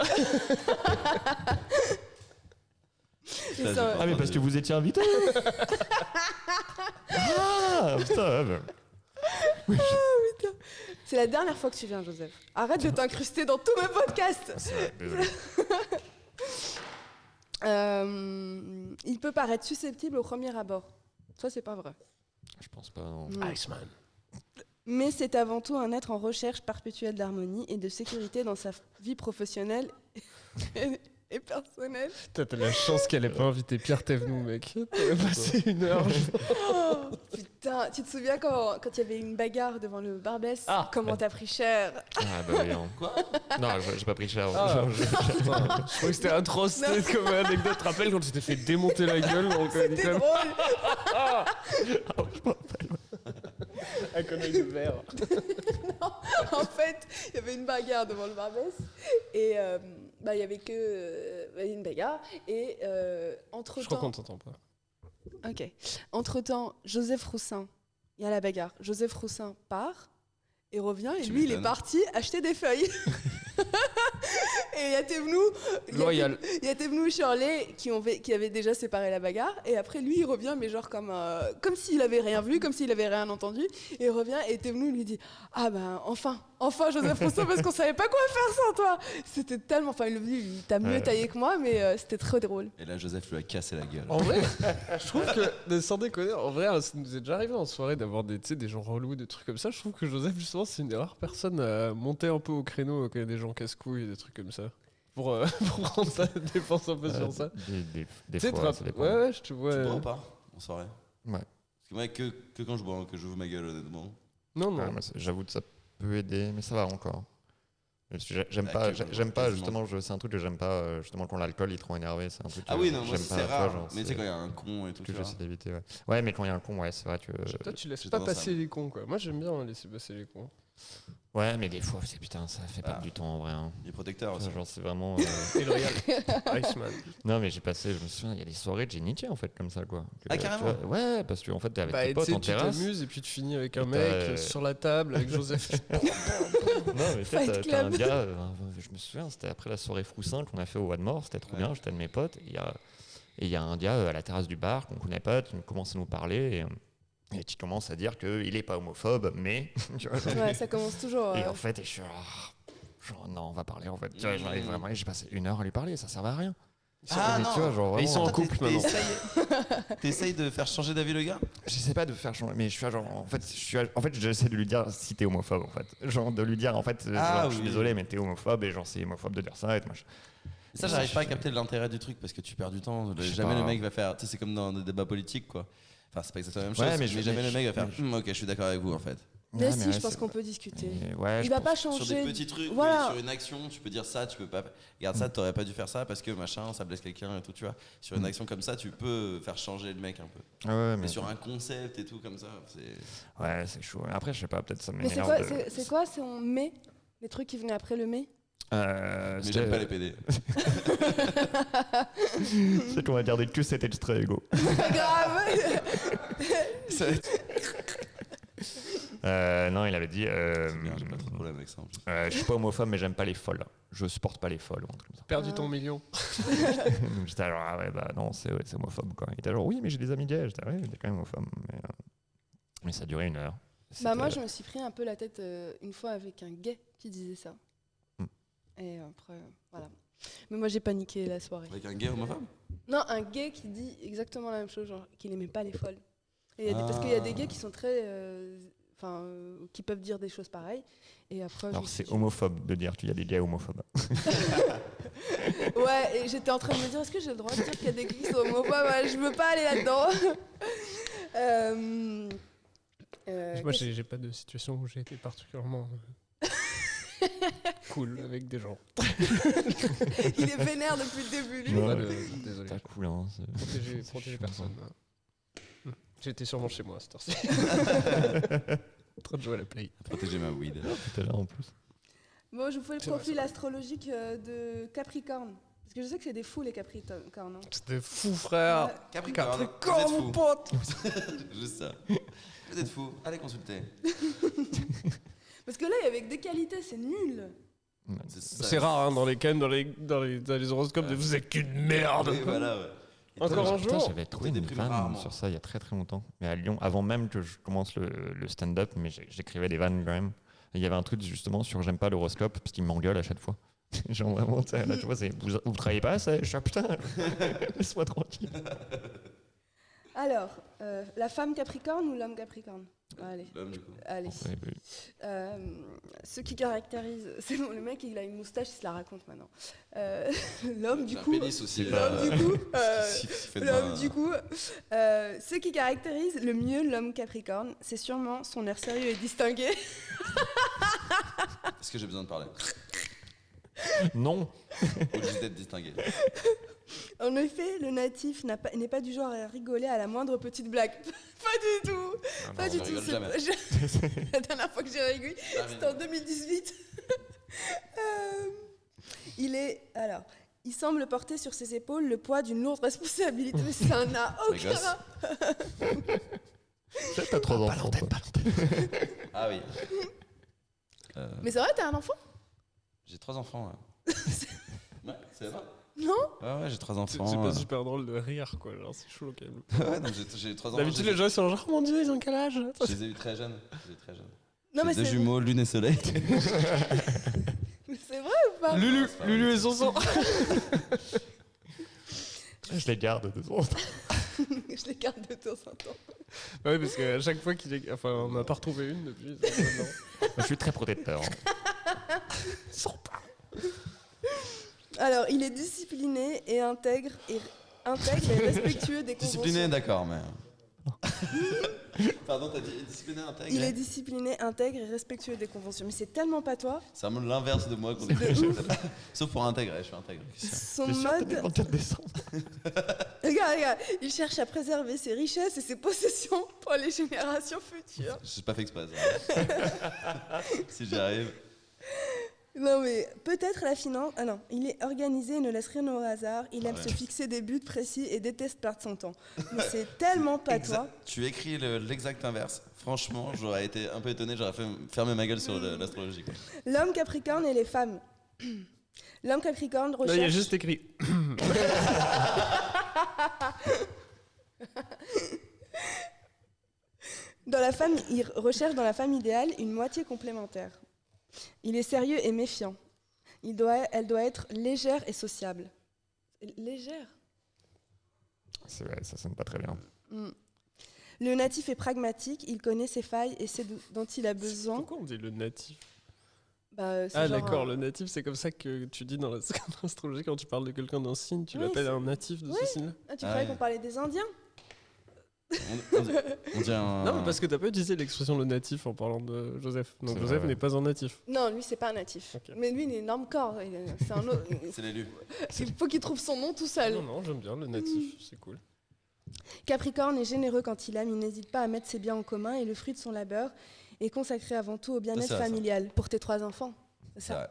Ils sont- Ah, mais parce que vous étiez invité. Ah, putain. Ouais, bah. C'est la dernière fois que tu viens, Joseph. Arrête de t'incruster dans tous mes podcasts. C'est vrai, désolé. Il peut paraître susceptible au premier abord. Ça, c'est pas vrai. Je pense pas. Non. Non. Iceman. Mais c'est avant tout un être en recherche perpétuelle d'harmonie et de sécurité dans sa vie professionnelle et personnelle. T'as de la chance qu'elle ait pas invité Pierre Thévenoud, mec. T'avais passé une heure. Oh, putain, tu te souviens quand il y avait une bagarre devant le Barbès Ah. Comment t'as pris cher? Ah, bah oui. Hein. Quoi? Non, j'ai pas pris cher. Ah. Je- Putain, je crois que c'était atroce Non. comme anecdote. Tu te rappelles quand tu t'es fait démonter la gueule dans le C'était Conicum drôle. à Conaille de verre. En fait, il y avait une bagarre devant le Barbès et il y avait que une bagarre et entre Je crois qu'on temps. t'entend pas. Ok. Entre temps, Joseph Roussin, il y a la bagarre. Joseph Roussin part et revient et Tu lui il est m'étonnes. parti acheter des feuilles. Et il y a Thévenoud, Loyal. il y a Thévenoud et Shirley qui avaient déjà séparé la bagarre et après lui il revient mais genre comme s'il avait rien vu, comme s'il avait rien entendu et il revient et Thévenoud lui dit ah ben enfin enfin Joseph Rousseau, parce qu'on savait pas quoi faire sans toi. C'était tellement. Enfin, il t'a mieux taillé que moi, mais c'était trop drôle. Et là, Joseph lui a cassé la gueule. En vrai, je trouve que, sans déconner, en vrai, ça nous est déjà arrivé en soirée d'avoir des gens relous, des trucs comme ça. Je trouve que Joseph, justement, c'est une des rares personnes à monter un peu au créneau quand il y a des gens casse-couilles, des trucs comme ça. Pour prendre sa défense un peu sur ça. Des Tu sais, fois, ça dépend. ouais, je te vois. Tu bois ou pas en soirée? Ouais. Parce que moi, que quand je bois, hein, que j'ouvre ma gueule, honnêtement. Non, Ouais, non. moi, j'avoue que ça peut aider, mais ça va encore. Parce que j'aime Ah, pas, quasiment. j'aime pas justement, c'est un truc que j'aime pas, justement quand l'alcool il est trop énervé, c'est un truc que Ah oui, non, moi, j'aime c'est pas, tu vois, rare. genre, Mais tu sais, quand il y a un con et tout, que tu vois. j'essaie d'éviter, ouais. Ouais, mais quand il y a un con, ouais, c'est vrai que. Toi, tu laisses j'ai pas tendance à- passer les cons, quoi. Moi, j'aime bien laisser passer les cons. Ouais, mais des fois, putain, ça fait perdre Ah. du temps en vrai. Hein. Les protecteurs aussi. Genre, c'est vraiment. Et L'Oréal. Iceman. Non, mais j'ai passé, je me souviens, il y a des soirées de Genichi en fait, comme ça, quoi. Ah, tu carrément. vois, ouais, parce que en fait, t'es avec Bah, tes et tu potes sais, en tu terrasse. t'amuses et puis tu finis avec un Et mec t'as, sur la table avec Joseph. Non, mais tu sais, Fight t'as un Club. gars, je me souviens, c'était après la soirée Froussin qu'on a fait au One c'était trop Ouais. bien, j'étais un de mes potes, et il y a un gars à la terrasse du bar qu'on connaît pas, qui commence à nous parler, et qui commence à dire qu'il est pas homophobe, mais. Tu vois, Ouais, ça commence toujours. et en fait, je suis genre, non, on va parler en fait. Tu vois, genre, vraiment, j'ai passé 1 heure à lui parler, ça servait à rien. Ah, Mais non. tu vois, genre, Et ils vraiment, sont en couple maintenant. T'essayes de faire changer d'avis le gars? j'essaie pas de faire changer, mais je suis genre, en fait, j'essaie de lui dire si t'es homophobe, en fait. Genre, de lui dire, en fait, Ah, genre, je suis oui. désolé, mais t'es homophobe, et genre, c'est homophobe de dire ça, et tout machin. Ça, j'arrive pas à capter l'intérêt du truc parce que tu perds du temps. Je sais Jamais pas. le mec va faire. Tu sais, c'est comme dans des débats politiques, quoi. Enfin, c'est pas exactement la même chose, Ouais, mais mais, je- jamais mais le mec va faire. mais Ok, je suis d'accord avec vous, en fait. Mais Ouais, si, ouais, je pense c'est- qu'on peut discuter. et ouais, Il je va pense- pas Sur changer. des petits trucs, Voilà. mais sur une action, tu peux dire ça, tu peux pas. Regarde ça, t'aurais pas dû faire ça parce que machin, ça blesse quelqu'un et tout, tu vois. Sur une action comme ça, tu peux faire changer le mec un peu. Ouais, Mais mais sur un concept et tout comme ça, c'est. ouais, c'est chaud. Après, je sais pas, peut-être ça Mais c'est m'énerve. quoi, de- c'est quoi, c'est on met les trucs qui venaient après le mai? Mais c'était- j'aime pas les PD. C'est qu'on va dire que cet extrait, Hugo. Grave. Non, il avait dit. Bien, j'ai pas trop de problème avec ça. En plus. Je suis pas homophobe, mais j'aime pas les folles. Je supporte pas les folles, ou un truc comme ça. Perdu ton million. Donc j'étais genre, ah ouais, bah non, c'est homophobe, quoi. Il était genre, oui, mais j'ai des amis gays. J'étais, ouais, t'es quand même homophobe. Mais ça a duré 1 heure. Bah moi, C'était- je me suis pris un peu la tête une fois avec un gay qui disait ça. Et après, voilà. Mais moi, j'ai paniqué la soirée. Avec un gay homophobe? Non, un gay qui dit exactement la même chose, genre qu'il aimait pas les folles. Et il y a parce qu'il y a des gays qui sont très, qui peuvent dire des choses pareilles. Et après, je me Alors suis c'est dit- homophobe de dire qu'il y a des gays homophobes. Ouais, et j'étais en train de me dire, est-ce que j'ai le droit de dire qu'il y a des gays qui sont homophobes? Ouais, je veux pas aller là-dedans. Moi, j'ai pas de situation où j'ai été particulièrement cool avec des gens. Il est vénère depuis le début, lui. Ouais. Désolé. T'as cool, hein. Protéger chaud, personne. J'étais sûrement chez moi à cette heure-ci. En train de jouer à la play. Protéger ma weed. T'es là en plus. Bon, je vous fais le C'est vrai, profil c'est vrai. astrologique de Capricorne. Parce que je sais que c'est des fous, les Capricornes. Hein. C'était fou, frère. Ouais. Capricorne, Capricorne, vous êtes mon fou. pote. Juste ça. Vous êtes fou. Allez consulter. Parce que là, il y avait que des qualités, c'est nul. ça. C'est rare hein, dans les horoscopes de vous êtes qu'une merde. Oui, voilà, ouais. Et Encore toi, un Putain, jour. j'avais trouvé T'es une déprimé vanne rarement. sur ça il y a très très longtemps. Mais à Lyon, avant même que je commence le stand-up, mais j'écrivais des vannes quand même. Et il y avait un truc justement sur j'aime pas l'horoscope parce qu'il m'engueule à chaque fois. Genre vraiment, tu sais, là tu vois, c'est vous travaillez pas ça? Je suis ah, putain, laisse-moi tranquille. Alors, la femme Capricorne ou l'homme Capricorne? Allez, L'homme, du coup. allez. Ouais, bah, Ce qui caractérise... C'est bon, le mec, il a une moustache, il se la raconte maintenant. L'homme, du J'ai un coup... pénis aussi. L'homme, du coup... Si fait de L'homme, mal, du coup, ce qui caractérise le mieux l'homme Capricorne, c'est sûrement son air sérieux et distingué. Est-ce que j'ai besoin de parler? Non. Ou juste d'être distingué? En effet, le natif n'est pas du genre à rigoler à la moindre petite blague. Pas du tout. Pas non, du je tout. rigole jamais. La dernière fois que j'ai rigolé, c'était en 2018. Il semble porter sur ses épaules le poids d'une lourde responsabilité, mais ça n'a Les aucun gosses. T'as 3 enfants. Toi. Ah oui. Mais c'est vrai, t'as un enfant? J'ai 3 enfants. Ouais, c'est vrai. Non? Ouais, j'ai 3 C'est enfants. pas super drôle de rire, quoi. Genre, c'est chaud quand même. Ouais, donc j'ai 3 enfants. D'habitude, les gens ils sont genre, oh mon dieu, ils ont quel âge? Je les ai eu très jeunes. Non, mais Deux c'est jumeaux, lune et soleil. c'est vrai ou pas? Lulu et Zonzon. Je les garde de temps en temps. Je les garde de temps en temps. Ouais, parce qu'à chaque fois qu'il est. Enfin, on n'a pas retrouvé une depuis. Je suis très protecteur. Alors, il est discipliné et intègre et respectueux des conventions. Discipliné, d'accord, mais. Pardon, t'as dit discipliné, intègre. Il est discipliné, intègre et respectueux des conventions. Mais c'est tellement pas toi. C'est vraiment l'inverse de moi qu'on est. De ouf. Sauf pour intégrer, je suis intègre. Son T'es sûr que t'es mode. le 24 décembre? Regarde, il cherche à préserver ses richesses et ses possessions pour les générations futures. Je suis pas fait exprès. Si j'y arrive. Non, mais peut-être la finance. Ah non, il est organisé et ne laisse rien au hasard. Il aime ouais. se fixer des buts précis et déteste perdre son temps. Mais c'est tellement pas toi. Tu écris l'exact inverse. Franchement, j'aurais été un peu étonné, j'aurais fait fermer ma gueule sur l'astrologie. Quoi. L'homme Capricorne et les femmes. L'homme Capricorne Là, recherche. il y a juste écrit. Il recherche dans la femme idéale une moitié complémentaire. Il est sérieux et méfiant. Elle doit être légère et sociable. Légère. C'est vrai, ça sonne pas très bien. Le natif est pragmatique, il connaît ses failles et sait dont il a besoin. Pourquoi on dit le natif? Bah, c'est Ah, genre d'accord, un- le natif, c'est comme ça que tu dis dans l'astrologie quand tu parles de quelqu'un d'un signe, tu Oui, l'appelles c'est- un natif de Oui. ce signe-là. Ah, tu Ah croyais ouais. qu'on parlait des Indiens? On dirait un. Non, mais parce que t'as pas utilisé l'expression le natif en parlant de Joseph. Donc C'est Joseph vrai. n'est pas un natif. Non, lui, c'est pas un natif. Ok. Mais lui, il est énorme corps. C'est un autre. C'est l'élu. Il faut qu'il trouve son nom tout seul. Non, non, j'aime bien le natif, c'est cool. Capricorne est généreux quand il aime, il n'hésite pas à mettre ses biens en commun et le fruit de son labeur est consacré avant tout au bien-être C'est vrai, ça. familial pour tes 3 enfants. C'est C'est ça. vrai.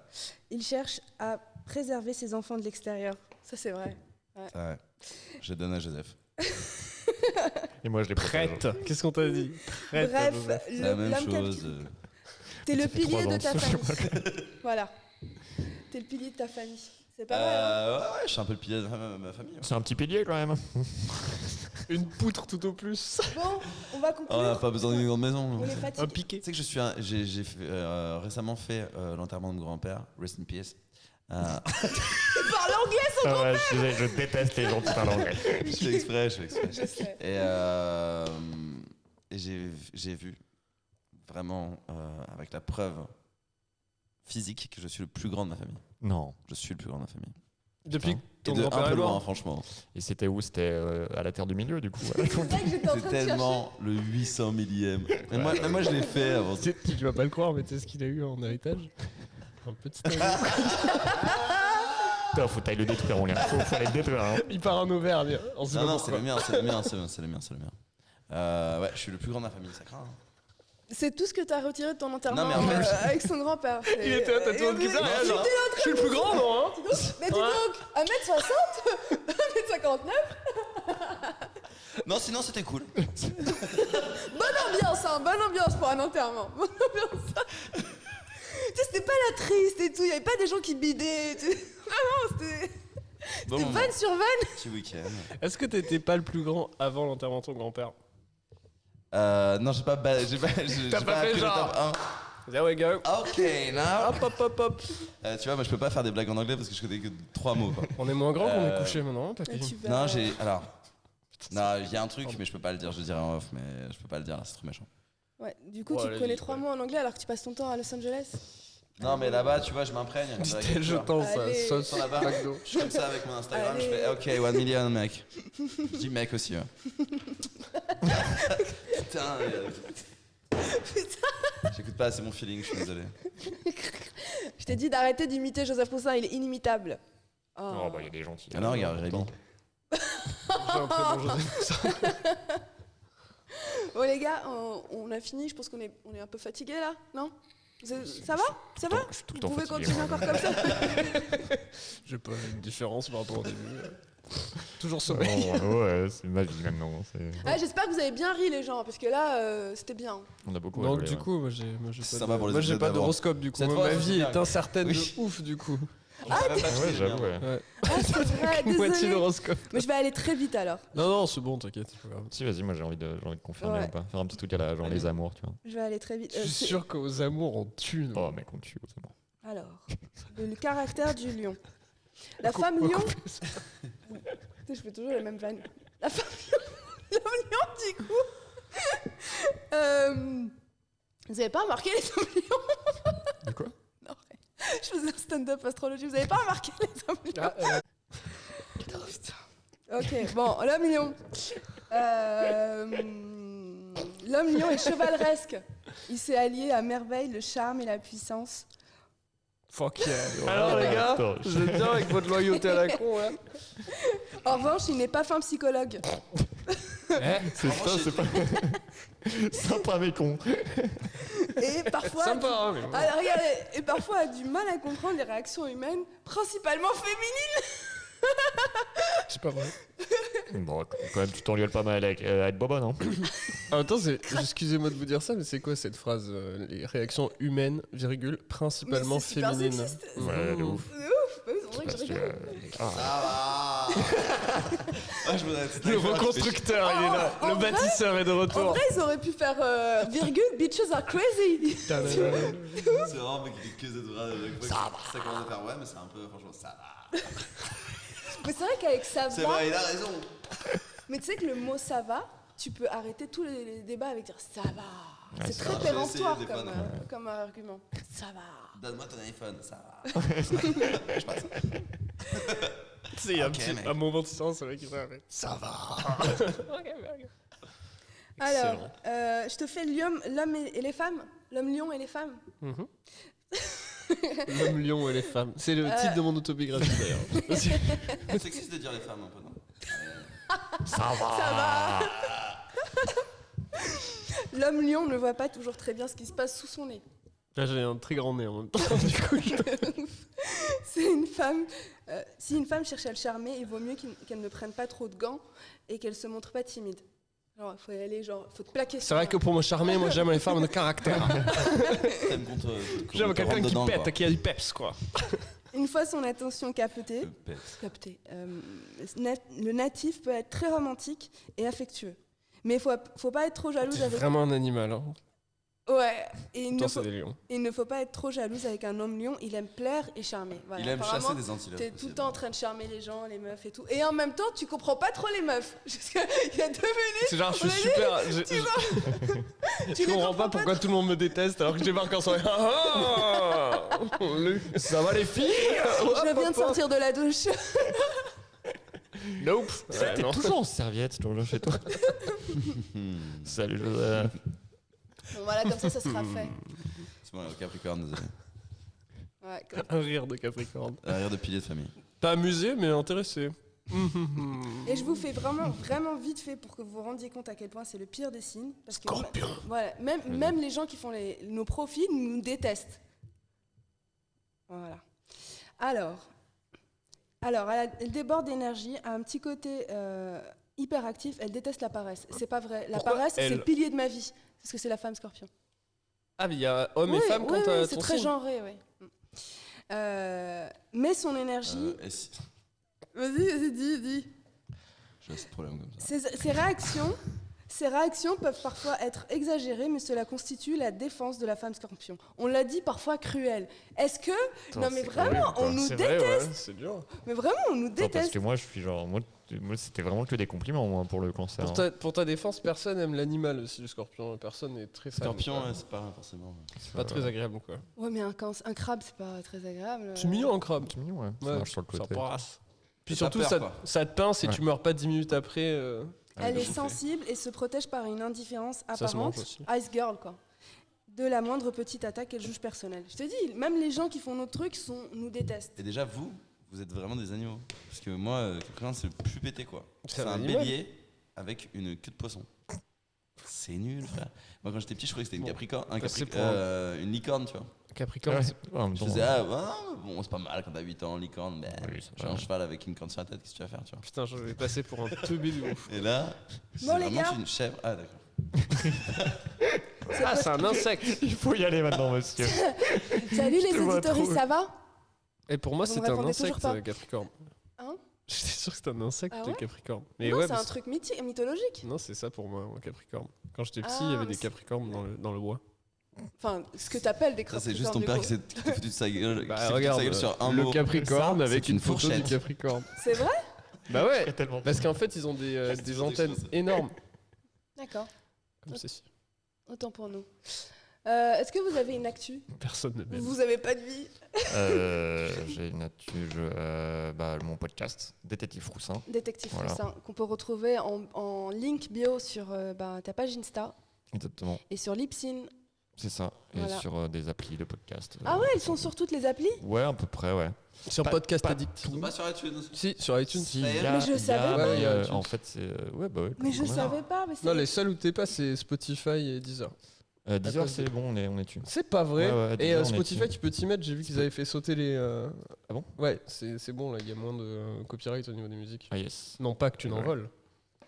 Il cherche à préserver ses enfants de l'extérieur. Ça, c'est vrai. C'est vrai. Je donne à Joseph. Et moi, je les protège. Prête. Qu'est-ce qu'on t'a dit? Prête, Bref, Joseph. C'est la même l'homme chose. Capricorne, t'es le Ça fait pilier 3 de ans ta que je famille. Voilà. T'es le pilier de ta famille. C'est pas mal. Hein Ouais, je suis un peu le pilier de ma famille. ouais. C'est un petit pilier quand même. Une poutre tout au plus. Bon, on va Oh, on n'a conclure. pas besoin d'une grande maison. On est Un fatigué. piqué. Tu sais que j'ai récemment fait l'enterrement de mon grand-père, rest in peace. Parle anglais, Ah ouais, je déteste les gens qui parlent anglais. je fais exprès. je sais. Et j'ai vu vraiment avec la preuve physique que je suis le plus grand de ma famille. Non. Je suis le plus grand de ma famille. Depuis que Et ton de un grand-père peu est loin, mort. franchement. Et c'était où? C'était à la Terre du Milieu, du coup. C'est vrai que j'étais en C'est train de chercher. tellement le 800 millième. Mais moi, je l'ai fait avant. Tu vas pas le croire, mais tu sais ce qu'il a eu en héritage? Un petit anneau. Putain, faut t'aille le détruire, on faut aller le détruire. Hein. Il part en Auvergne. On sait pas Non, pourquoi. c'est le mien, c'est le mien. Ouais, je suis le plus grand de ma famille, ça craint. Hein. C'est tout ce que t'as retiré de ton enterrement Non, mais en fait- avec son grand-père. Il était là, t'as tout le monde qui pleurait, Mais genre, je suis le plus grand, non hein? Mais dis donc, 1m60 1m59 Non, sinon c'était cool. Bonne ambiance, hein, bonne ambiance pour un enterrement. Bonne ambiance. Tu sais, c'était pas la triste et tout, il y avait pas des gens qui bidaient. Vraiment, c'était Bon moment. vanne sur vanne. Petit week-end. Est-ce que t'étais pas le plus grand avant l'enterrement de ton grand-père? Non, j'ai pas T'as pas fait appris le genre. top 1. There we go. Ok, now. Hop, hop, hop, hop. Tu vois, moi je peux pas faire des blagues en anglais parce que je connais que 3 mots. Quoi. On est moins grand qu'on est couché maintenant, Et papy. tu vas- Non, j'ai. Alors. Non, il y a un truc, mais je peux pas le dire. Je le dirai en off, mais je peux pas le dire là, c'est trop méchant. Ouais, du coup, Ouais, tu allez, connais dis, 3 ouais. mots en anglais alors que tu passes ton temps à Los Angeles. Non, mais là-bas, tu vois, je m'imprègne. de la Dit-elle culture. jetant sa Allez. sauce Sur la barre. McDo. Je suis comme ça avec mon Instagram, je Allez. fais ok, 1 million, mec. Je dis mec aussi, ouais. Putain. J'écoute pas assez mon feeling, je suis désolé. Je t'ai dit d'arrêter d'imiter Joseph Poussin, il est inimitable. Oh. Oh, bah, il y a des gens qui. Ah non, regarde, Rémi. J'ai un très bon Joseph. Bon les gars, on a fini, je pense qu'on est un peu fatigués là, non? Ça va? Ça va? Je suis tout le Vous temps pouvez fatigué, continuer moi. encore comme ça? J'ai pas une différence par rapport au début. Toujours Oh, sommeil. ouais, c'est ma vie maintenant. Ah, j'espère que vous avez bien ri les gens, parce que là, c'était bien. On a beaucoup Donc rigolé, du ouais. coup, moi j'ai C'est pas sympa pour les moi, j'ai épisodes pas d'avant. d'horoscope du coup. Cette Moi, fois, ma c'est vie bien. est incertaine Oui. de ouf du coup. Ah, ouais, j'avoue, ouais. Ouais. Ah, c'est vrai, Moitié désolé. d'horoscope. Mais je vais aller très vite alors. Non, c'est bon, t'inquiète. c'est pas grave. Si, vas-y, moi j'ai envie de confirmer Ouais. ou pas. Faire un petit truc à la genre les amours, tu vois. Je vais aller très vite. Je suis C'est- sûr qu'aux amours, on tue. nous. Oh, mec, on tue aux amours. Alors, le caractère du lion. La femme lion. Putain, je fais toujours les mêmes vannes. La femme lion, du coup. Vous avez pas remarqué les hommes lions? De quoi? Non, je faisais un stand-up astrologie. Vous avez pas remarqué les hommes lions? Ah, Ok, bon, l'homme lion. L'homme lion est chevaleresque. Il s'est allié à merveille le charme et la puissance. fuck yeah. Alors les gars, Attends, je viens avec votre loyauté à la con. Hein. En revanche, il n'est pas fin psychologue. C'est ça, c'est pas. Sympa, mais con. Et parfois, Sympa, hein, mais bon. alors, regardez, et parfois a du mal à comprendre les réactions humaines, principalement féminines. C'est pas vrai. Bon, quand même, tu t'engueules pas mal avec être boba, non? En même temps, excusez-moi de vous dire ça, mais c'est quoi cette phrase les réactions humaines, virgule, principalement Mais c'est super féminines. sexiste. Ouais, de ouf. C'est ouf. Bah oui, c'est vrai que je Parce que, rigole. Ça va. Ah, je me Le reconstructeur, il est là. En Le vrai- bâtisseur est de En retour. vrai, ils auraient pu faire virgule, bitches are crazy. C'est vraiment mec, il fait que cette phrase. Ça commence à faire ouais, mais c'est un peu, franchement, ça va. Mais c'est vrai qu'avec ça C'est va, vrai, il a raison. mais tu sais que le mot ça va, tu peux arrêter tous les débats avec dire ça va. C'est ça très va. péremptoire J'ai essayé des fois, comme argument. Ça va. Donne-moi ton iPhone, ça va. Tu sais, il y a Ok, mec. un moment de silence avec ça va. Alors, je te fais l'homme et les femmes. L'homme lion et les femmes. L'homme lion et les femmes. C'est le titre de mon autobiographie d'ailleurs. C'est sexiste de dire les femmes un peu, non? Ça va. Ça va. L'homme lion ne voit pas toujours très bien ce qui se passe sous son nez. Là, j'ai un très grand nez en même temps. Du coup, C'est une femme. Si une femme cherche à le charmer, il vaut mieux qu'elle ne prenne pas trop de gants et qu'elle se montre pas timide. Genre, il faut y aller, genre, faut te plaquer. c'est vrai que pour me charmer, moi j'aime les femmes de caractère. T'aimes qu'on te J'aime quelqu'un rentre qui dedans, pète, quoi. qui a du peps quoi. Une fois son attention captée, le natif peut être très romantique et affectueux. Mais il faut pas être trop jalouse C'est avec. vraiment un animal. Hein. Ouais. Et il Toi, ne, c'est faut... des lions. il ne faut pas être trop jalouse avec un homme lion. Il aime plaire et charmer. Voilà. Il aime Apparemment, chasser des antilopes. T'es tout aussi, le temps en train de charmer les gens, les meufs et tout. Et en même temps, tu comprends pas trop les meufs. Parce qu'il y a 2 minutes, C'est genre, je suis On a dit, super. tu Je les comprends pas pourquoi tout le monde me déteste alors que j'ai marqué en soirée. Ça va les filles Je viens de sortir de la douche. Nope. Ouais, T'es non. toujours en serviette, toujours chez toi. Salut, Joseph. Bon, voilà, comme ça sera fait. C'est bon, Capricorne, désolé. Ouais, comme- Un rire de Capricorne. Un rire de pilier de famille. Pas amusé, mais intéressé. Et je vous fais vraiment vite fait pour que vous vous rendiez compte à quel point c'est le pire des signes. Parce que Scorpion. voilà, même les gens qui font nos profils nous détestent. Voilà. Alors elle déborde d'énergie, a un petit côté hyperactif, elle déteste la paresse. C'est pas vrai. La Pourquoi paresse, c'est elle le pilier de ma vie. Parce que c'est la femme scorpion. Ah, mais il y a homme et Oui, femme oui, quand t'as c'est ton très signe. genré, oui. Mais son énergie... Et si- Vas-y, dis. J'ai ce problème comme ça. Ces réactions peuvent parfois être exagérées, mais cela constitue la défense de la femme scorpion. On l'a dit parfois cruelle. Est-ce que... non mais c'est vraiment, horrible, quoi. on nous C'est déteste. vrai, ouais, c'est dur. Mais vraiment, on nous Non, parce déteste. que moi, je suis genre. Moi c'était vraiment que des compliments, moi, pour le cancer. Pour ta défense, personne aime l'animal aussi, le scorpion. Personne n'est très fan. Scorpion, quoi. ouais, c'est pas forcément. C'est pas très agréable, quoi. Ouais, mais un crabe, c'est pas très agréable. C'est mignon, un crabe. C'est mignon, ouais. Ça Ouais, marche sur le ça côté. passe. Puis T'as surtout, peur, ça, quoi. ça te pince et Ouais. tu meurs pas 10 minutes après. Elle est bouffé. sensible et se protège par une indifférence Ça se apparente. mange aussi. Ice girl, quoi. De la moindre petite attaque, elle juge personnelle. Je te dis, même les gens qui font nos trucs nous détestent. Et déjà, vous êtes vraiment des animaux. Parce que moi, Capricorne, c'est le plus pété, quoi. C'est C'est un un animal. bélier avec une queue de poisson. C'est nul, frère. Moi, quand j'étais petit, je croyais que c'était une Bon. Capricorne, Bah, c'est pour un- une licorne, tu vois. Capricorne, Ouais, c'est- en même Je temps, faisais, ah, bon, c'est pas mal quand t'as 8 ans, licorne, mais Oui, c'est j'ai pas un mal. cheval avec une corne sur la tête, qu'est-ce que tu vas faire, tu vois. Putain, je vais passer pour un teubé de ouf. Et là, c'est Bon, les vraiment gars. une chèvre. Ah, d'accord. Ah, c'est un insecte. Il faut y aller maintenant, monsieur. Salut les te vois auditories, trop. ça va? Et pour moi, Vous me c'était un répondez insecte, toujours pas. Capricorne. Hein? J'étais sûr que c'était un insecte, Ah ouais Capricorne. Mais Non, ouais, c'est mais un truc mythologique. non, c'est ça pour moi, un Capricorne. Quand j'étais petit, Ah, il y avait mais des c'est- Capricornes dans le bois. Enfin, ce que t'appelles des Ça, Capricornes. c'est juste ton du père coup. qui s'est foutu de sa gueule, qui Bah, s'est foutu de regarde, sa gueule sur un le mot. Capricorne Ça, avec c'est une une photo du fourchette. Capricorne. C'est vrai? Bah ouais, tellement parce qu'en fait, ils ont des antennes énormes. D'accord. Comme ceci. Autant pour nous. Est-ce que vous avez une actu? Personne ne m'aime. Vous avez pas de vie? J'ai une actu, mon podcast, Détective Roussin. Détective Voilà. Roussin, qu'on peut retrouver en link bio sur ta page Insta Exactement, et sur Libsyn. c'est ça. Et Voilà. sur des applis de podcast. Ah ouais, ils sont sur toutes les applis? Ouais, à peu près, ouais. Sur Pas- Podcast pas Addict. Ils sont pas sur iTunes. Si, sur iTunes. Si, Ça y est. il y a- Mais je il y a- savais pas. il y a- Ouais, en fait, c'est. Ouais, bah ouais. Mais je quand même. savais pas. Mais c'est- Non, les seuls où t'es pas, c'est Spotify et Deezer. Deezer, cause c'est bon, on est dessus. C'est pas vrai. Ouais, ouais, Et Deezer, on est Spotify, dessus. tu peux t'y mettre. J'ai vu qu'ils avaient fait sauter les. Ah bon? Ouais, c'est bon, là, il y a moins de copyright au niveau des musiques. Ah, yes. Non pas que tu n'en Ouais. voles.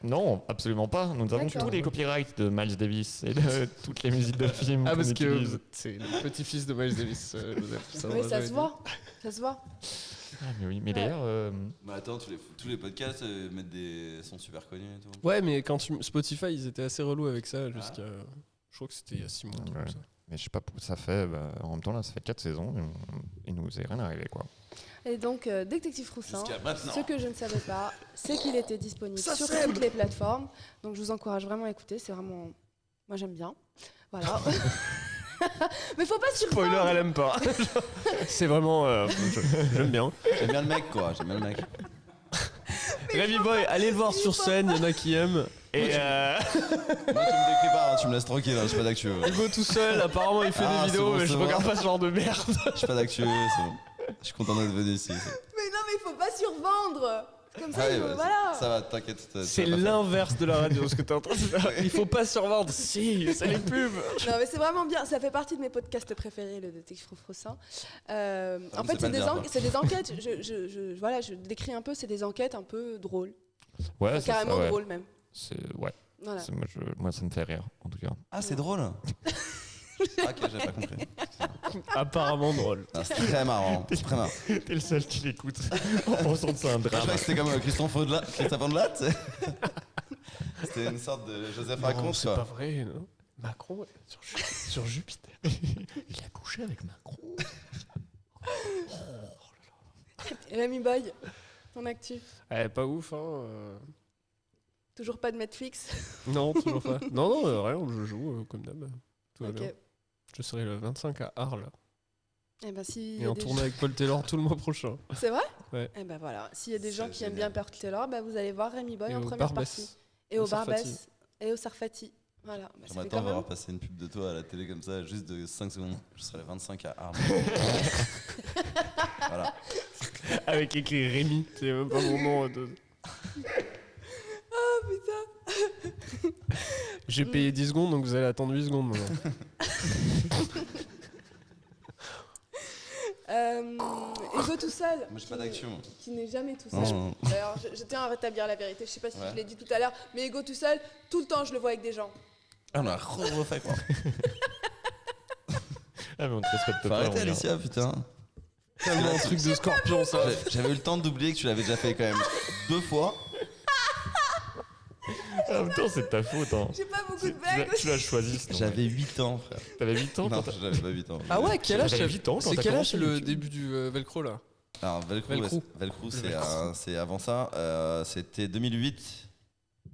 Non, absolument pas. Nous avons D'accord. tous les copyrights de Miles Davis et de toutes les musiques de films. Ah, qu'on parce utilise. que c'est le petit-fils de Miles Davis, Joseph. Oui, ça se voit. Ça se voit. Ah, mais oui, mais Ouais. d'ailleurs. Mais attends, tous les podcasts mettent des sons super connus et tout. Ouais, mais quand Spotify, ils étaient assez relous avec ça jusqu'à. Je crois que c'était il y a 6 mois. un truc Ouais. comme ça. Mais je sais pas, ça fait. En même temps, là, ça fait 4 saisons et il nous est rien arrivé, quoi. Et donc, Détective Roussin, Jusqu'à maintenant. ce que je ne savais pas, c'est qu'il était disponible Ça sur sème. toutes les plateformes. Donc, je vous encourage vraiment à écouter. C'est vraiment. Moi, j'aime bien. Voilà. Mais faut pas surprendre. Spoiler, elle aime pas. C'est vraiment. J'aime bien. J'aime bien le mec, quoi. J'aime bien le mec. Rémi Boy, allez le voir sur scène, il y en a qui aiment. Et Moi, tu me décris pas, hein, tu me laisses tranquille, hein, je suis pas d'actu. Hugo tout seul, apparemment il fait Ah, des c'est vidéos, bon, mais je c'est bon. regarde pas ce genre de merde. Je suis pas d'actu, c'est bon. Je suis content d'être venu ici. Mais non, mais il faut pas survendre. Comme ça, Ah il oui, faut- bah, voilà. Ça va, t'inquiète. C'est l'inverse de la radio, ce que t'es en train de faire. Il faut pas survendre. Si, c'est les pubs. Non, mais c'est vraiment bien. Ça fait partie de mes podcasts préférés, le Détective Roussin. En me fait, fait pas le dire, quoi. c'est des enquêtes. Voilà, je décris un peu. C'est des enquêtes un peu drôles. Ouais, Enfin, c'est ça, carrément ouais. drôles même. Ouais. Voilà. Moi, ça me fait rire, en tout cas. Ah, c'est drôle. Ok, j'avais pas compris. Apparemment drôle. Non, c'est très marrant. C'est très marrant. T'es le seul qui l'écoute en pensant que c'est un Je drame. crois que c'était comme Christophe Ondelat, tu sais. C'était une sorte de Joseph Non, Raconte, c'est pas quoi. vrai, non. Macron, ouais, sur Jupiter. Il a couché avec Macron. Rémi Boy, ton actu. Pas ouf, hein. Toujours pas de Netflix. Non, toujours pas. Non, rien, je joue comme d'hab. Tout va Ok. bien. Je serai le 25 à Arles. Eh ben, si Et en tournée avec Paul Taylor tout le mois prochain. C'est vrai? Ouais. Eh ben voilà. S'il y a des C'est gens qui aiment génial. bien Paul Taylor, bah, vous allez voir Rémi Boy Et en au première Barbès. partie. Et au Sarfati. Barbès. Et au Sarfati. Voilà. Bah, ça J'aimerais fait tant quand même. voir passer une pub de toi à la télé comme ça, juste de 5 secondes. Je serai le 25 à Arles. Voilà. Avec écrit Rémi, c'est même pas mon nom. Oh putain. J'ai payé 10 secondes, donc vous allez attendre 8 secondes maintenant. Hugo tout seul. Moi, j'ai pas d'actu, moi. Qui n'est jamais tout Non, seul. non. D'ailleurs, je tiens à rétablir la vérité. Je sais pas si Ouais. je l'ai dit tout à l'heure, mais Hugo tout seul, tout le temps, je le vois avec des gens. Ah, on a refait, quoi. Ah, mais on te respecte Faut pas. arrêter, on Alicia, putain. Tellement un truc de scorpion, ça. J'avais eu le temps d'oublier que tu l'avais déjà fait quand même 2 fois. En même temps, c'est de ta faute. Hein. J'ai pas beaucoup de Tu blagues. l'as choisi. sinon. J'avais 8 ans, frère. T'avais 8 ans Non, quand j'avais pas 8 ans. Ah ouais, quel âge J'avais 8 ans quand C'est t'as quel âge commencé le YouTube. début du Velcro là? Alors, Velcro, Velcro. Velcro, c'est Velcro. c'est avant ça. C'était 2008.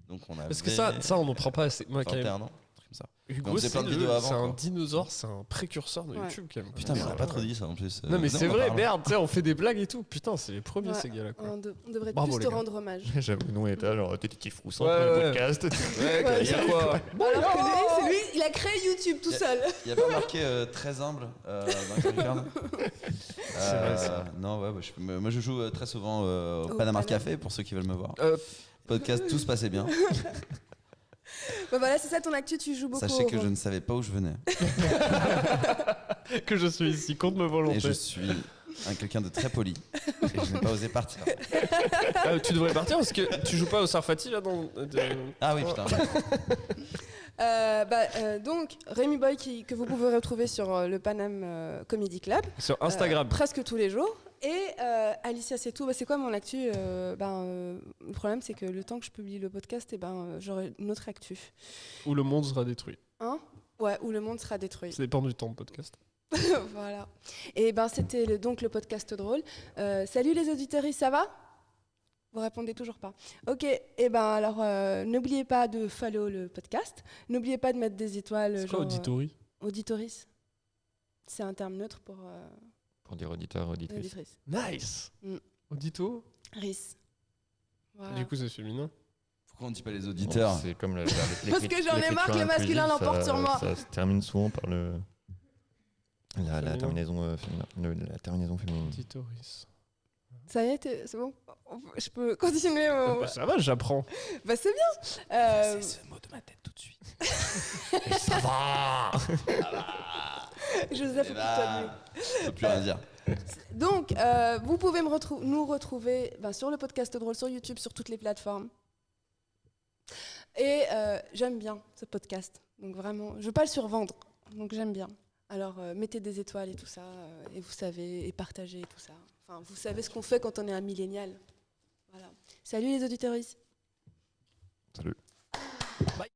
Donc, on avait. Parce que ça on n'en prend pas assez. Moi, quand même. 21 ans, un truc comme ça. Hugo, on faisait plein de c'est vidéos avant, c'est un quoi. dinosaure, c'est un précurseur de Ouais. YouTube quand même. Putain, mais on a pas trop dit ça en plus. Non, mais Non, c'est on en vrai, parle. merde, tu sais, on fait des blagues et tout. Putain, c'est les premiers Ouais. ces gars-là quoi. On devrait Bravo, plus les te gars. rendre hommage. J'avoue, nous on était là, genre Détective Roussin, Ouais, premier ouais. podcast. Ouais, Ouais, il y a quoi Alors que lui, c'est lui, il a créé YouTube tout seul. Il y a pas marqué très humble dans le Capricorne. vrai, ça. Non, ouais, moi je joue très souvent au Au Panama Panama. Café pour ceux qui veulent me voir. Euh, Podcast, tout se passait bien. Bah voilà, c'est ça ton actu, tu joues beaucoup. Sachez au que je rond. ne savais pas où je venais. que je suis ici contre ma Et volonté. je suis quelqu'un de très poli. Et je n'ai pas osé partir. Tu devrais partir parce que tu joues pas au Sarfati là dans. Ah oui, putain. Donc, Rémi Boy, que vous pouvez retrouver sur le Paname Comedy Club. Sur Instagram. Presque tous les jours. Et Alicia, c'est tout. C'est quoi mon actu Le problème, c'est que le temps que je publie le podcast, j'aurai une autre actu. Où le monde sera détruit. Hein? Ouais, où le monde sera détruit. Ça dépend du temps de podcast. Voilà. Et c'était donc le podcast drôle. Salut les auditeurs, ça va? Vous répondez toujours pas. Ok, alors n'oubliez pas de follow le podcast. N'oubliez pas de mettre des étoiles. C'est quoi auditory? Auditoris. C'est un terme neutre pour dire auditeur, auditrice. auditrice. Nice. Audito? Ris. Voilà. Du coup, c'est féminin. Pourquoi on dit pas les auditeurs? C'est comme Parce que j'en ai marre que le masculin l'emporte sur moi. Ça se termine souvent par la terminaison féminine. Auditoris. Ça y est, c'est bon? Je peux continuer Ça va, j'apprends. C'est bien. C'est ce mot de ma tête tout de suite. Ça va. Joseph, occupe-toi de lui. Je peux plus rien dire. Donc, vous pouvez nous retrouver sur le podcast drôle, sur YouTube, sur toutes les plateformes. Et j'aime bien ce podcast. Donc vraiment, je veux pas le survendre. Donc j'aime bien. Alors mettez des étoiles et tout ça, et vous savez, et partagez et tout ça. Enfin, vous savez ce qu'on fait quand on est un millénial. Voilà. Salut les auditeurs. Salut. Bye.